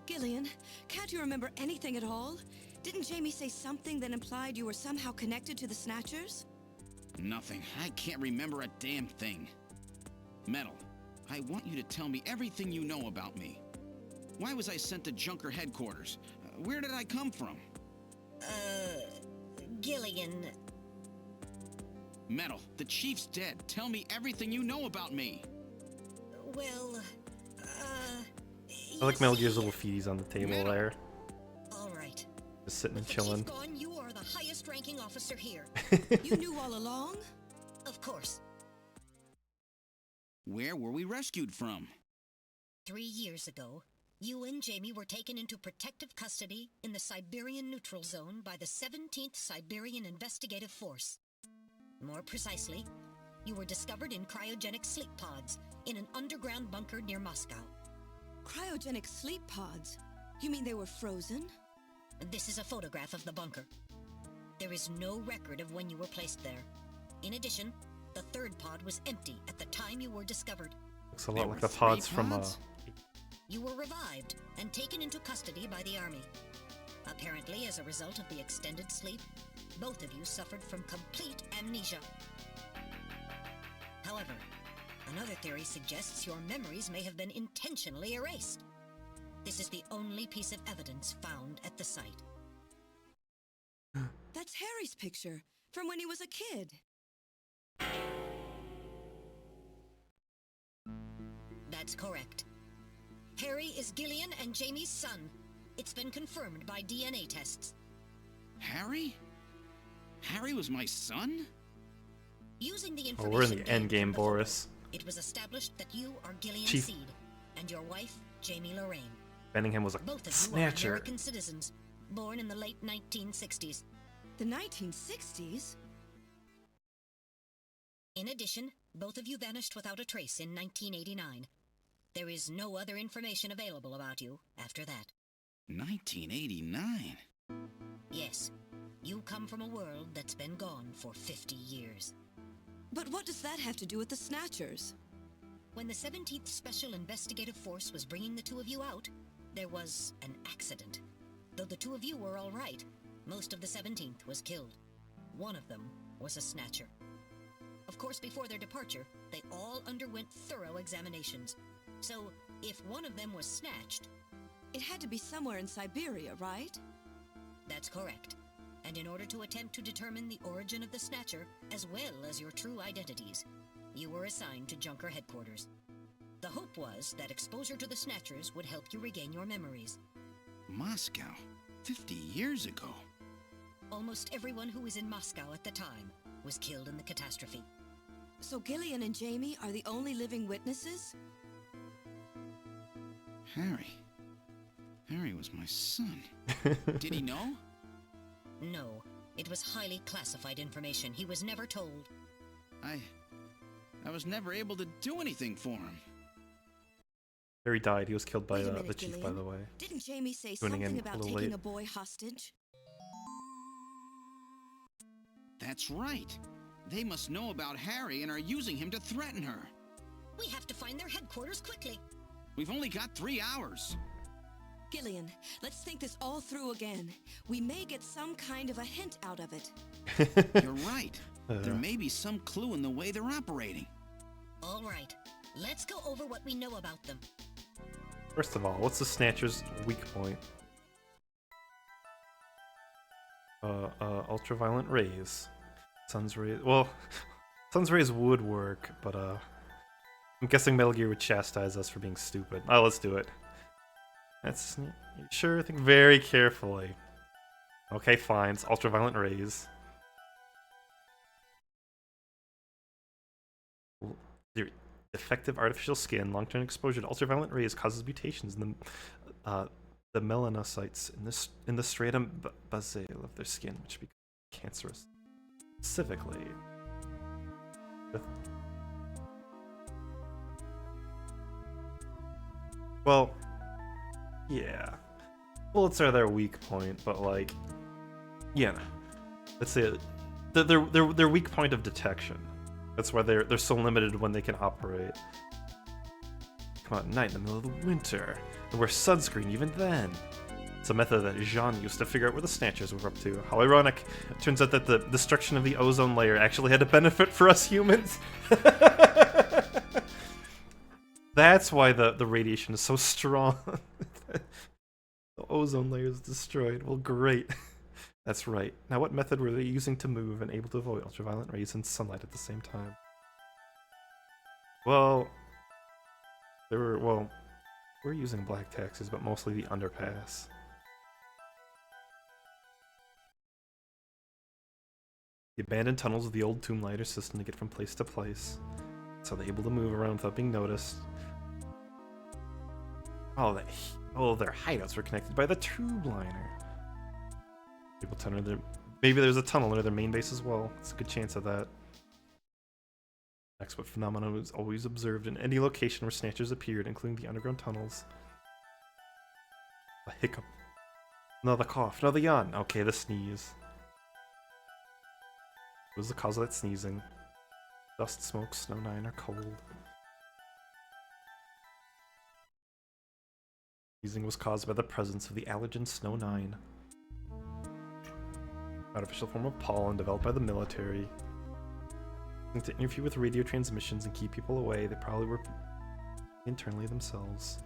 Gillian, can't you remember anything at all? Didn't Jamie say something that implied you were somehow connected to the Snatchers? Nothing. I can't remember a damn thing. Metal, I want you to tell me everything you know about me. Why was I sent to Junker headquarters? Where did I come from? Gillian. Metal, the chief's dead. Tell me everything you know about me. Well, I like Metal Gear's little feeties on the table Metal. there. all right. Just sitting and With the chilling. chief gone, you are the highest-ranking officer here. You knew all along? Of course. Where were we rescued from? 3 years ago, you and Jamie were taken into protective custody in the Siberian Neutral Zone by the 17th Siberian Investigative Force. More precisely, you were discovered in cryogenic sleep pods in an underground bunker near Moscow. Cryogenic sleep pods? You mean they were frozen? This is a photograph of the bunker. There is no record of when you were placed there. In addition, the third pod was empty at the time you were discovered. Looks a There lot were like the 3 pods from pods? You were revived and taken into custody by the Army. Apparently, as a result of the extended sleep, both of you suffered from complete amnesia. However, another theory suggests your memories may have been intentionally erased. This is the only piece of evidence found at the site. That's Harry's picture, from when he was a kid. That's correct. Harry is Gillian and Jamie's son. It's been confirmed by DNA tests. Harry? Harry was my son? Using the Oh, information we're in the gained end game, from the photo, Boris. it was established that you are Gillian Chief. Seed and your wife, Jamie Lorraine. Benningham was a Both of you are snatcher. American citizens, born in the late 1960s. The 1960s? In addition, both of you vanished without a trace in 1989. There is no other information available about you after that. 1989? Yes, you come from a world that's been gone for 50 years. But what does that have to do with the Snatchers? When the 17th Special Investigative Force was bringing the two of you out, there was an accident. Though the two of you were all right, most of the 17th was killed. One of them was a Snatcher. Of course, before their departure, they all underwent thorough examinations. So, if one of them was snatched... It had to be somewhere in Siberia, right? That's correct. and in order to attempt to determine the origin of the Snatcher, as well as your true identities, you were assigned to Junker headquarters. The hope was that exposure to the Snatchers would help you regain your memories. Moscow? 50 years ago? Almost everyone who was in Moscow at the time was killed in the catastrophe. So Gillian and Jamie are the only living witnesses? Harry. Harry was my son. Did he know? No, it was highly classified information. He was never told. I was never able to do anything for him. Harry died. He was killed by Wait a minute, the chief, by Gillian. the way. Didn't Jamie say Tuning in something a about little taking late. a boy hostage? That's right. They must know about Harry and are using him to threaten her. We have to find their headquarters quickly. We've only got 3 hours. Gillian, let's think this all through again. We may get some kind of a hint out of it. You're right. There may be some clue in the way they're operating. All right, let's go over what we know about them. First of all, what's the Snatcher's weak point? Ultraviolet rays. Sun's rays. Well, sun's rays would work, but I'm guessing Metal Gear would chastise us for being stupid. Oh, let's do it. That's sure. Think very carefully. Okay, fine. It's ultraviolet rays. Defective artificial skin. Long-term exposure to ultraviolet rays causes mutations in the melanocytes in the stratum basale of their skin, which become cancerous. Specifically, well, yeah, bullets are their weak point, but like, yeah, let's say their weak point of detection. That's why they're so limited when they can operate. Come out at night in the middle of the winter, and wear sunscreen even then. It's a method that Jean used to figure out where the Snatchers were up to. How ironic. It turns out that the destruction of the ozone layer actually had a benefit for us humans. That's why the radiation is so strong. The ozone layer is destroyed. Well, great. That's right. Now what method were they using to move and able to avoid ultraviolet rays and sunlight at the same time? Well, we're using black taxis, but mostly the underpass. The abandoned tunnels of the old tomb lighter system to get from place to place, so they're able to move around without being noticed. Oh, their hideouts were connected by the tube liner. Maybe there's a tunnel near their main base as well. It's a good chance of that. Next, what phenomenon was always observed in any location where Snatchers appeared, including the underground tunnels? A hiccup. No, the cough. No, the yawn. Okay, the sneeze. What was the cause of that sneezing? Dust, smoke, snow 9, or cold? Sneezing was caused by the presence of the allergen snow 9. Artificial form of pollen developed by the military. To interfere with radio transmissions and keep people away, they probably were internally themselves.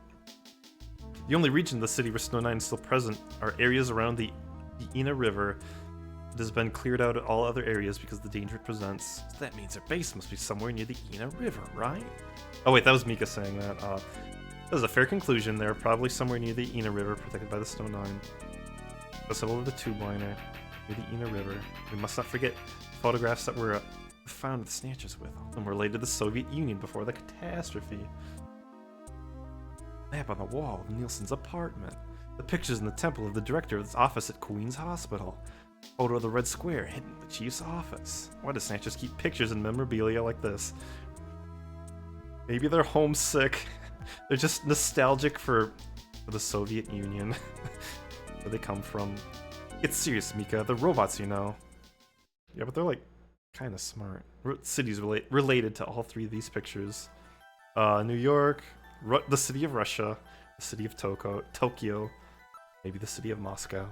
The only region of the city where Snow 9 is still present are areas around the Ina River. It has been cleared out of all other areas because of the danger it presents. So that means their base must be somewhere near the Ina River, right? Oh wait, that was Mika saying that. That was a fair conclusion. They're probably somewhere near the Ina River, protected by the Snow 9. Accessible to the tube liner, near the Ina River. We must not forget photographs that were found the Snatchers with, all of them related to the Soviet Union before the catastrophe. Map on the wall of Nielsen's apartment. The pictures in the temple of the director of his office at Queen's Hospital. Photo of the Red Square hidden in the chief's office. Why do Snatchers keep pictures and memorabilia like this? Maybe they're homesick. They're just nostalgic for the Soviet Union. Where they come from. It's serious, Mika. The robots, you know. Yeah, but they're like kind of smart. Cities related to all three of these pictures. New York, the city of Russia, the city of Tokyo, maybe the city of Moscow.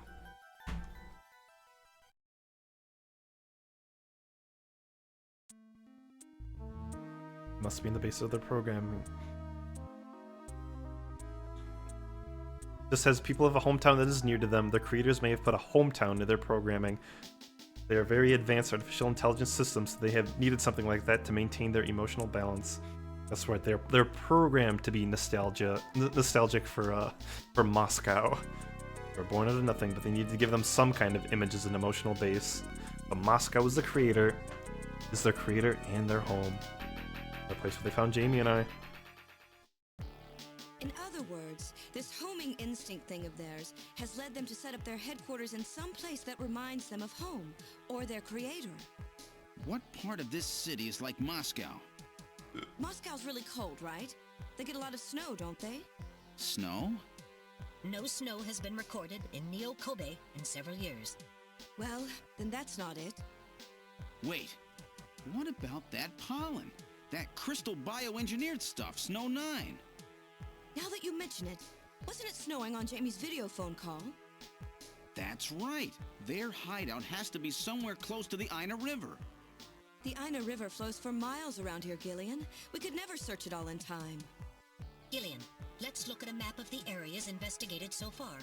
Must be in the base of their programming. just as people have a hometown that is near to them, the creators may have put a hometown to their programming. They are very advanced artificial intelligence systems, so they have needed something like that to maintain their emotional balance. That's right, they're programmed to be nostalgic for Moscow. They were born out of nothing, but they needed to give them some kind of image as an emotional base. But Moscow is their creator and their home. The place where they found Jamie and I. In other words, this homing instinct thing of theirs has led them to set up their headquarters in some place that reminds them of home, or their creator. What part of this city is like Moscow? Moscow's really cold, right? They get a lot of snow, don't they? Snow? No snow has been recorded in Neo Kobe in several years. Well, then that's not it. Wait, what about that pollen? That crystal bioengineered stuff, Snow 9? Now that you mention it, wasn't it snowing on Jamie's video phone call? That's right. Their hideout has to be somewhere close to the Ina River. The Ina River flows for miles around here, Gillian. We could never search it all in time. Gillian, let's look at a map of the areas investigated so far.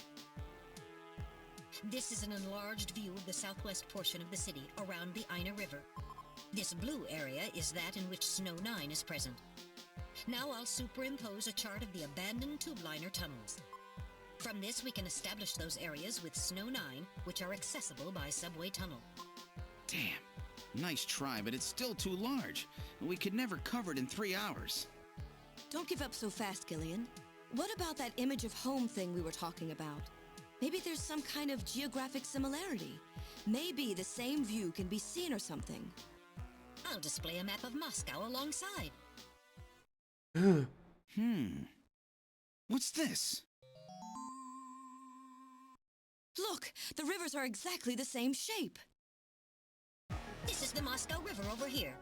This is an enlarged view of the southwest portion of the city around the Ina River. This blue area is that in which Snow 9 is present. Now I'll superimpose a chart of the abandoned tube liner tunnels. From this we can establish those areas with Snow 9, which are accessible by subway tunnel. Damn. Nice try, but it's still too large. We could never cover it in 3 hours. Don't give up so fast, Gillian. What about that image of home thing we were talking about? Maybe there's some kind of geographic similarity. Maybe the same view can be seen or something. I'll display a map of Moscow alongside. What's this? Look, the rivers are exactly the same shape. This is the Moscow River over here.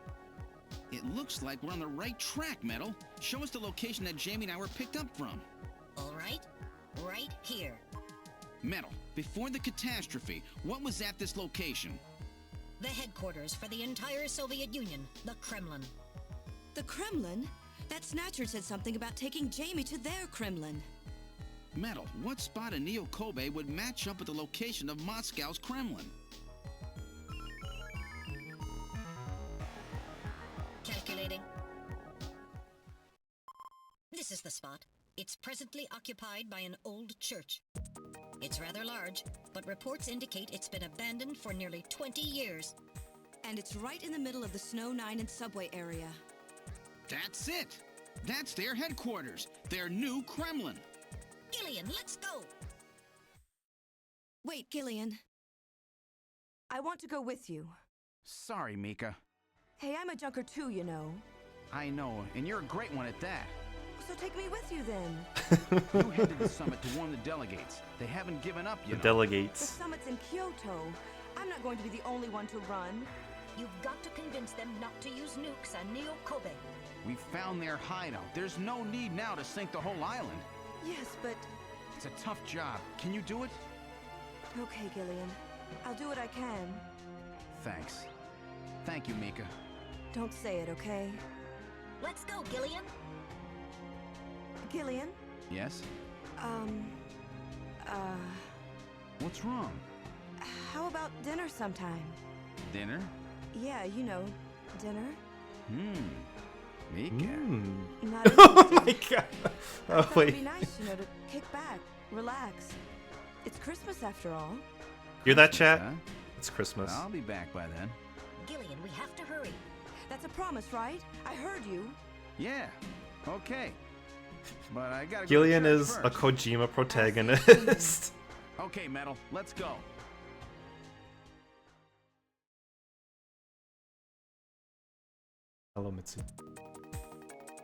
It looks like we're on the right track, Metal. Show us the location that Jamie and I were picked up from. All right, right here. Metal, before the catastrophe, what was at this location? The headquarters for the entire Soviet Union, the Kremlin. The Kremlin? That Snatcher said something about taking Jamie to their Kremlin. Metal, what spot in Neo Kobe would match up with the location of Moscow's Kremlin? Calculating. This is the spot. It's presently occupied by an old church. It's rather large, but reports indicate it's been abandoned for nearly 20 years. And it's right in the middle of the Snow 9 and subway area. That's it! That's their headquarters, their new Kremlin. Gillian, let's go! Wait, Gillian. I want to go with you. Sorry, Mika. Hey, I'm a junker too, you know. I know, and you're a great one at that. So take me with you then. You head to the summit to warn the delegates. They haven't given up, you know. The Delegates. summit's in Kyoto. I'm not going to be the only one to run. You've got to convince them not to use nukes on Neo Kobe. We found their hideout. There's no need now to sink the whole island. Yes, but... It's a tough job. Can you do it? Okay, Gillian. I'll do what I can. Thanks. Thank you, Mika. Don't say it, okay? Let's go, Gillian. Gillian? Yes? What's wrong? How about dinner sometime? Dinner? Yeah, you know, dinner. Mika. Not Oh interested. my god. I Oh thought wait. it'd be nice, you know, to kick back, relax. It's Christmas after all. Hear that, chat? Huh? It's Christmas. I'll be back by then. Gillian, we have to hurry. That's a promise, right? I heard you. Yeah. Okay. But I gotta Gillian go to is church a first. Kojima protagonist. Okay, Metal. Let's go. Hello, Mitsu.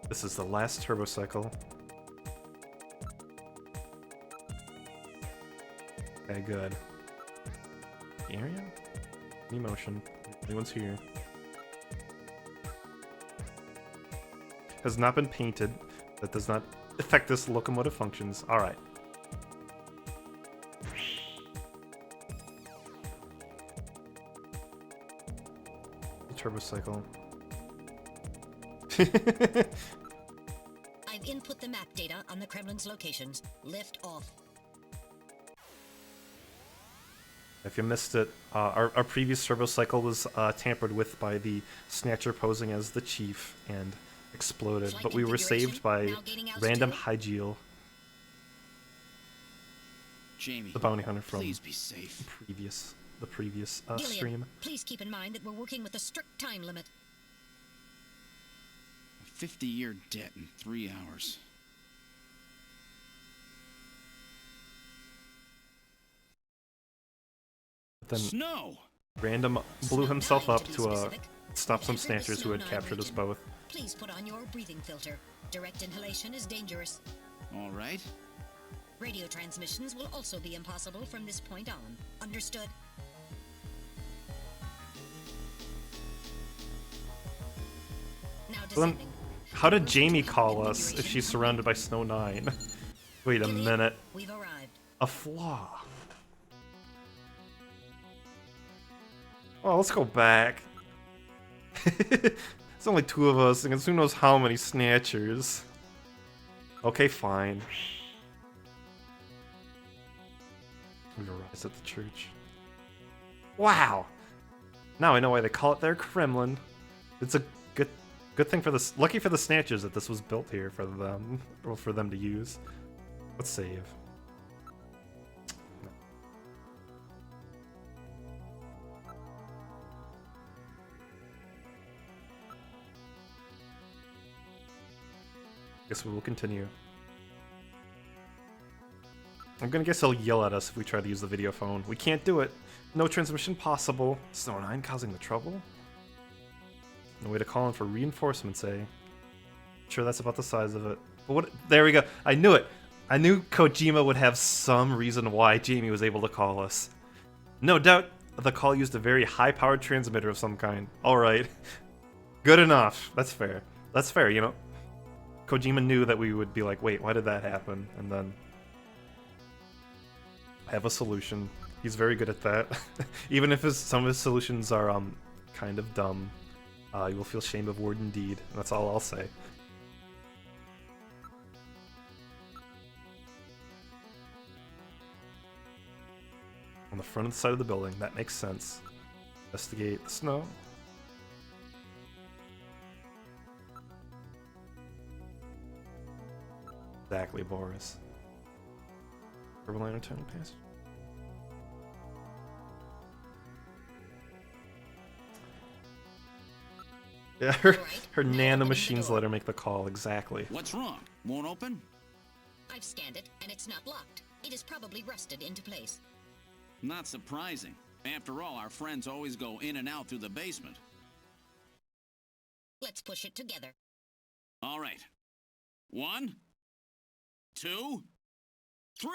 This is the last turbo cycle. Okay, good. Area? Emotion. Anyone's here. Has not been painted. That does not affect this locomotive functions. Alright. Turbo cycle. I've input the map data on the Kremlin's locations. Lift off. If you missed it, our previous servo cycle was tampered with by the Snatcher posing as the chief and exploded, but we were saved by random Hygeal, Jamie, the bounty hunter from please be safe. the previous Gillian, stream. please keep in mind that we're working with a strict time limit. A 50-year debt in 3 hours. But then Snow! Random blew himself up to stop some Snatchers who had captured us both. Please put on your breathing filter. Direct inhalation is dangerous. All right. Radio transmissions will also be impossible from this point on. Understood? Now Well, then, descending. how did Jamie call us if she's surrounded by Snow 9? Wait a minute. We've arrived. A flaw. Oh, let's go back. It's only 2 of us, and who knows how many Snatchers. Okay, fine. We've arrived at the church. Wow! Now I know why they call it their Kremlin. It's a good thing for this. Lucky for the Snatchers that this was built here for them, or for them to use. Let's save. Guess we will continue. I'm gonna guess he'll yell at us if we try to use the video phone. We can't do it. No transmission possible. Snow 9 causing the trouble? No way to call in for reinforcements, eh? Sure, that's about the size of it. But what? There we go. I knew it. I knew Kojima would have some reason why Jamie was able to call us. No doubt the call used a very high-powered transmitter of some kind. Alright. Good enough. That's fair. That's fair, you know? Kojima knew that we would be like, wait, why did that happen? And then have a solution. He's very good at that. Even if some of his solutions are kind of dumb, you will feel shame of word and deed. And that's all I'll say. On the front of the side of the building, that makes sense. Investigate the snow. Exactly, Boris. Purple line returning pass. Yeah, her nano machines let her make the call, exactly. What's wrong? Won't open? I've scanned it, and it's not locked. It is probably rusted into place. Not surprising. After all, our friends always go in and out through the basement. Let's push it together. All right. 1, 2, 3.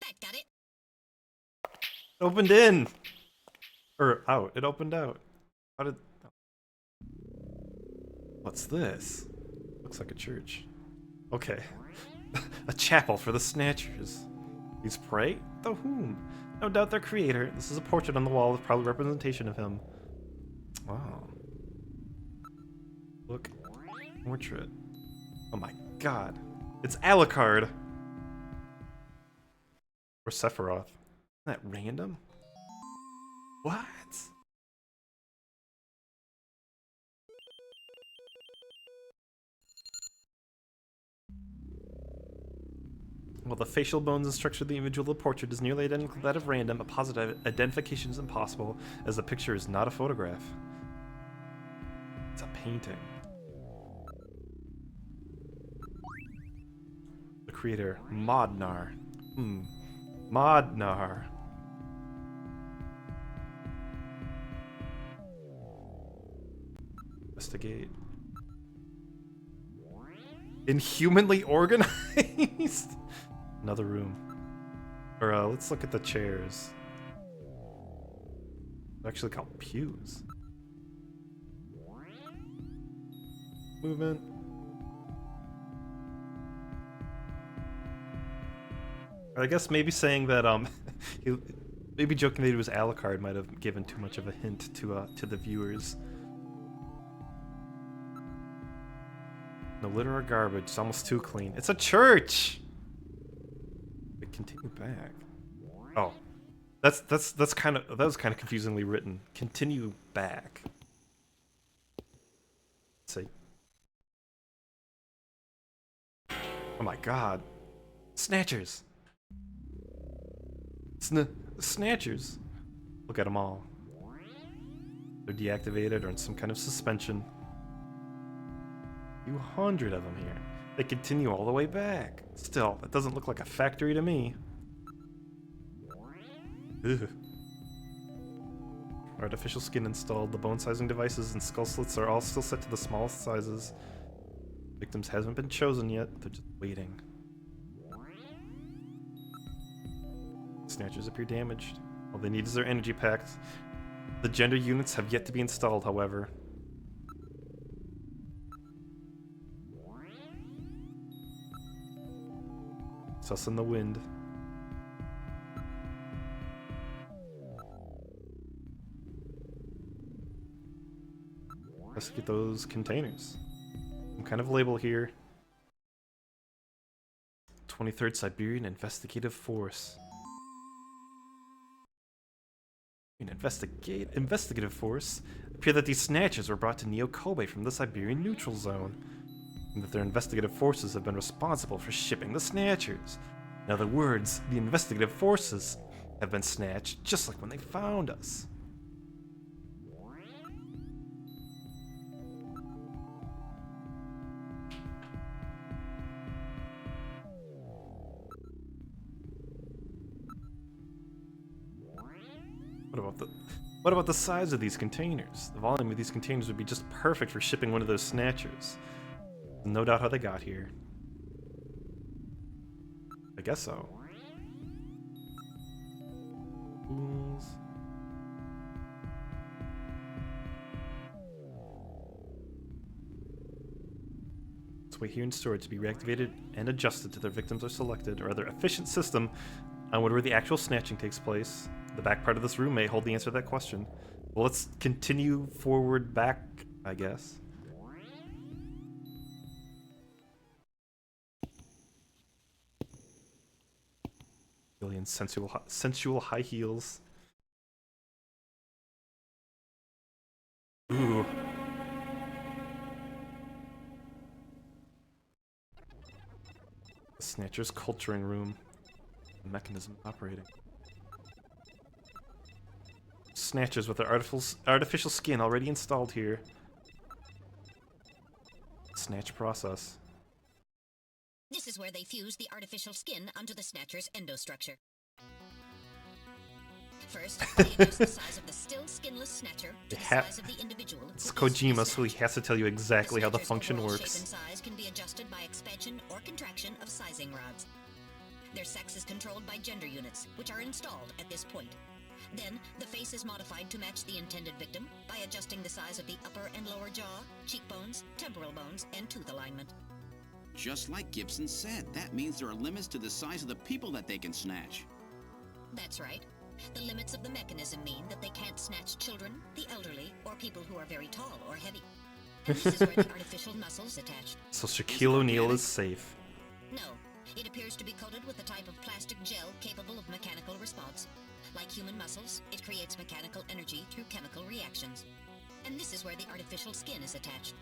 That got it. Opened in! Or out. It opened out. How did... What's this? Looks like a church. Okay. A chapel for the Snatchers. These pray? To whom? No doubt their creator. This is a portrait on the wall with probably representation of him. Wow. Look. Portrait. Oh my god. It's Alucard! Or Sephiroth. Isn't that random? What? While the facial bones and structure of the individual of the portrait is nearly identical to that of random, a positive identification is impossible, as the picture is not a photograph. It's a painting. The creator, Modnar. Modnar. Investigate. Inhumanly organized? Another room. Or let's look at the chairs. They're actually called pews. Movement. I guess maybe saying that maybe joking that he was Alucard might have given too much of a hint to the viewers. No litter or garbage. It's almost too clean. It's a church. Continue back. Oh, that was kind of confusingly written. Continue back. Let's see. Oh my god. Snatchers! Snatchers! Look at them all. They're deactivated or in some kind of suspension. 200 of them here. They continue all the way back. Still, that doesn't look like a factory to me. Ugh. Artificial skin installed. The bone sizing devices and skull slits are all still set to the smallest sizes. Victims hasn't been chosen yet. They're just waiting. Snatchers appear damaged. All they need is their energy packs. The gender units have yet to be installed, however. Suss in the wind. Let's get those containers. Some kind of label here. 23rd Siberian Investigative Force. An investigative force appear that these snatchers were brought to Neo Kobe from the Siberian neutral zone, and that their investigative forces have been responsible for shipping the snatchers. In other words, the investigative forces have been snatched just like when they found us. What about the size of these containers? The volume of these containers would be just perfect for shipping one of those snatchers. No doubt how they got here. I guess so. Tools. Let's wait here in storage to be reactivated and adjusted to their victims are selected, or other efficient system on where the actual snatching takes place. The back part of this room may hold the answer to that question. Well, let's continue forward back, I guess. Billion sensual high heels. Ooh. The Snatcher's culturing room. The mechanism operating. Snatchers with their artificial skin already installed here. Snatch process. This is where they fuse the artificial skin onto the Snatcher's endostructure. First, they adjust the size of the still skinless Snatcher to the size of the individual. It's Kojima, so he has to tell you exactly how the function works. Shape and size can be adjusted by expansion or contraction of sizing rods. Their sex is controlled by gender units, which are installed at this point. Then, the face is modified to match the intended victim by adjusting the size of the upper and lower jaw, cheekbones, temporal bones, and tooth alignment. Just like Gibson said, that means there are limits to the size of the people that they can snatch. That's right. The limits of the mechanism mean that they can't snatch children, the elderly, or people who are very tall or heavy. And this is where the artificial muscles attached. So Shaquille O'Neal is safe. No. It appears to be coated with a type of plastic gel capable of mechanical response. Like human muscles, it creates mechanical energy through chemical reactions. And this is where the artificial skin is attached.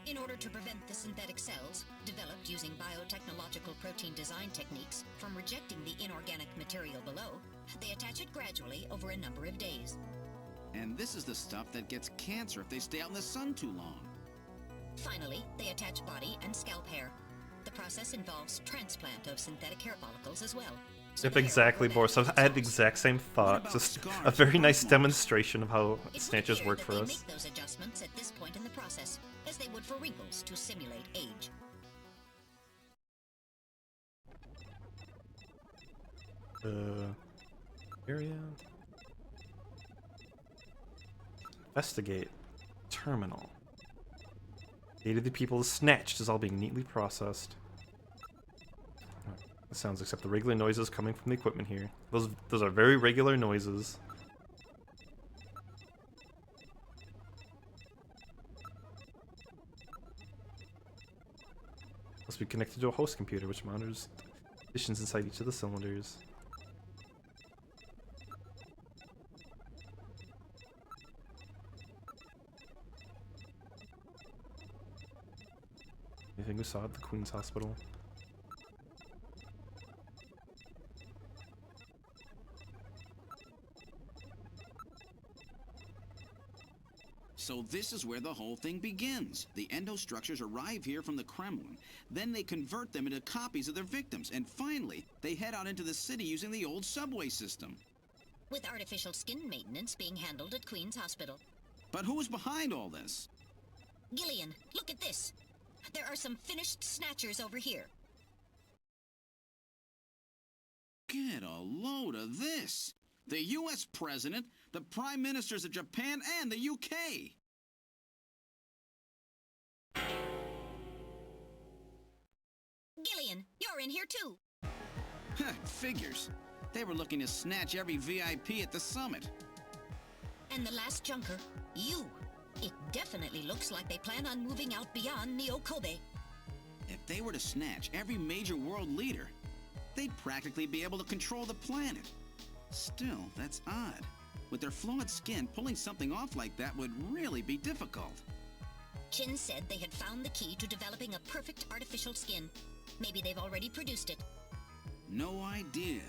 In order to prevent the synthetic cells, developed using biotechnological protein design techniques, from rejecting the inorganic material below, they attach it gradually over a number of days. And this is the stuff that gets cancer if they stay out in the sun too long. Finally, they attach body and scalp hair. The process involves transplant of synthetic hair follicles as well. Yep, exactly, Boris. I had the exact same thought. Just a very nice demonstration of how snatchers work for us. They make those adjustments at this point in the process, as they would for wrinkles to simulate age. Area. Investigate. Terminal. Data of the people is snatched is all being neatly processed. Sounds except the regular noises coming from the equipment here. Those are very regular noises. Must be connected to a host computer, which monitors Positions inside each of the cylinders. Anything we saw at the Queen's Hospital? So this is where the whole thing begins. The endostructures arrive here from the Kremlin. Then they convert them into copies of their victims. And finally, they head out into the city using the old subway system. With artificial skin maintenance being handled at Queen's Hospital. But who's behind all this? Gillian, look at this. There are some finished snatchers over here. Get a load of this. The U.S. President, the Prime Ministers of Japan, and the UK. Gillian, you're in here too. Figures. They were looking to snatch every VIP at the summit. And the last junker, you. It definitely looks like they plan on moving out beyond Neo Kobe. If they were to snatch every major world leader, they'd practically be able to control the planet. Still, that's odd. With their flawed skin, pulling something off like that would really be difficult. Chin said they had found the key to developing a perfect artificial skin. Maybe they've already produced it. No idea.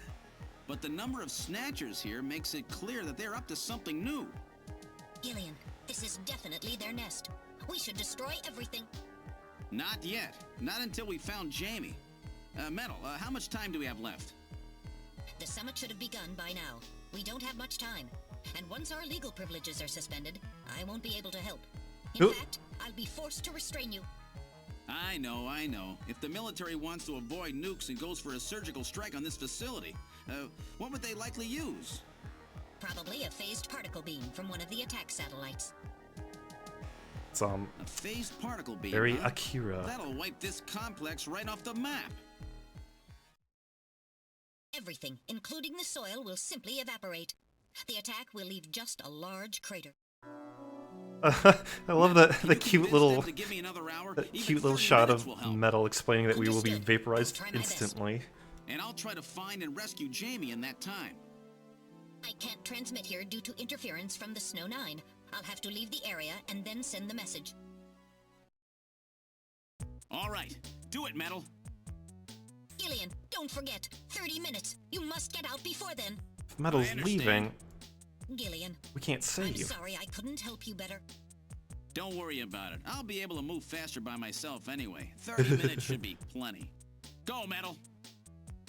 But the number of snatchers here makes it clear that they're up to something new. Gillian, this is definitely their nest. We should destroy everything. Not yet. Not until we found Jamie. Metal, how much time do we have left? The summit should have begun by now. We don't have much time. And once our legal privileges are suspended, I won't be able to help. In fact, I'll be forced to restrain you. I know. If the military wants to avoid nukes and goes for a surgical strike on this facility, what would they likely use? Probably a phased particle beam from one of the attack satellites. It's a phased particle beam. Very Akira. That'll wipe this complex right off the map. Everything, including the soil, will simply evaporate. The attack will leave just a large crater. I love the cute little shot of Metal explaining that we will be vaporized instantly. And I'll try to find and rescue Jamie in that time. I can't transmit here due to interference from the Snow 9. I'll have to leave the area and then send the message. All right, do it, Metal. Gillian, don't forget, 30 minutes. You must get out before then. If Metal's leaving, Gillian, we can't save. I'm sorry I couldn't help you better. Don't worry about it. I'll be able to move faster by myself anyway. 30 minutes should be plenty. Go, Metal.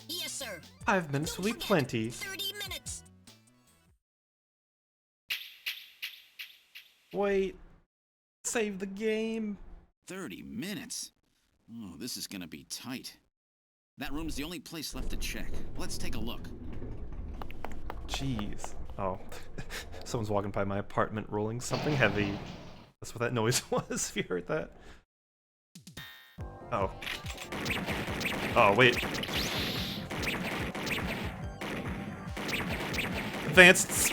Yes, sir. 5 minutes will be plenty. 30 minutes. Wait. Save the game. 30 minutes? Oh, this is gonna be tight. That room's the only place left to check. Let's take a look. Jeez. Oh. Someone's walking by my apartment rolling something heavy. That's what that noise was, if you heard that. Oh. Oh, wait. Advanced.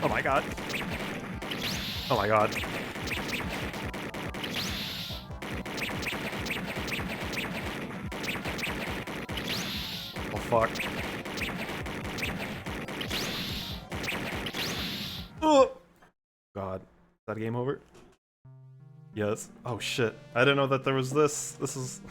Oh my god. Oh my god. Oh fuck. Oh! God. Is that a game over? Yes. Oh shit. I didn't know that there was this. This is...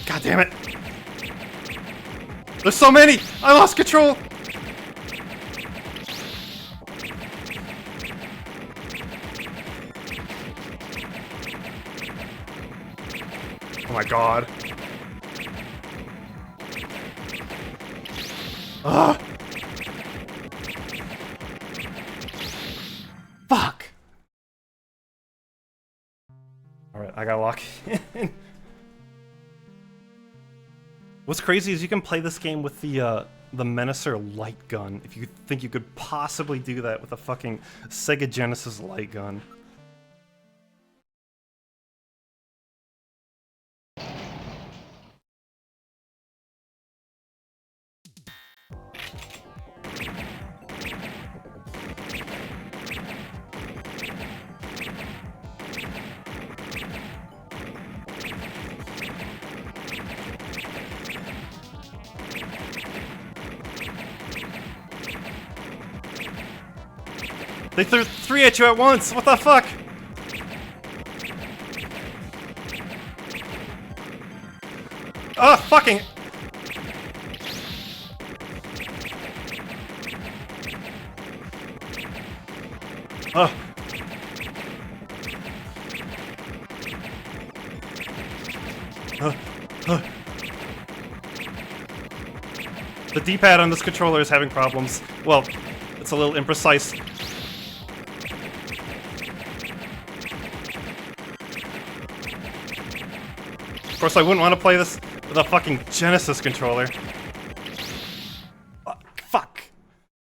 God damn it! There's so many! I lost control! Oh my god. I gotta lock in. What's crazy is you can play this game with the Menacer light gun. If you think you could possibly do that with a fucking Sega Genesis light gun. They threw 3 at you at once! What the fuck? Oh, fucking... Oh. The D-pad on this controller is having problems. Well, it's a little imprecise. Of course, I wouldn't want to play this with a fucking Genesis controller. Fuck!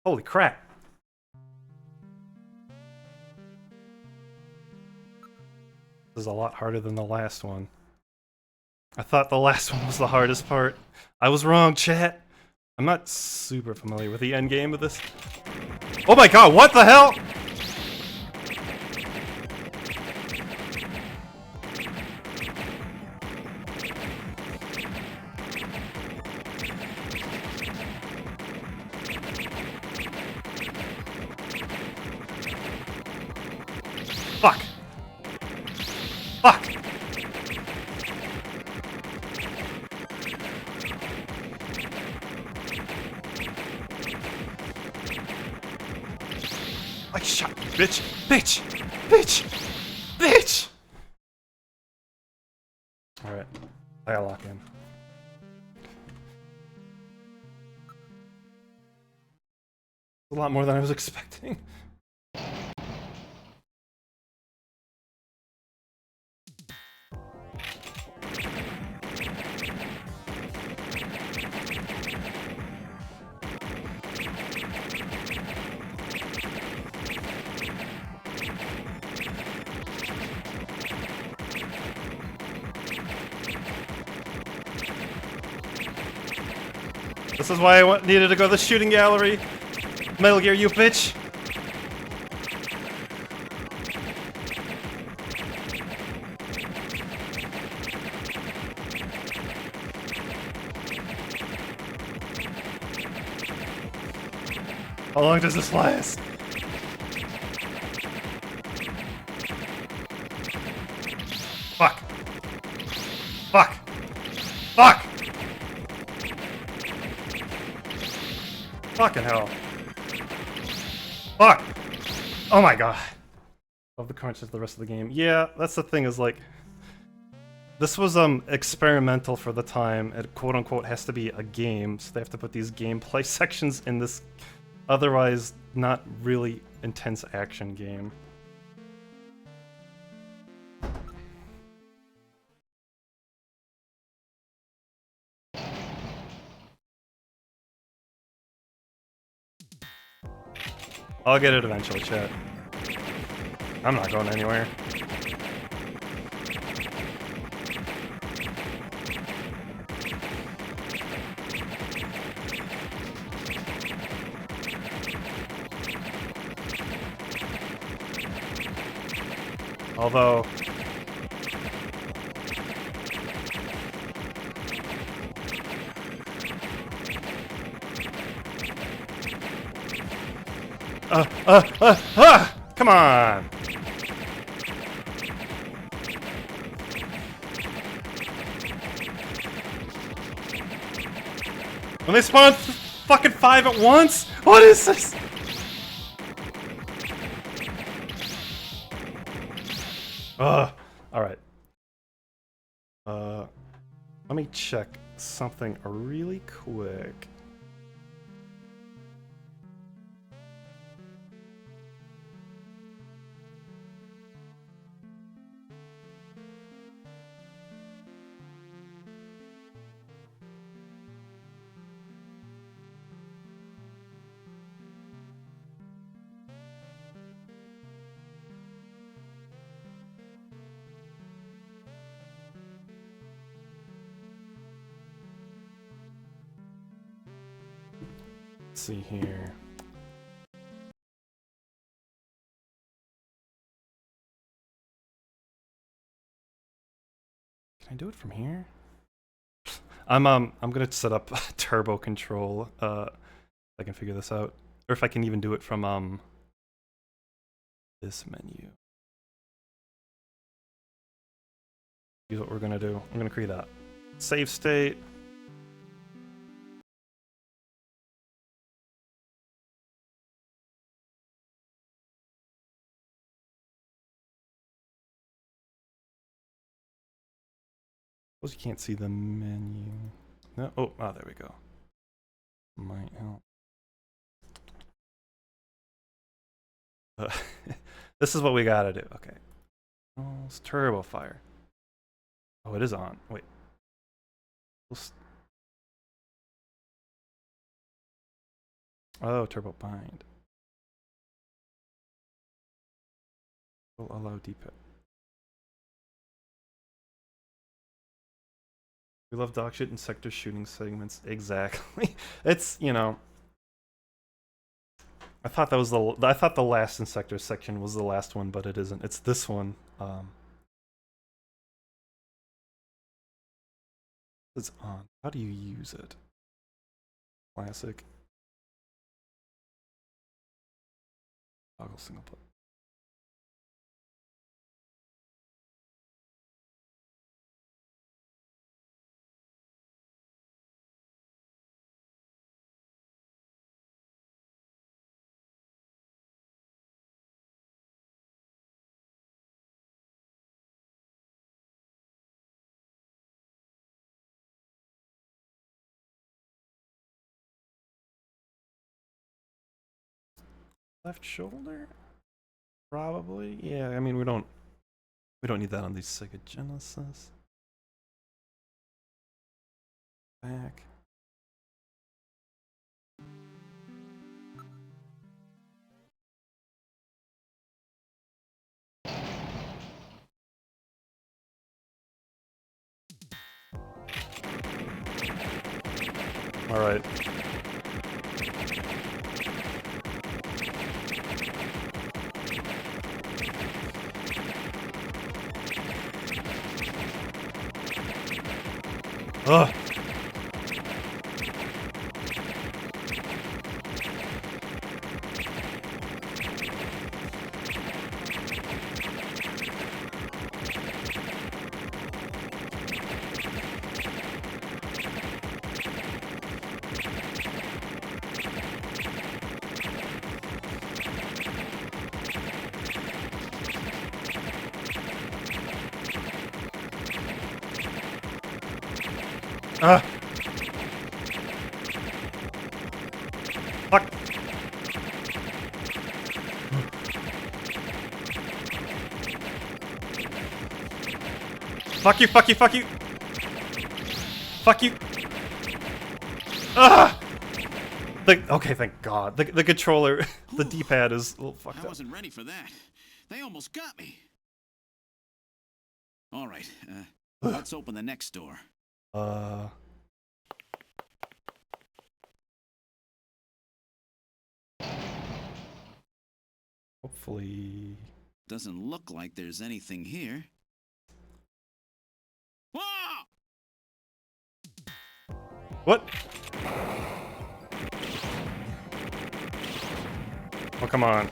Holy crap. This is a lot harder than the last one. I thought the last one was the hardest part. I was wrong, chat. I'm not super familiar with the end game of this. Oh my god, what the hell?! Fuck! Fuck! I shot you, bitch! Bitch! Bitch! Bitch! Alright. I gotta lock in. A lot more than I was expecting. This is why I needed to go to the shooting gallery. Metal Gear, you bitch! How long does this last? Fuck! Fuck! Fuck! Fucking hell. Fuck! Oh my god. Love the crunch of the rest of the game. Yeah, that's the thing is like... This was experimental for the time. It quote unquote has to be a game, so they have to put these gameplay sections in this otherwise not really intense action game. I'll get it eventually, chat. I'm not going anywhere. Although... Come on! When they spawn fucking 5 at once? What is this? Alright. Let me check something really quick. Let's see here. Can I do it from here? I'm gonna set up turbo control. If I can figure this out, or if I can even do it from this menu. Here's what we're gonna do. I'm gonna create that save state. Suppose you can't see the menu. No. Oh, there we go. Might help. This is what we gotta do. Okay. Oh, it's turbo fire. Oh, it is on. Wait. Oh, turbo bind. Will allow D-pad. We love dog shit and sector shooting segments. Exactly. It's, you know. I thought that was the last in sector section was the last one, but it isn't. It's this one. It's on. How do you use it? Classic. Toggle single play. Left shoulder? Probably. Yeah, I mean we don't need that on the Sega Genesis. Back. All right. Ugh. Ah. Fuck. Fuck you, fuck you, fuck you. Fuck you. Ah! Okay, thank God. The controller, the D-pad is a little fucked up. I wasn't ready for that. They almost got me. All right, let's open the next door. Hopefully. Doesn't look like there's anything here. Whoa! What? Oh, come on.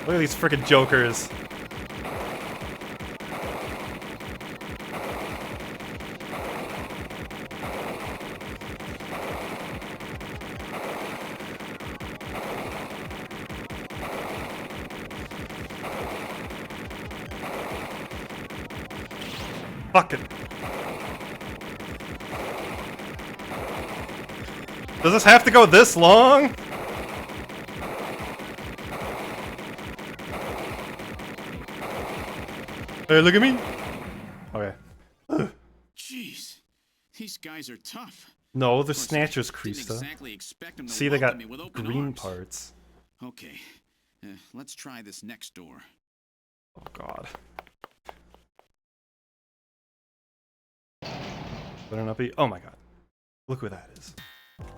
Look at these frickin' jokers. Fuck it. Does this have to go this long? Hey, look at me. Okay. Jeez, these guys are tough. No, the Snatchers, Krista. Exactly expect them to See, they got me with open green arms. parts. Okay, let's try this next door. Oh God. Better not be. Oh my god. Look who that is.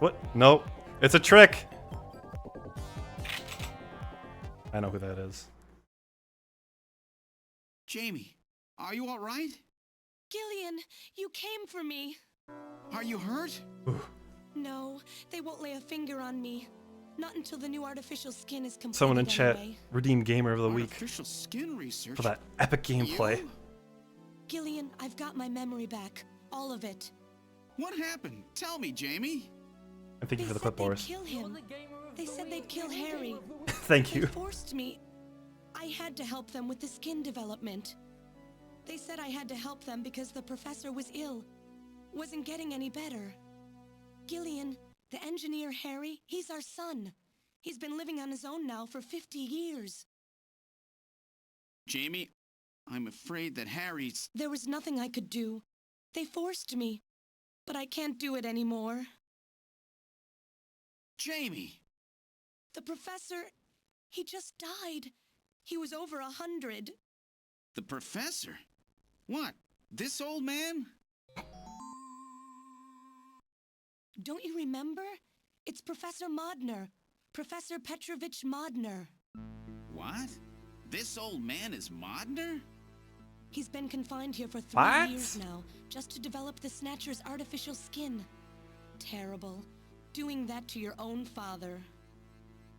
What? Nope. It's a trick! I know who that is. Jamie, are you all right? Gillian, you came for me. Are you hurt? No, they won't lay a finger on me. Not until the new artificial skin is completed. Someone in chat anyway. redeemed Gamer of the Week Artificial skin research? for that epic gameplay. You? Gillian, I've got my memory back. All of it. What happened? Tell me, Jamie. And thank you for the clip, They'd Boris. kill him. They said they'd kill Harry. Thank They you. forced me. I had to help them with the skin development. They said I had to help them because the professor was ill. Wasn't getting any better. Gillian, the engineer Harry, he's our son. He's been living on his own now for 50 years. Jamie, I'm afraid that Harry's... There was nothing I could do. They forced me. But I can't do it anymore. Jamie! The professor, he just died. He was over 100. The professor? What? This old man? Don't you remember? It's Professor Modner. Professor Petrovich Modner. What? This old man is Modner? He's been confined here for 3 years now, just to develop the Snatcher's artificial skin. Terrible. Doing that to your own father.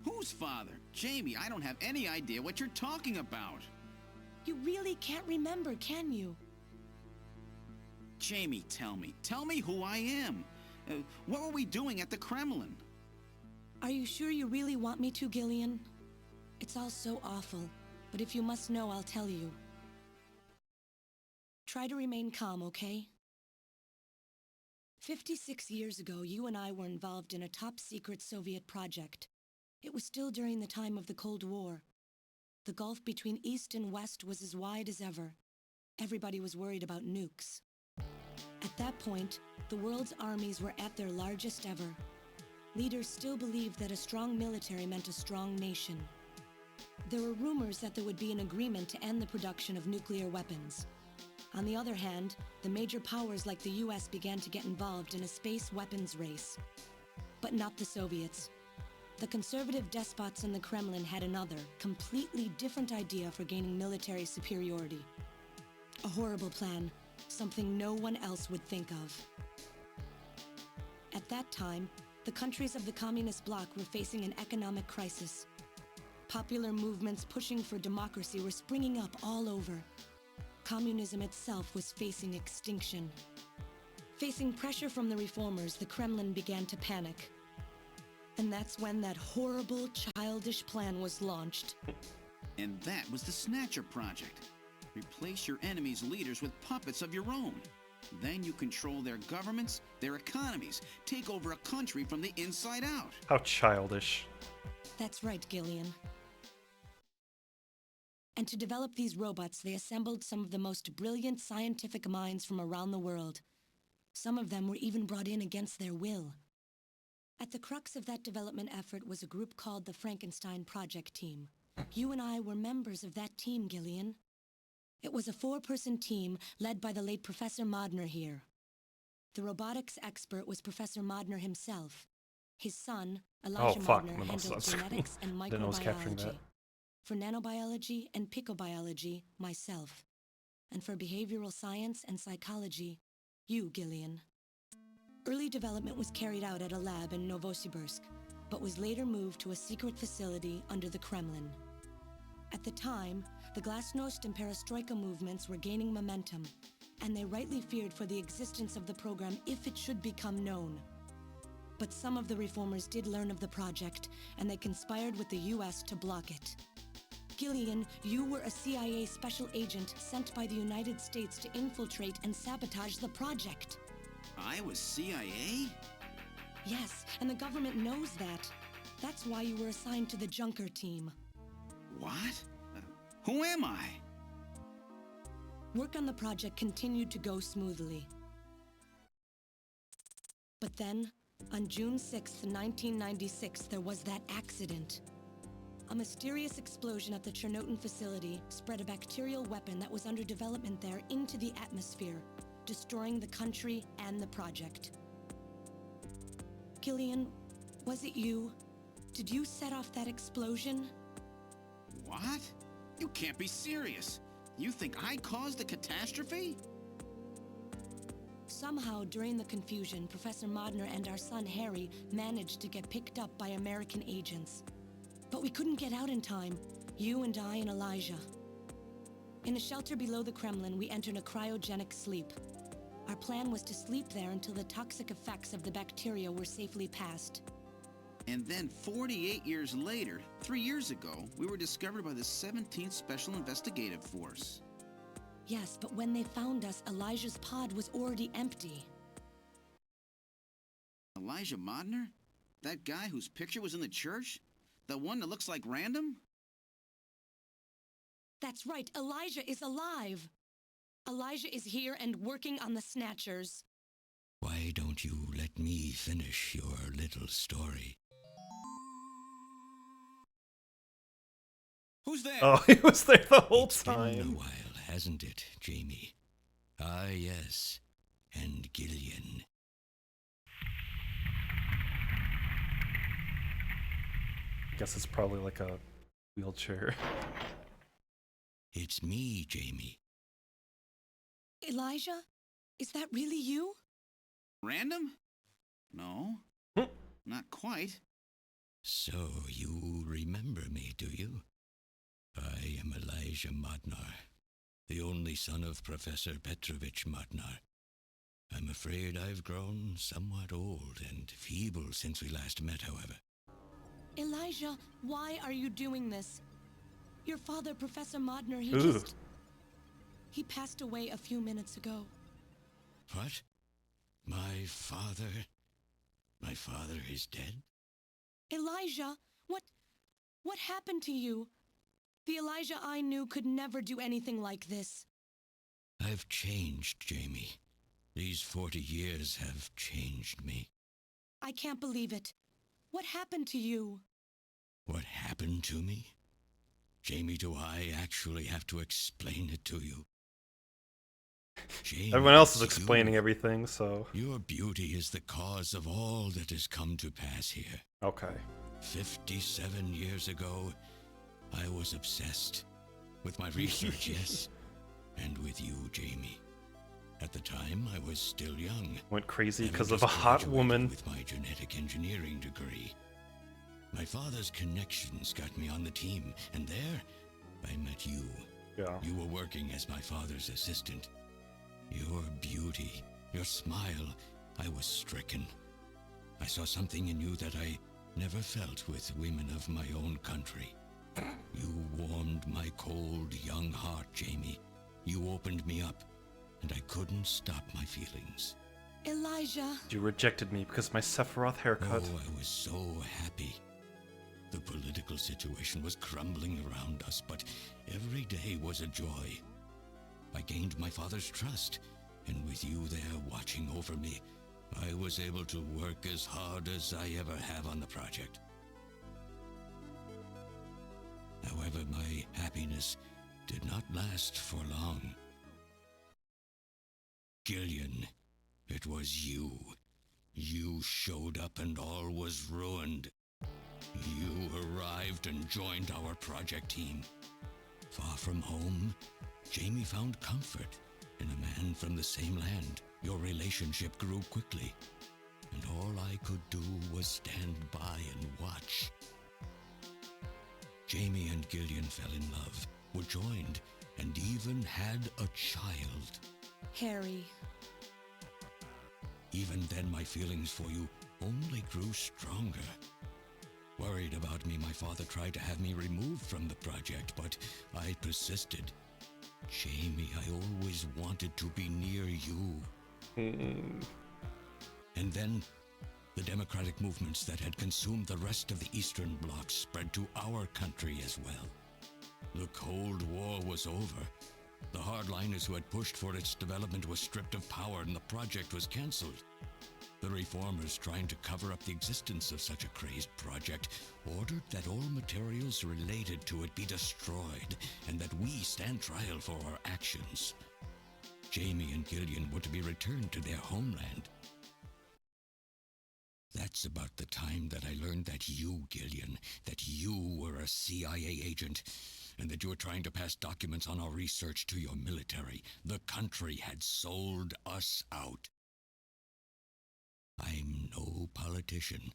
Whose father? Jamie, I don't have any idea what you're talking about. You really can't remember, can you? Jamie, tell me. Tell me who I am. What were we doing at the Kremlin? Are you sure you really want me to, Gillian? It's all so awful, but if you must know, I'll tell you. Try to remain calm, okay? 56 years ago, you and I were involved in a top-secret Soviet project. It was still during the time of the Cold War. The gulf between East and West was as wide as ever. Everybody was worried about nukes. At that point, the world's armies were at their largest ever. Leaders still believed that a strong military meant a strong nation. There were rumors that there would be an agreement to end the production of nuclear weapons. On the other hand, the major powers like the US began to get involved in a space weapons race. But not the Soviets. The conservative despots in the Kremlin had another, completely different idea for gaining military superiority. A horrible plan, something no one else would think of. At that time, the countries of the communist bloc were facing an economic crisis. Popular movements pushing for democracy were springing up all over. Communism itself was facing extinction. Facing pressure from the reformers, the Kremlin began to panic. And that's when that horrible, childish plan was launched. And that was the Snatcher Project. Replace your enemy's leaders with puppets of your own. Then you control their governments, their economies, take over a country from the inside out. How childish. That's right, Gillian. And to develop these robots, they assembled some of the most brilliant scientific minds from around the world. Some of them were even brought in against their will. At the crux of that development effort was a group called the Frankenstein Project Team. You and I were members of that team, Gillian. It was a 4-person team led by the late Professor Modner here. The robotics expert was Professor Modner himself. His son, Elijah Modner, handled genetics and microbiology. For nanobiology and picobiology, myself. And for behavioral science and psychology, you, Gillian. Early development was carried out at a lab in Novosibirsk, but was later moved to a secret facility under the Kremlin. At the time, the Glasnost and Perestroika movements were gaining momentum, and they rightly feared for the existence of the program if it should become known. But some of the reformers did learn of the project, and they conspired with the US to block it. Gillian, you were a CIA special agent sent by the United States to infiltrate and sabotage the project. I was CIA? Yes, and the government knows that. That's why you were assigned to the Junker team. What? Who am I? Work on the project continued to go smoothly. But then, on June 6th, 1996, there was that accident. A mysterious explosion at the Chernobyl facility spread a bacterial weapon that was under development there into the atmosphere, destroying the country and the project. Gillian, was it you? Did you set off that explosion? What? You can't be serious. You think I caused the catastrophe? Somehow, during the confusion, Professor Modner and our son Harry managed to get picked up by American agents. But we couldn't get out in time, you and I and Elijah. In a shelter below the Kremlin, we entered a cryogenic sleep. Our plan was to sleep there until the toxic effects of the bacteria were safely passed. And then 48 years later, 3 years ago, we were discovered by the 17th Special Investigative Force. Yes, but when they found us, Elijah's pod was already empty. Elijah Modner? That guy whose picture was in the church? The one that looks like Random? That's right, Elijah is alive! Elijah is here and working on the Snatchers. Why don't you let me finish your little story? Who's there? Oh, he was there the whole It's time. been a while, hasn't it, Jamie? Ah, yes. And Gillian. I guess it's probably like a wheelchair. It's me, Jamie. Elijah? Is that really you? Random? No. Not quite. So you remember me, do you? I am Elijah Modnar, the only son of Professor Petrovich Modnar. I'm afraid I've grown somewhat old and feeble since we last met, however. Elijah, why are you doing this? Your father, Professor Modner, he passed away a few minutes ago. What? My father is dead? Elijah, what happened to you? The Elijah I knew could never do anything like this. I've changed, Jamie. These 40 years have changed me. I can't believe it. What happened to you? What happened to me? Jamie, do I actually have to explain it to you? Jamie, Everyone else is it's explaining you. everything, so... Your beauty is the cause of all that has come to pass here. Okay. 57 years ago, I was obsessed. With my research, yes. And with you, Jamie. At the time, I was still young. Went crazy having because of just a hot graduated woman. With my genetic engineering degree. My father's connections got me on the team, and there, I met you. Yeah. You were working as my father's assistant. Your beauty, your smile, I was stricken. I saw something in you that I never felt with women of my own country. You warmed my cold, young heart, Jamie. You opened me up, and I couldn't stop my feelings. Elijah. You rejected me because of my Sephiroth haircut. Oh, I was so happy. The political situation was crumbling around us, but every day was a joy. I gained my father's trust, and with you there watching over me, I was able to work as hard as I ever have on the project. However, my happiness did not last for long. Gillian, it was you. You showed up and all was ruined. You arrived and joined our project team. Far from home, Jamie found comfort in a man from the same land. Your relationship grew quickly, and all I could do was stand by and watch. Jamie and Gillian fell in love, were joined, and even had a child. Harry. Even then, my feelings for you only grew stronger. Worried about me, my father tried to have me removed from the project, but I persisted. Jamie, I always wanted to be near you. And then, the democratic movements that had consumed the rest of the Eastern Bloc spread to our country as well. The Cold War was over. The hardliners who had pushed for its development were stripped of power and the project was cancelled. The reformers, trying to cover up the existence of such a crazed project, ordered that all materials related to it be destroyed and that we stand trial for our actions. Jamie and Gillian were to be returned to their homeland. That's about the time that I learned that you, Gillian, that you were a CIA agent, and that you were trying to pass documents on our research to your military. The country had sold us out. I'm no politician.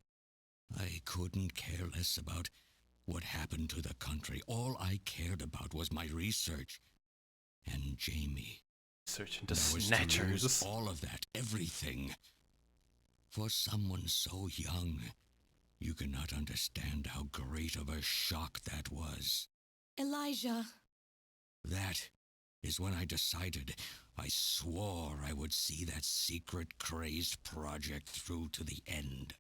I couldn't care less about what happened to the country. All I cared about was my research and Jamie. Research into And I was snatchers. to lose all of that, everything. For someone so young, you cannot understand how great of a shock that was. Elijah. That is when I decided, I swore I would see that secret crazed project through to the end.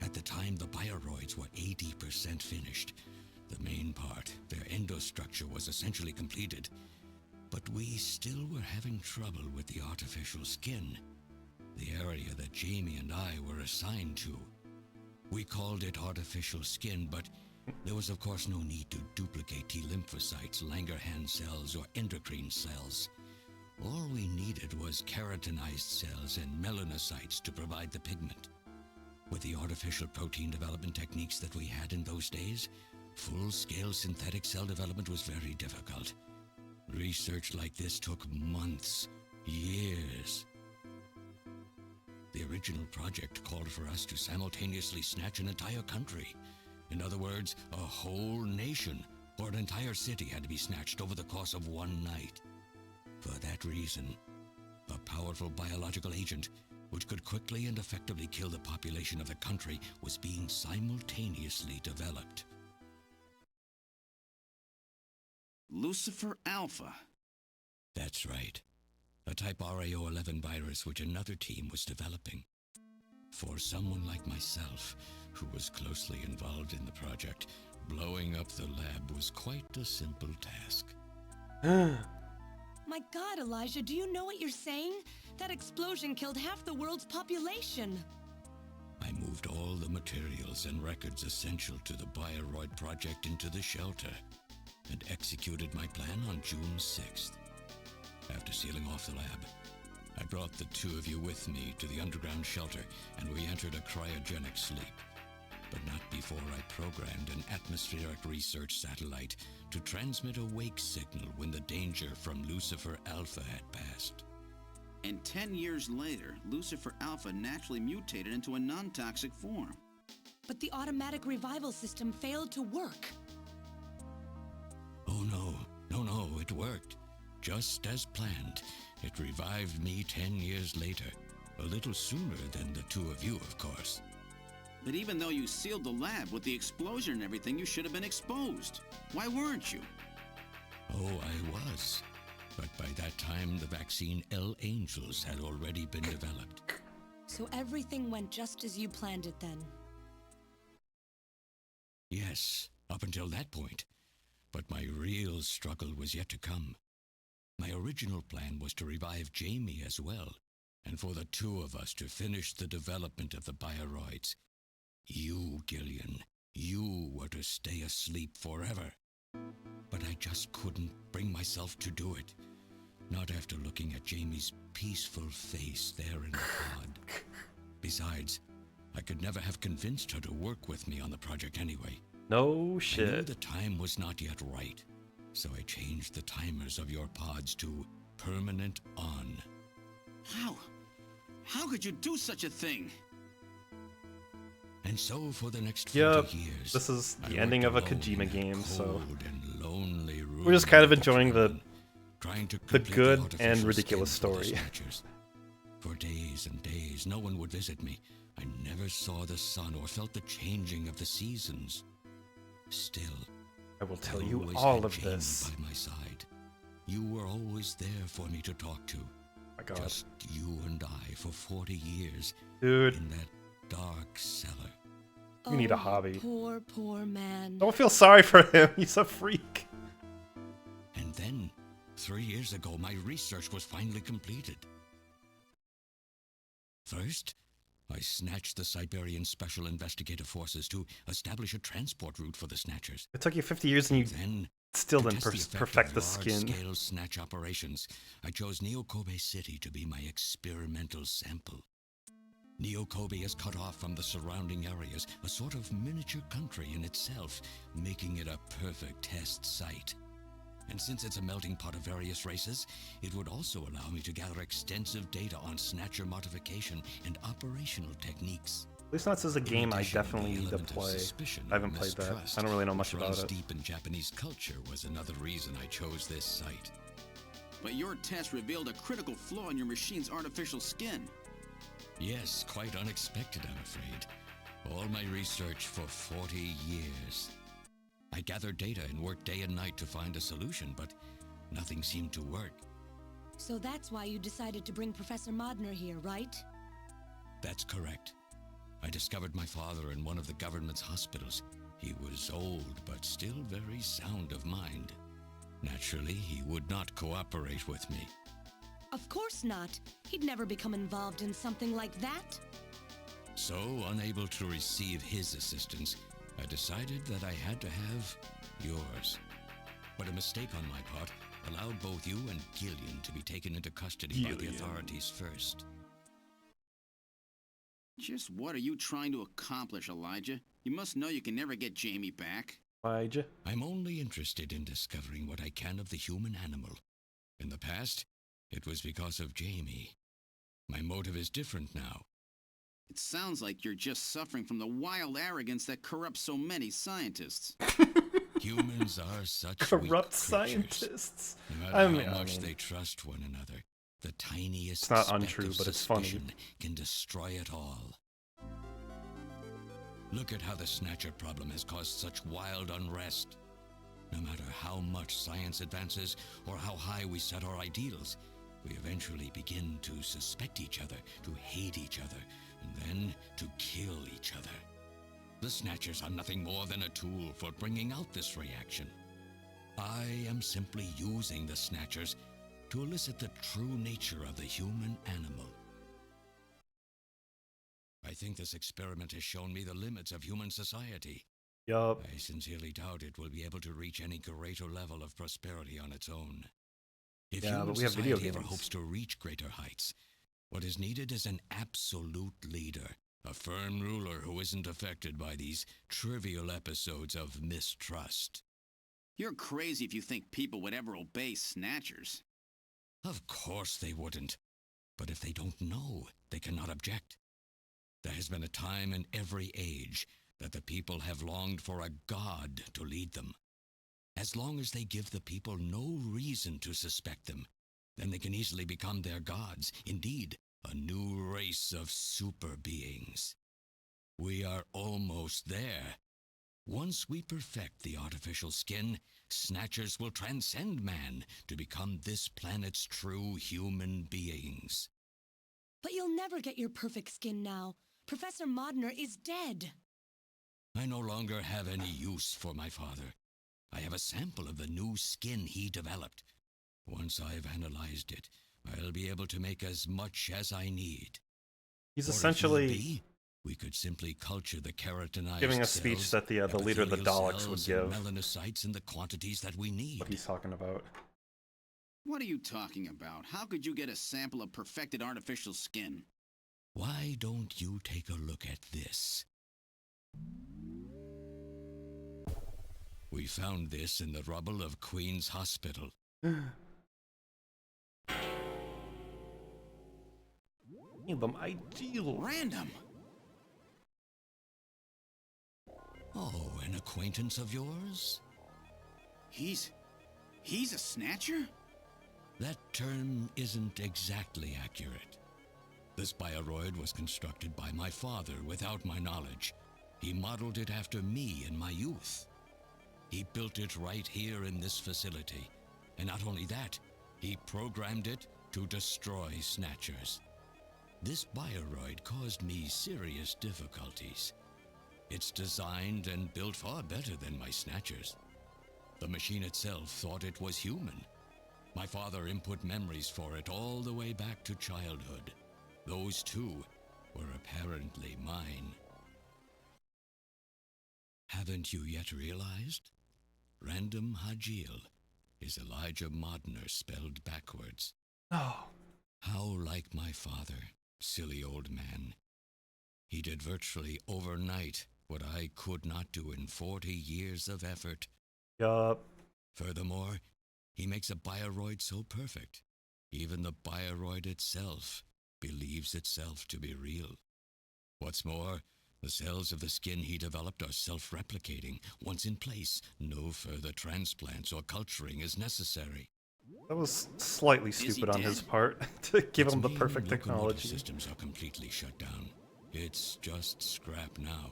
At the time, the bioroids were 80% finished. The main part, their endostructure, was essentially completed. But we still were having trouble with the artificial skin, the area that Jamie and I were assigned to. We called it artificial skin, but there was of course no need to duplicate T lymphocytes, Langerhans cells, or endocrine cells. All we needed was keratinized cells and melanocytes to provide the pigment. With the artificial protein development techniques that we had in those days, full-scale synthetic cell development was very difficult. Research like this took months, years. The original project called for us to simultaneously snatch an entire country. In other words, a whole nation, or an entire city had to be snatched over the course of one night. For that reason, a powerful biological agent, which could quickly and effectively kill the population of the country, was being simultaneously developed. Lucifer Alpha. That's right. A type RAO11 virus which another team was developing. For someone like myself, who was closely involved in the project, blowing up the lab was quite a simple task. My God, Elijah, do you know what you're saying? That explosion killed half the world's population. I moved all the materials and records essential to the Bioroid project into the shelter and executed my plan on June 6th. After sealing off the lab, I brought the two of you with me to the underground shelter, and we entered a cryogenic sleep. But not before I programmed an atmospheric research satellite to transmit a wake signal when the danger from Lucifer Alpha had passed. And 10 years later, Lucifer Alpha naturally mutated into a non-toxic form. But the automatic revival system failed to work. Oh no, it worked. Just as planned. It revived me 10 years later. A little sooner than the two of you, of course. But even though you sealed the lab with the explosion and everything, you should have been exposed. Why weren't you? Oh, I was. But by that time, the vaccine L-Angels had already been developed. So everything went just as you planned it then? Yes, up until that point. But my real struggle was yet to come. My original plan was to revive Jamie as well, and for the two of us to finish the development of the bioroids. You, Gillian, you were to stay asleep forever. But I just couldn't bring myself to do it. Not after looking at Jamie's peaceful face there in the pod. Besides, I could never have convinced her to work with me on the project anyway. No shit. I knew the time was not yet right, so I changed the timers of your pods to permanent on. How? How could you do such a thing? And so for the next 40 years, this is the I ending of a worked alone Kojima in game, so cold and lonely room we're just kind of in enjoying the trying to the complete good artificial and ridiculous skin for the story. Snatchers. For days and days, no one would visit me. I never saw the sun or felt the changing of the seasons. Still, I will tell I you always all had of Jamie this. by my side. You were always there for me to talk to. My God. Just you and I for 40 years. Dude. In that dark cellar. You need a hobby. Poor, poor man. Don't feel sorry for him. He's a freak. And then, 3 years ago, my research was finally completed. First, I snatched the Siberian Special Investigative Forces to establish a transport route for the Snatchers. It took you 50 years and you Then Still To didn't test the effect perfect of the skin. large-scale snatch operations, I chose Neo Kobe City to be my experimental sample. Neo Kobe is cut off from the surrounding areas, a sort of miniature country in itself, making it a perfect test site. And since it's a melting pot of various races, it would also allow me to gather extensive data on Snatcher modification and operational techniques. At least this is a game I addition, definitely the need to element of play. suspicion I haven't and played that. mistrust, I don't really know which much about runs it. deep in Japanese culture, was another reason I chose this site. But your test revealed a critical flaw in your machine's artificial skin. Yes, quite unexpected, I'm afraid. All my research for 40 years. I gathered data and worked day and night to find a solution, but nothing seemed to work. So that's why you decided to bring Professor Modner here, right? That's correct. I discovered my father in one of the government's hospitals. He was old, but still very sound of mind. Naturally, he would not cooperate with me. Of course not. He'd never become involved in something like that. So, unable to receive his assistance, I decided that I had to have yours. But a mistake on my part allowed both you and Gillian to be taken into custody by the authorities first. Just what are you trying to accomplish, Elijah? You must know you can never get Jamie back. Elijah? I'm only interested in discovering what I can of the human animal. In the past, it was because of Jamie. My motive is different now. It sounds like you're just suffering from the wild arrogance that corrupts so many scientists. Humans are such Corrupt weak scientists. creatures. No matter how much they trust one another, the tiniest It's not speck untrue, of but it's funny. suspicion can destroy it all. Look at how the Snatcher problem has caused such wild unrest. No matter how much science advances or how high we set our ideals, we eventually begin to suspect each other, to hate each other, and then to kill each other. The Snatchers are nothing more than a tool for bringing out this reaction. I am simply using the Snatchers to elicit the true nature of the human animal. I think this experiment has shown me the limits of human society. Yup. I sincerely doubt it will be able to reach any greater level of prosperity on its own. If Yeah, human but we have video society ever games. hopes to reach greater heights, what is needed is an absolute leader, a firm ruler who isn't affected by these trivial episodes of mistrust. You're crazy if you think people would ever obey Snatchers. Of course they wouldn't. But if they don't know, they cannot object. There has been a time in every age that the people have longed for a god to lead them. As long as they give the people no reason to suspect them, then they can easily become their gods, indeed, a new race of super beings. We are almost there. Once we perfect the artificial skin, Snatchers will transcend man to become this planet's true human beings. But you'll never get your perfect skin now. Professor Modner is dead. I no longer have any use for my father. I have a sample of the new skin he developed. Once I've analyzed it, I'll be able to make as much as I need. He's Or if essentially need be, we could simply culture the keratinized giving a cells, speech that the leader of the epithelial Daleks would cells, and give. melanocytes in the quantities that we need. What he's talking about. What are you talking about? How could you get a sample of perfected artificial skin? Why don't you take a look at this? We found this in the rubble of Queen's Hospital. Them ideal. Random. Oh, an acquaintance of yours? He's a Snatcher? That term isn't exactly accurate. This bioroid was constructed by my father without my knowledge. He modeled it after me in my youth. He built it right here in this facility. And not only that, he programmed it to destroy Snatchers. This bioroid caused me serious difficulties. It's designed and built far better than my Snatchers. The machine itself thought it was human. My father input memories for it all the way back to childhood. Those too were apparently mine. Haven't you yet realized? Random Hajil is Elijah Modner spelled backwards. Oh. How like my father, silly old man. He did virtually overnight what I could not do in 40 years of effort. Yup. Furthermore, he makes a bioroid so perfect, even the bioroid itself believes itself to be real. What's more, the cells of the skin he developed are self-replicating. Once in place, no further transplants or culturing is necessary. That was slightly stupid on his part to give him the perfect technology. Systems are completely shut down. It's just scrap now.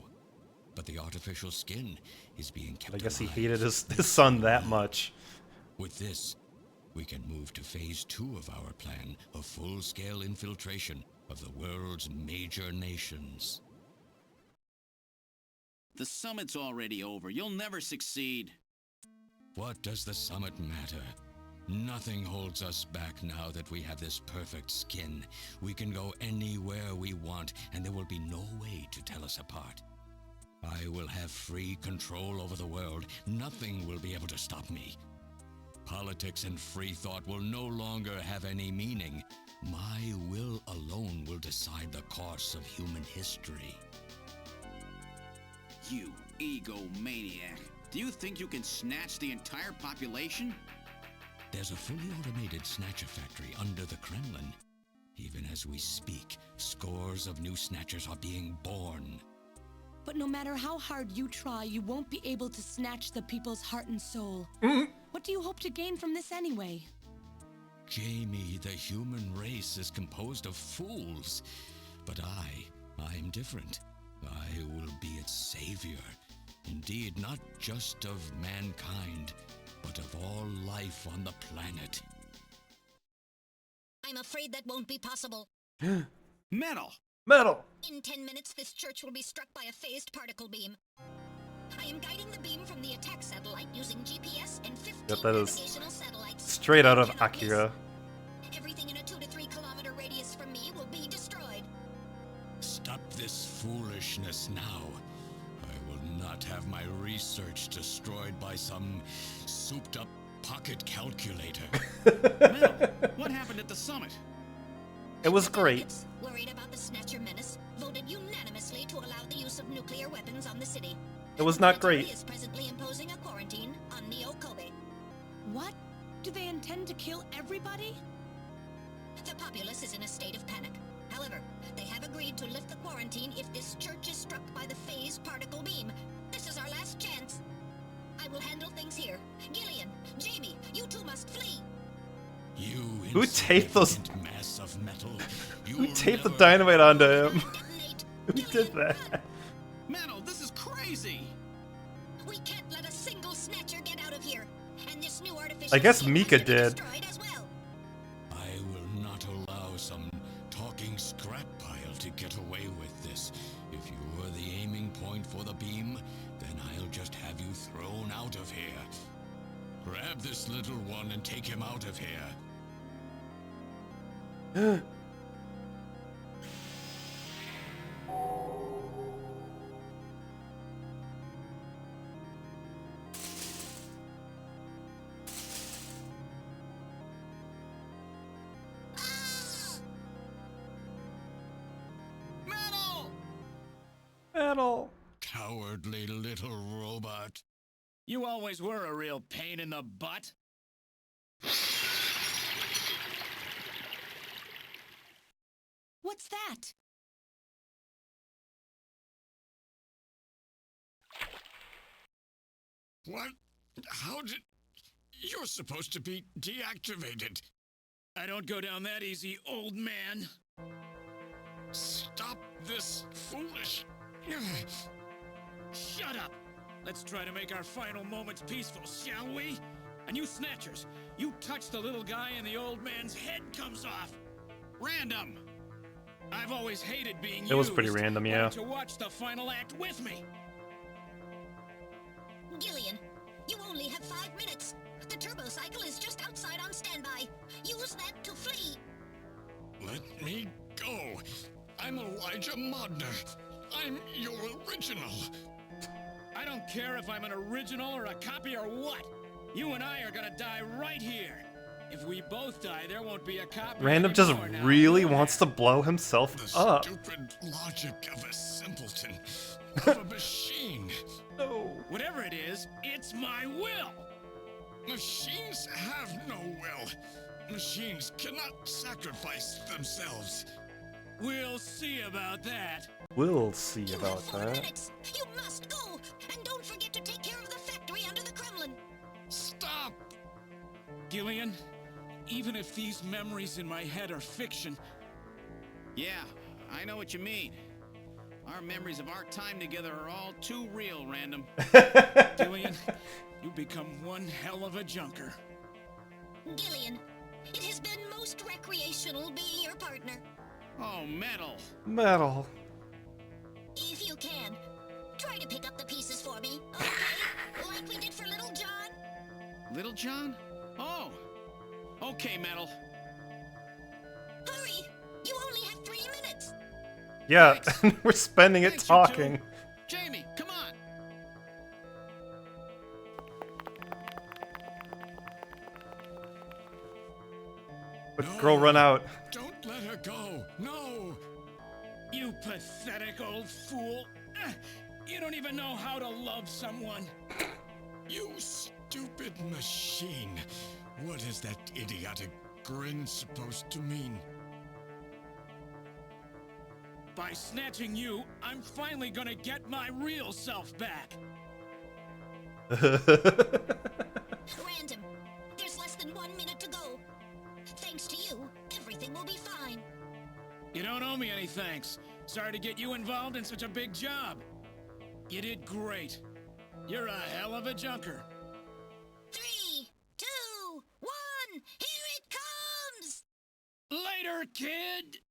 But the artificial skin is being kept I guess he alive. hated his son that much. With this, we can move to phase 2 of our plan of full-scale infiltration of the world's major nations. The summit's already over. You'll never succeed. What does the summit matter? Nothing holds us back now that we have this perfect skin. We can go anywhere we want, and there will be no way to tell us apart. I will have free control over the world. Nothing will be able to stop me. Politics and free thought will no longer have any meaning. My will alone will decide the course of human history. You egomaniac. Do you think you can snatch the entire population? There's a fully automated Snatcher factory under the Kremlin. Even as we speak, scores of new Snatchers are being born. But no matter how hard you try, you won't be able to snatch the people's heart and soul. What do you hope to gain from this anyway? Jamie, the human race is composed of fools. But I'm different. I will be its savior. Indeed, not just of mankind, but of all life on the planet. I'm afraid that won't be possible. Metal! Metal! In 10 minutes, this church will be struck by a phased particle beam. I am guiding the beam from the attack satellite using GPS and 15 Yep, that is navigational satellites. straight out of Akira. Everything in a 2 to 3 kilometer radius from me will be destroyed. Stop this foolishness now. I will not have my research destroyed by some souped-up pocket calculator. Metal, what happened at the summit? It was great. Worried about the Snatcher menace, voted unanimously to allow the use of nuclear weapons on the city. It was not great. Is presently imposing a quarantine on Neo Kobe. What? Do they intend to kill everybody? The populace is in a state of panic. However, they have agreed to lift the quarantine if this church is struck by the phased particle beam. This is our last chance. I will handle things here. Gillian, Jamie, you two must flee. You Who taped those? Mass of metal. Who taped the dynamite onto him? Who did that? Metal, this is crazy. We can't let a single Snatcher get out of here. And this new artificial I guess skin Mika must be did. destroyed as well. I will not allow some talking scrap pile to get away with this. If you are the aiming point for the beam, then I'll just have you thrown out of here. Grab this little one and take him out of here. Metal! Cowardly little robot. You always were a real pain in the butt. What's that? What? How did... You're supposed to be deactivated. I don't go down that easy, old man. Stop this foolish... Shut up! Let's try to make our final moments peaceful, shall we? And you Snatchers, you touch the little guy and the old man's head comes off. Random! I've always hated being used. It was pretty random, yeah. Why don't you watch the final act with me? Gillian, you only have 5 minutes. The turbo cycle is just outside on standby. Use that to flee. Let me go. I'm Elijah Modner. I'm your original. I don't care if I'm an original or a copy or what. You and I are gonna die right here. If we both die, there won't be a copy. Random just really wants to blow himself up. Stupid logic of a simpleton. Of a machine. No. Whatever it is, it's my will. Machines have no will. Machines cannot sacrifice themselves. We'll see about that. We'll see about that. Minutes. You must go, and don't forget to take care of the factory under the Kremlin. Stop! Gillian, even if these memories in my head are fiction... Yeah, I know what you mean. Our memories of our time together are all too real, Random. Gillian, you become one hell of a junker. Gillian, it has been most recreational being your partner. Oh, Metal. Metal. If you can, try to pick up the pieces for me, okay? Like we did for Little John. Little John? Oh. Okay, Metal. Hurry! You only have 3 minutes. Yeah, we're spending it talking. Jamie, come on. But girl, run out. Don't let her go. No. You pathetic old fool. You don't even know how to love someone. You stupid machine. What is that idiotic grin supposed to mean? By snatching you, I'm finally gonna get my real self back. Random, there's less than 1 minute to go. Thanks to you, everything will be fine. You don't owe me any thanks. Sorry to get you involved in such a big job. You did great. You're a hell of a junker. 3, 2, 1, here it comes! Later, kid!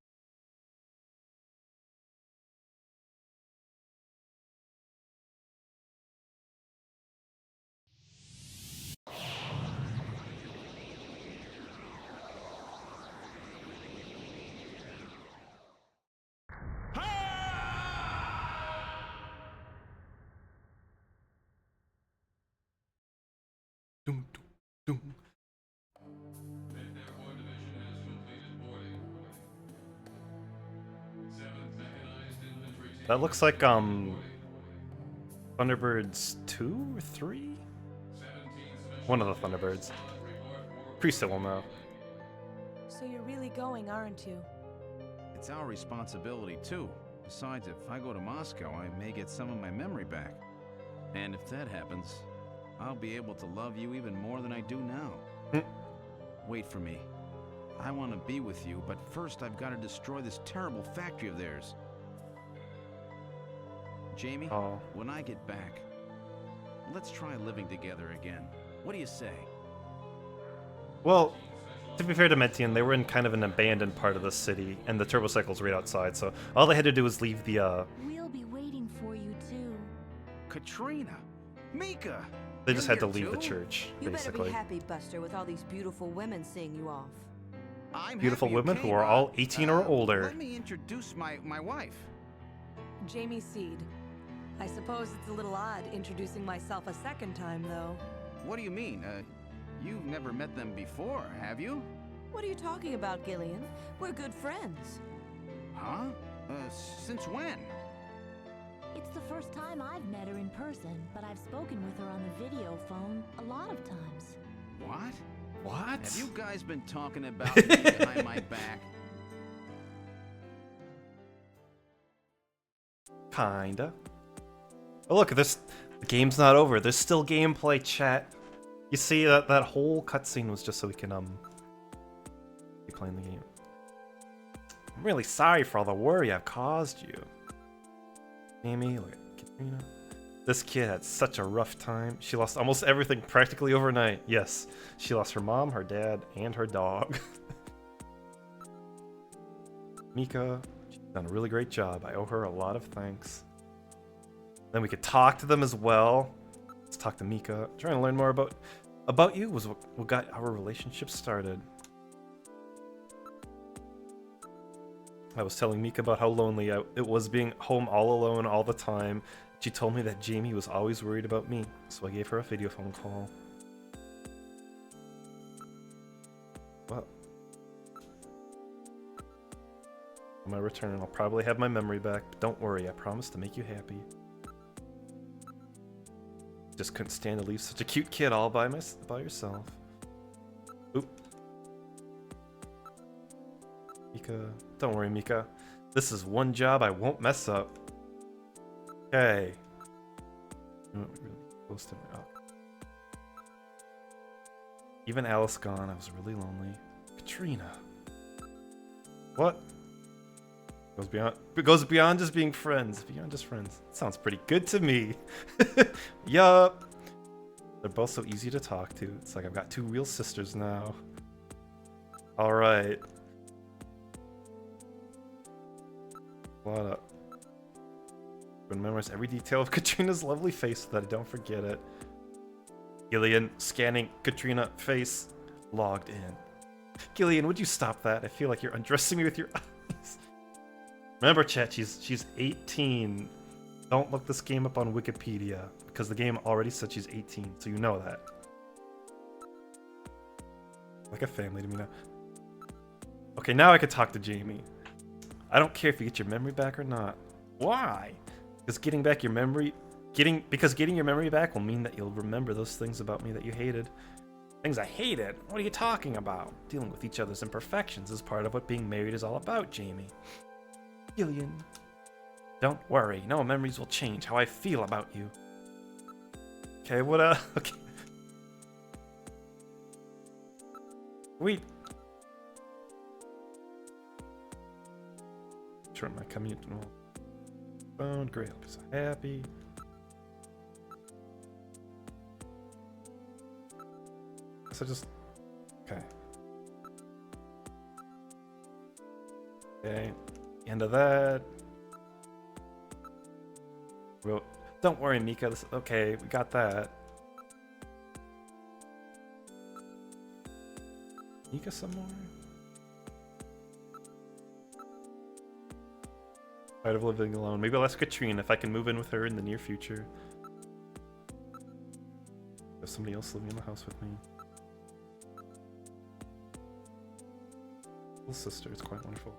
Dum, dum, dum. That looks like Thunderbirds 2 or 3? One of the Thunderbirds. Priest will know. So you're really going, aren't you? It's our responsibility, too. Besides, if I go to Moscow, I may get some of my memory back. And if that happens, I'll be able to love you even more than I do now. Wait for me. I want to be with you, but first I've got to destroy this terrible factory of theirs. Jamie, when I get back, let's try living together again. What do you say? Well, to be fair to Metian, they were in kind of an abandoned part of the city, and the turbo cycle's right outside, so all they had to do was leave the, We'll be waiting for you, too. Katrina! Mika! They just had to leave the church, You better basically. be happy, Buster, with all these beautiful women seeing you off. I'm Beautiful happy, women okay, who are but, all 18 or older. Let me introduce my wife. Jamie Seed. I suppose it's a little odd introducing myself a second time, though. What do you mean? You've never met them before, have you? What are you talking about, Gillian? We're good friends. Huh? Since when? It's the first time I've met her in person, but I've spoken with her on the video phone a lot of times. What? What? Have you guys been talking about me behind my back? Kinda. Oh look, the game's not over. There's still gameplay, chat. You see that whole cutscene was just so we can keep playing the game. I'm really sorry for all the worry I've caused you. Amy, look at Katrina. This kid had such a rough time. She lost almost everything practically overnight. Yes, she lost her mom, her dad, and her dog. Mika, she's done a really great job. I owe her a lot of thanks. Then we could talk to them as well. Let's talk to Mika. Trying to learn more about you was what got our relationship started. I was telling Mika about how lonely it was being home all alone all the time. She told me that Jamie was always worried about me, so I gave her a video phone call. Well, on my return, I'll probably have my memory back, but don't worry, I promise to make you happy. Just couldn't stand to leave such a cute kid all by yourself. Oop. Mika, don't worry, Mika. This is one job I won't mess up. Okay. You know what, we really close to me. Even Alice gone, I was really lonely. Katrina. What? It goes beyond just being friends. Beyond just friends. Sounds pretty good to me. Yup. They're both so easy to talk to. It's like I've got two real sisters now. Alright. What up? Memorize every detail of Katrina's lovely face so that I don't forget it. Gillian, scanning Katrina face. Logged in. Gillian, would you stop that? I feel like you're undressing me with your eyes. Remember, chat, she's 18. Don't look this game up on Wikipedia, because the game already said she's 18, so you know that. Like a family to me now. Okay, now I can talk to Jamie. I don't care if you get your memory back or not. Why? Because getting your memory back will mean that you'll remember those things about me that you hated. Things I hated? What are you talking about? Dealing with each other's imperfections is part of what being married is all about, Jamie. Gillian. Don't worry, no memories will change how I feel about you. Okay, what okay. Wait. Turn my commute phone, great, I'll be so happy. So just okay. Okay. End of that. Well, don't worry, Mika. Okay, we got that. Mika some more? Tired of living alone. Maybe I'll ask Katrina if I can move in with her in the near future. Have somebody else living in the house with me. Little sister, it's quite wonderful.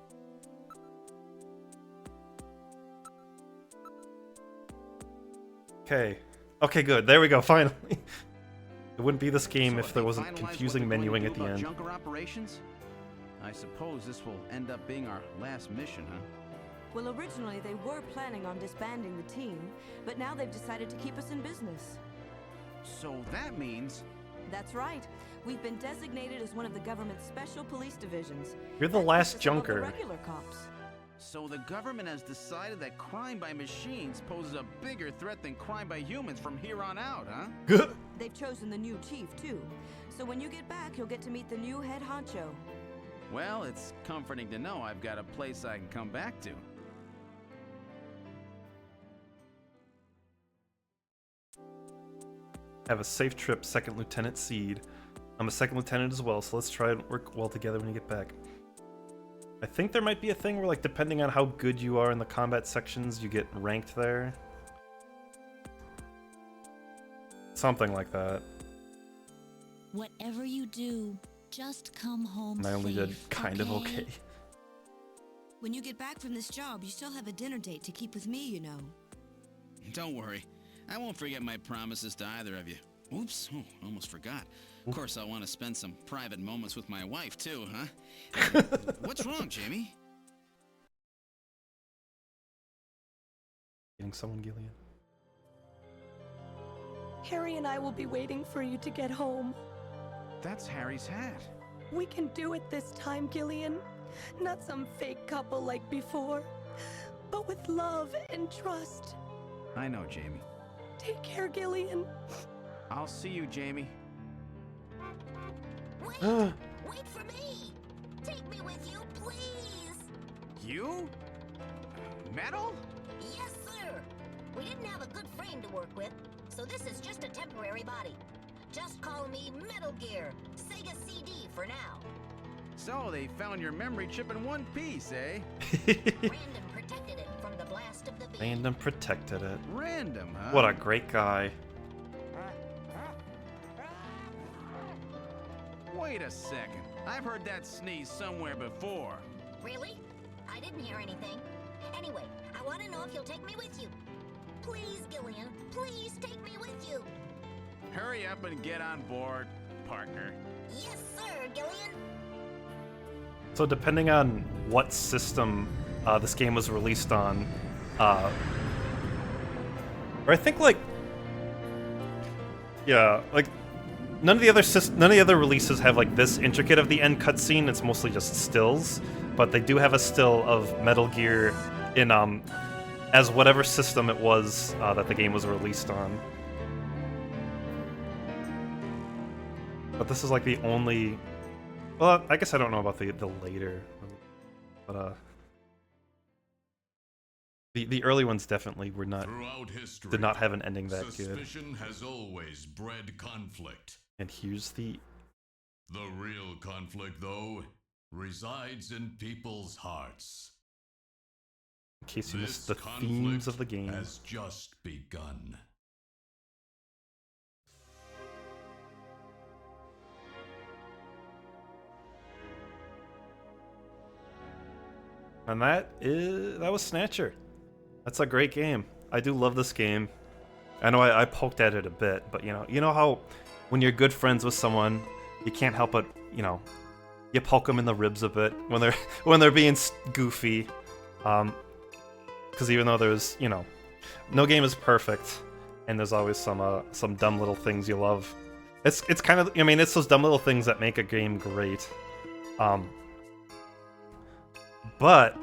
Okay. Okay, good. There we go, finally. It wouldn't be this game if there wasn't confusing menuing at the end. Junker operations? I suppose this will end up being our last mission, huh? Well, originally they were planning on disbanding the team, but now they've decided to keep us in business. So that means... That's right. We've been designated as one of the government's special police divisions. You're the last junker. Regular cops. So the government has decided that crime by machines poses a bigger threat than crime by humans from here on out, huh? They've chosen the new chief, too. So when you get back, you'll get to meet the new head honcho. Well, it's comforting to know I've got a place I can come back to. Have a safe trip, Second Lieutenant Seed. I'm a second lieutenant as well, so let's try and work well together when you get back. I think there might be a thing where, like, depending on how good you are in the combat sections, you get ranked there. Something like that. Whatever you do, just come home And I only safe, did kind of okay. When you get back from this job, you still have a dinner date to keep with me, you know. Don't worry. I won't forget my promises to either of you. Oops, almost forgot. Of course, I want to spend some private moments with my wife, too, huh? What's wrong, Jamie? Getting someone, Gillian. Harry and I will be waiting for you to get home. That's Harry's hat. We can do it this time, Gillian. Not some fake couple like before, but with love and trust. I know, Jamie. Take care, Gillian. I'll see you, Jamie. Wait! Wait for me! Take me with you, please! You? Metal? Yes, sir! We didn't have a good frame to work with, so this is just a temporary body. Just call me Metal Gear, Sega CD for now. So, they found your memory chip in one piece, eh? Random protected it from the blast of the Random protected it. Random, huh? What a great guy. Wait a second. I've heard that sneeze somewhere before. Really? I didn't hear anything. Anyway, I want to know if you'll take me with you. Please, Gillian, please take me with you. Hurry up and get on board, partner. Yes, sir, Gillian. So depending on what system this game was released on, or I think like, yeah, like none of the other releases have like this intricate of the end cutscene. It's mostly just stills, but they do have a still of Metal Gear in as whatever system it was that the game was released on. But this is like the only. Well, I guess I don't know about the later, but the early ones definitely were not. Throughout history, did not have an ending that good. Suspicion has always bred conflict. And here's the real conflict, though, resides in people's hearts. In case you missed the This themes of the game. has just begun. And that was Snatcher. That's a great game. I do love this game. I know I poked at it a bit, but you know how when you're good friends with someone, you can't help but you poke them in the ribs a bit when they're being goofy. Because even though there's no game is perfect, and there's always some dumb little things you love. It's kind of it's those dumb little things that make a game great. But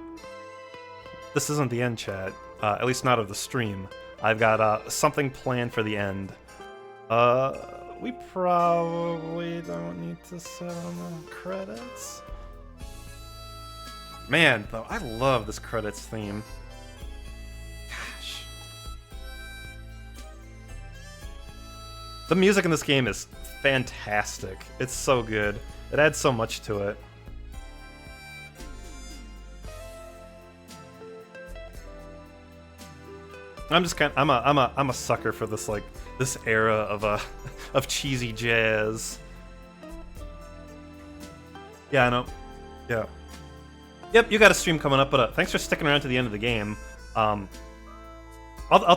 this isn't the end, chat. At least not of the stream. I've got something planned for the end. We probably don't need to set on the credits. Man, though, I love this credits theme. Gosh. The music in this game is fantastic. It's so good. It adds so much to it. I'm just I'm a sucker for this this era of cheesy jazz. Yeah, I know. Yeah. Yep, you got a stream coming up, but thanks for sticking around to the end of the game. I'll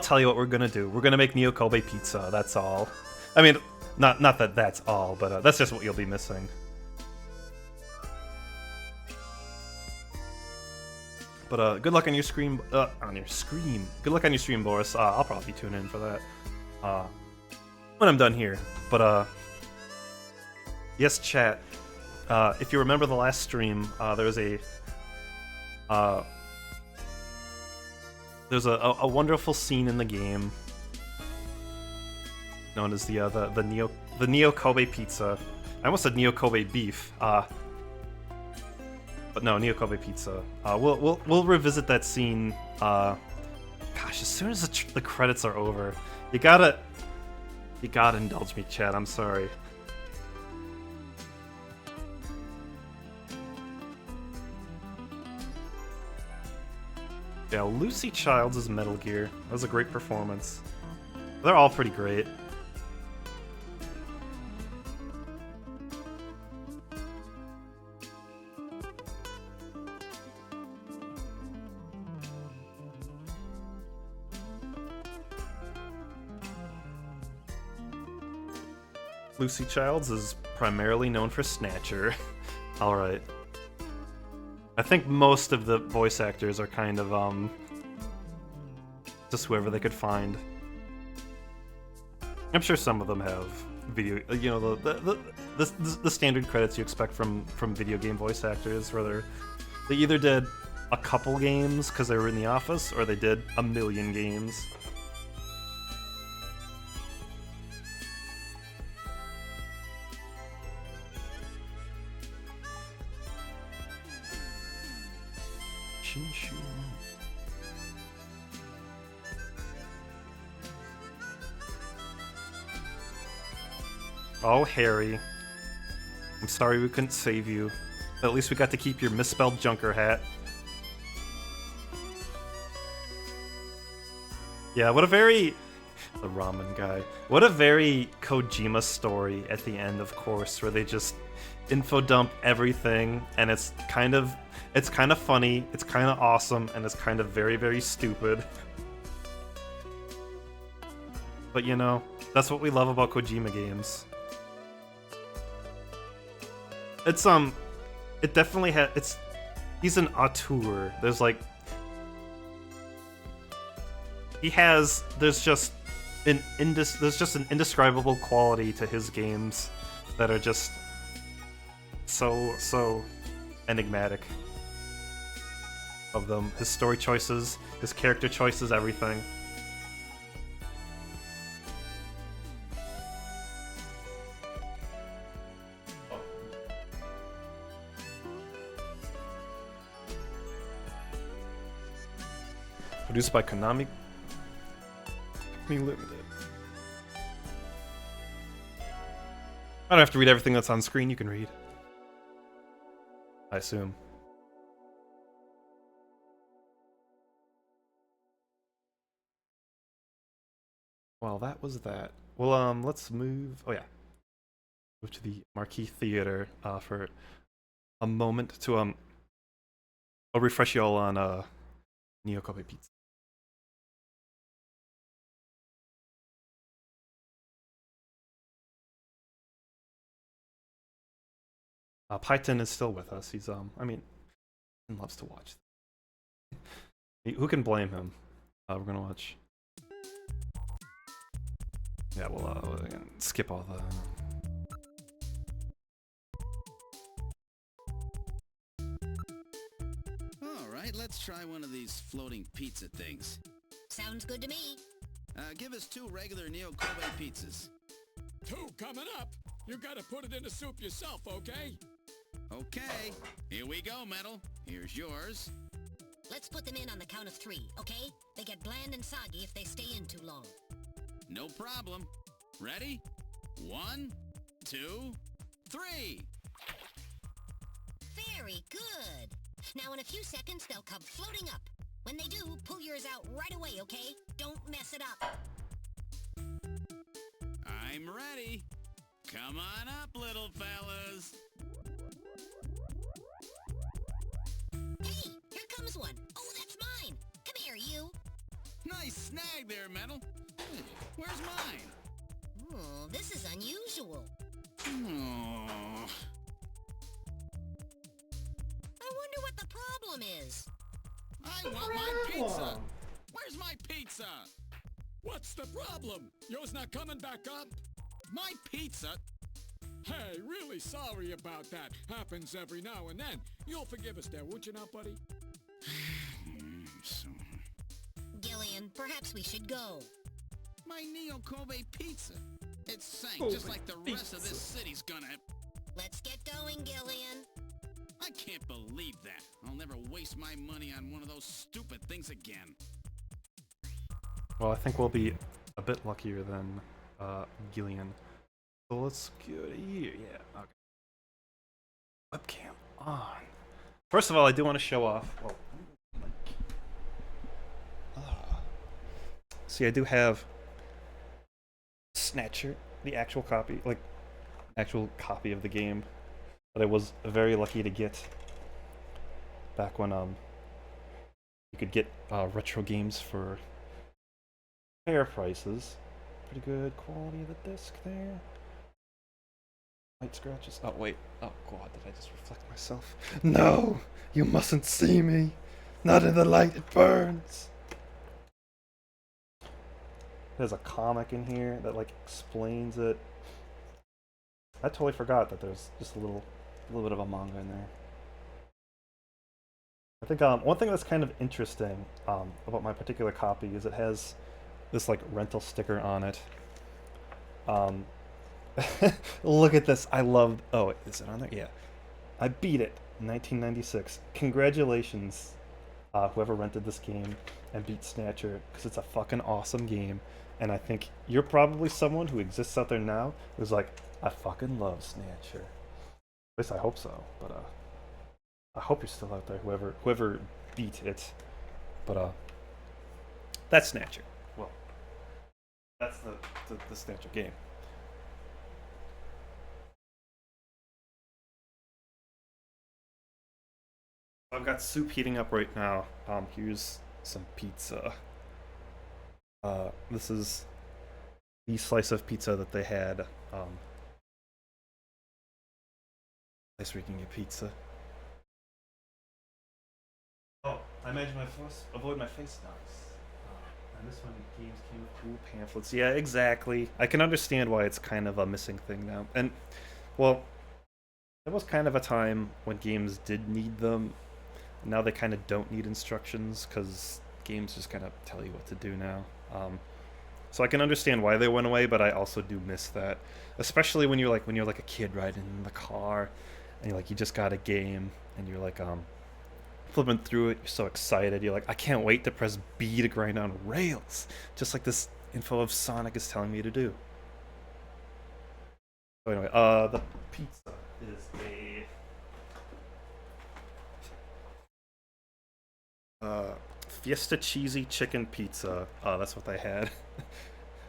tell you what we're gonna do. We're gonna make Neo Kobe pizza. That's all. I mean, not that that's all, but that's just what you'll be missing. But good luck on your stream. Good luck on your stream, Boris. I'll probably tune in for that when I'm done here. But yes, chat. If you remember the last stream, there was there's a wonderful scene in the game known as the Neo Kobe pizza. I almost said Neo Kobe beef. But no, Neo Kobe pizza. We'll revisit that scene. Gosh, as soon as the credits are over, you gotta indulge me, chat. I'm sorry. Yeah, Lucy Childs' Metal Gear. That was a great performance. They're all pretty great. Lucy Childs is primarily known for Snatcher. Alright. I think most of the voice actors are kind of, just whoever they could find. I'm sure some of them have video, the standard credits you expect from video game voice actors, where they either did a couple games because they were in the office, or they did a million games. Oh, Harry. I'm sorry we couldn't save you. But at least we got to keep your misspelled Junker hat. Yeah, what a very... The ramen guy. What a very Kojima story at the end, of course, where they just info dump everything, and it's kind of funny, it's kind of awesome, and it's kind of very, very stupid. But you know, that's what we love about Kojima games. It's it definitely he's an auteur. There's like there's just an indescribable quality to his games that are just so enigmatic of them. His story choices, his character choices, everything. Produced by Konami. Limited. I don't have to read everything that's on screen, you can read. I assume. Well, that was that. Well, let's move... Oh, yeah. Move to the Marquee Theater for a moment to, I'll refresh you all on, Neo Kobe Pizza. Python is still with us. He's, I mean, he loves to watch. Who can blame him? We're gonna watch. Yeah, we'll skip all the. All right, let's try one of these floating pizza things. Sounds good to me. Give us 2 regular Neo Kobe pizzas. 2 coming up. You gotta put it in the soup yourself, okay? Okay, here we go, Metal. Here's yours. Let's put them in on the count of 3, okay? They get bland and soggy if they stay in too long. No problem. Ready? 1, 2, 3. Very good. Now in a few seconds, they'll come floating up. When they do, pull yours out right away, okay? Don't mess it up. I'm ready. Come on up, little fellas. Hey, here comes one. Oh, that's mine. Come here, you. Nice snag there, Metal. Where's mine? Oh, this is unusual. Oh. I wonder what the problem is. I want my pizza. Where's my pizza? What's the problem? Yours not coming back up? My pizza? Hey, really sorry about that. Happens every now and then. You'll forgive us there, won't you now, buddy? Gillian, perhaps we should go. My Neo Kobe pizza. It sank just like the rest of this city's gonna. Let's get going, Gillian. I can't believe that. I'll never waste my money on one of those stupid things again. Well, I think we'll be a bit luckier than Gillian. So let's go to here. Yeah. Okay. Webcam on. First of all, I do want to show off. Well, see, I do have Snatcher, the actual copy, of the game that I was very lucky to get back when you could get retro games for fair prices. Pretty good quality of the disc there. Light scratches. Oh wait. Oh god, did I just reflect myself? No! You mustn't see me! Not in the light, it burns! There's a comic in here that like explains it. I totally forgot that there's just a little bit of a manga in there. I think one thing that's kind of interesting about my particular copy is it has this like rental sticker on it. Look at this. I love. Oh, is it on there? Yeah. I beat it in 1996. Congratulations, whoever rented this game and beat Snatcher, because it's a fucking awesome game. And I think you're probably someone who exists out there now who's like, I fucking love Snatcher. At least I hope so. But I hope you're still out there, whoever beat it. But that's Snatcher. Well, That's the Snatcher game. I've got soup heating up right now. Here's some pizza. This is the slice of pizza that they had. Nice we can get pizza. Oh, I imagine my face. Avoid my face knocks. And this one, games came with cool pamphlets. Yeah, exactly. I can understand why it's kind of a missing thing now. And, well, there was kind of a time when games did need them. Now they kind of don't need instructions because games just kind of tell you what to do now. So I can understand why they went away, but I also do miss that, especially when you're like a kid riding in the car, and you just got a game, and you're like flipping through it. You're so excited. You're like, I can't wait to press B to grind on rails, just like this info of Sonic is telling me to do. So anyway, the pizza is a Fiesta cheesy chicken pizza. That's what they had.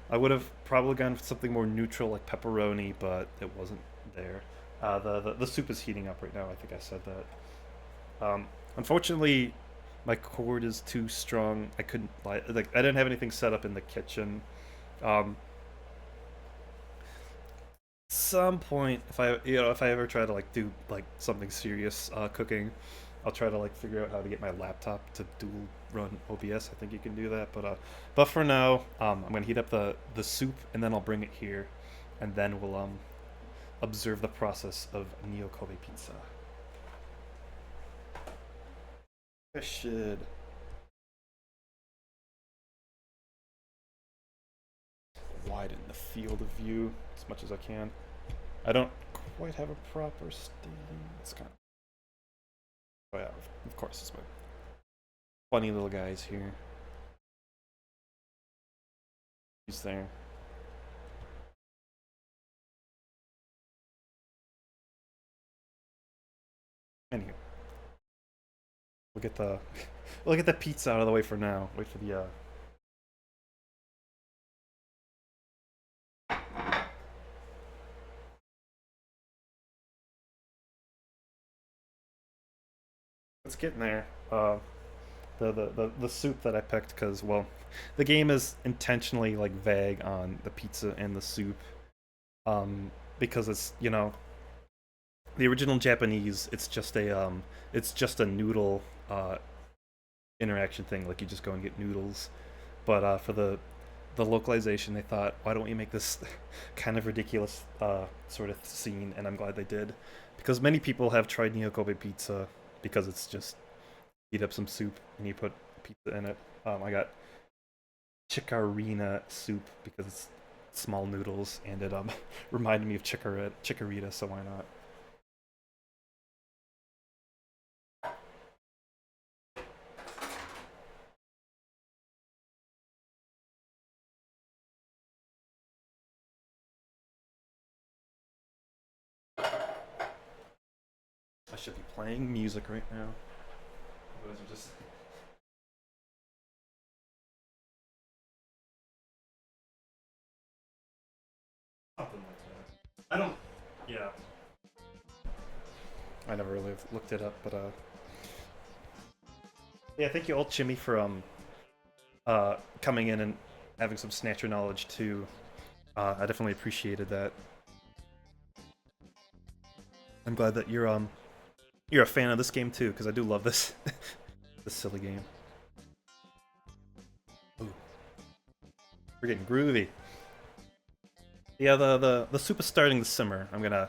I would have probably gone for something more neutral like pepperoni, but it wasn't there. The soup is heating up right now. I think I said that. Unfortunately, my cord is too strong. I couldn't I didn't have anything set up in the kitchen. Some point, if I ever try to do something serious cooking, I'll try to figure out how to get my laptop to dual run OBS. I think you can do that, but for now, I'm gonna heat up the soup and then I'll bring it here, and then we'll observe the process of Neo Kobe pizza. I should widen the field of view as much as I can. I don't quite have a proper stadium. It's kind of... Oh yeah, of course, it's my funny little guys here. He's there. Anywho, we'll get the pizza out of the way for now. Wait for the It's getting there. The soup that I picked because, well, the game is intentionally vague on the pizza and the soup, because it's the original Japanese. It's just a noodle interaction thing. You just go and get noodles, but for the localization, they thought, why don't we make this kind of ridiculous sort of scene? And I'm glad they did, because many people have tried Neo Kobe pizza because it's just heat up some soup and you put pizza in it. I got chikarina soup because it's small noodles and it reminded me of chikorita, so why not? I should be playing music right now. Those are just... something like that. I don't... yeah. I never really looked it up, but yeah, thank you, old Jimmy, for coming in and having some Snatcher knowledge too. I definitely appreciated that. I'm glad that you're a fan of this game too, because I do love this this silly game. Ooh. We're getting groovy. Yeah, the soup is starting to simmer. I'm gonna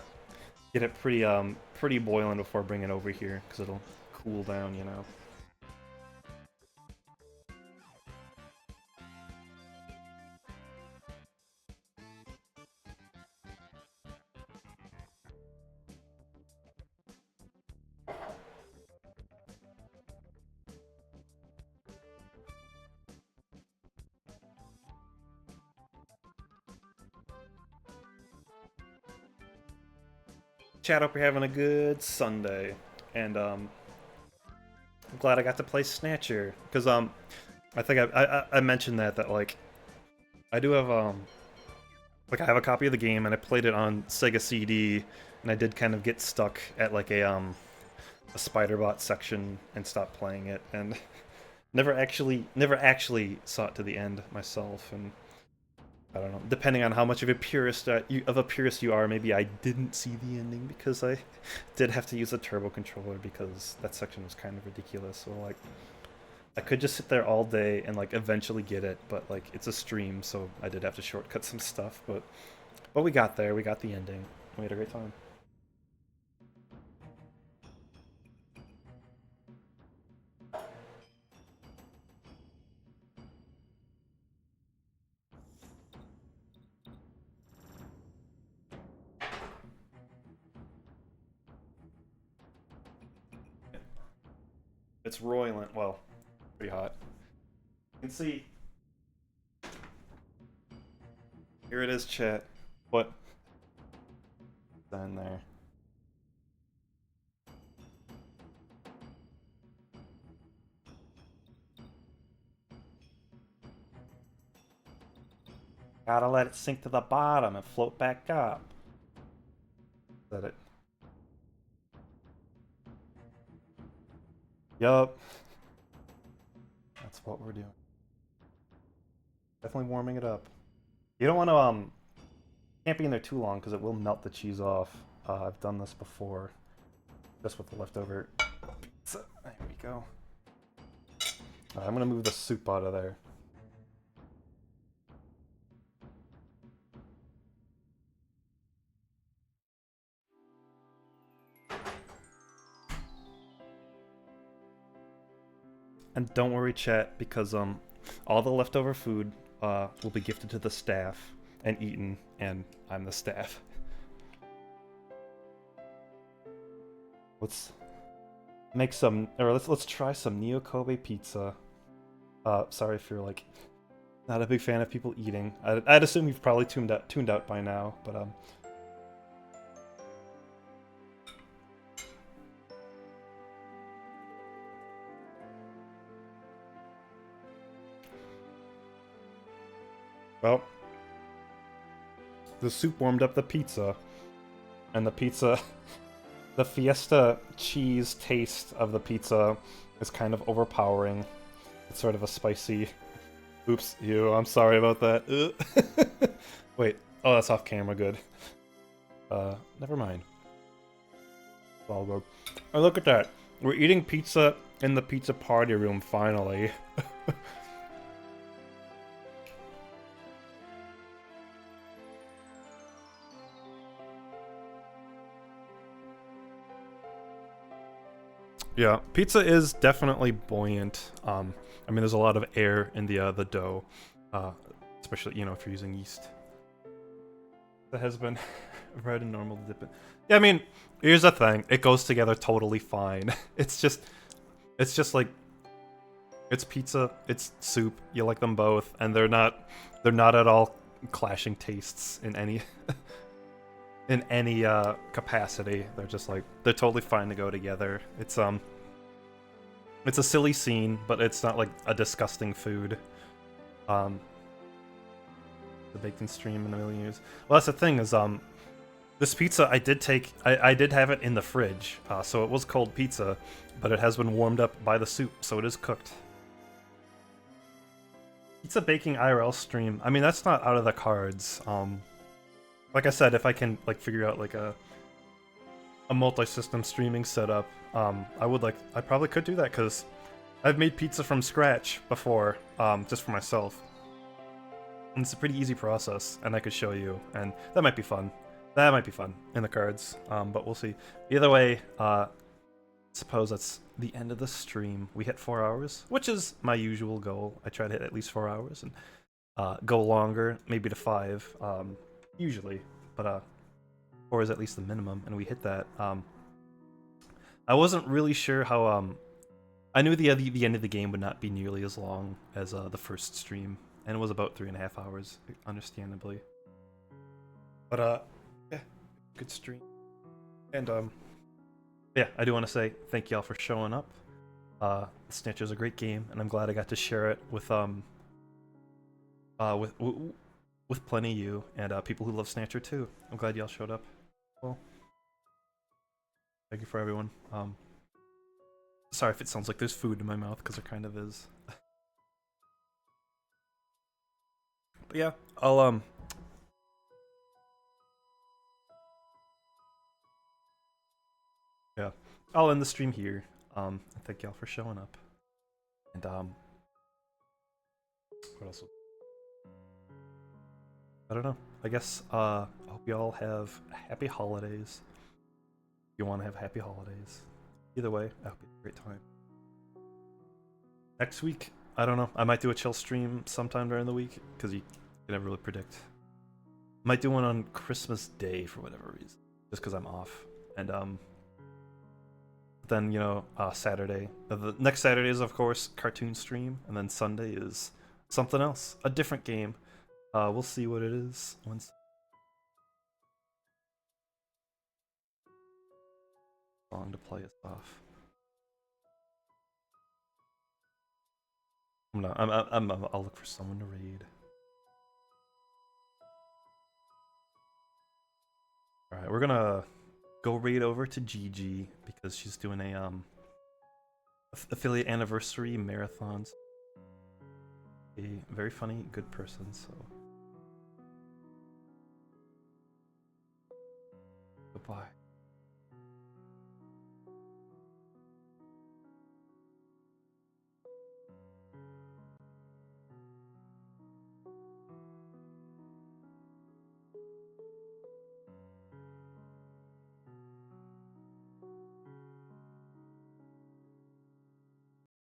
get it pretty boiling before I bring it over here, because it'll cool down, you know. Chat, hope you're having a good Sunday, and I'm glad I got to play Snatcher, because I think I mentioned that I do have like I have a copy of the game and I played it on Sega CD, and I did kind of get stuck at like a Spider-Bot section and stopped playing it, and never actually saw it to the end myself. And I don't know, depending on how much of a purist you are, maybe I didn't see the ending because I did have to use a turbo controller because that section was kind of ridiculous. So like, I could just sit there all day and like eventually get it, but like it's a stream, so I did have to shortcut some stuff. But we got there. We got the ending. We had a great time. It's roiling. Well, pretty hot. You can see. Here it is, chat. What? Down there. Gotta let it sink to the bottom and float back up. Is that it? Yup. That's what we're doing. Definitely warming it up. You don't want to can't be in there too long because it will melt the cheese off. I've done this before, just with the leftover pizza. There we go. I'm gonna move the soup out of there. And don't worry, chat, because all the leftover food will be gifted to the staff and eaten, and I'm the staff. Let's make some, or let's try some Neo Kobe pizza. Sorry if you're like not a big fan of people eating. I'd assume you've probably tuned out by now, but well, the soup warmed up the pizza, and the pizza, the Fiesta cheese taste of the pizza is kind of overpowering. It's sort of a spicy... Oops, I'm sorry about that. Wait, oh, that's off camera, good. Never mind. All good. Oh, look at that. We're eating pizza in the pizza party room, finally. Yeah, pizza is definitely buoyant. I mean, there's a lot of air in the dough, especially, if you're using yeast. That has been red and normal to dip it. Yeah, I mean, here's the thing. It goes together totally fine. It's just like, it's pizza, it's soup. You like them both, and they're not at all clashing tastes in any in any capacity. They're just like, they're totally fine to go together. It's a silly scene, but it's not like a disgusting food. The bacon stream in a million years. Well, that's the thing is, this pizza I did have it in the fridge, so it was cold pizza, but it has been warmed up by the soup, so it is cooked. Pizza baking IRL stream. I mean, that's not out of the cards. Like I said, if I can figure out like a multi-system streaming setup, I probably could do that, because I've made pizza from scratch before, just for myself. And it's a pretty easy process, and I could show you, and that might be fun. That might be fun in the cards, but we'll see. Either way, suppose that's the end of the stream. We hit 4 hours, which is my usual goal. I try to hit at least 4 hours, and go longer, maybe to 5. Usually, but 4 is at least the minimum, and we hit that. I wasn't really sure how. I knew the end of the game would not be nearly as long as the first stream, and it was about 3.5 hours, understandably. But yeah, good stream, and yeah, I do want to say thank y'all for showing up. Snatcher's a great game, and I'm glad I got to share it with With plenty of you and people who love Snatcher too. I'm glad y'all showed up. Well, thank you for everyone. Sorry if it sounds like there's food in my mouth, because there kind of is. But yeah, I'll yeah, I'll end the stream here. And thank y'all for showing up. And what else? I don't know. I guess I hope y'all have happy holidays. If you want to have happy holidays. Either way, I hope you have a great time. Next week, I don't know. I might do a chill stream sometime during the week, because you can never really predict. Might do one on Christmas Day for whatever reason, just because I'm off. And then, you know, Saturday. The next Saturday is, of course, cartoon stream, and then Sunday is something else, a different game. We'll see what it is once. Song to play us off. I'll look for someone to raid. All right, we're gonna go raid over to Gigi because she's doing a affiliate anniversary marathons. A very funny, good person. So goodbye.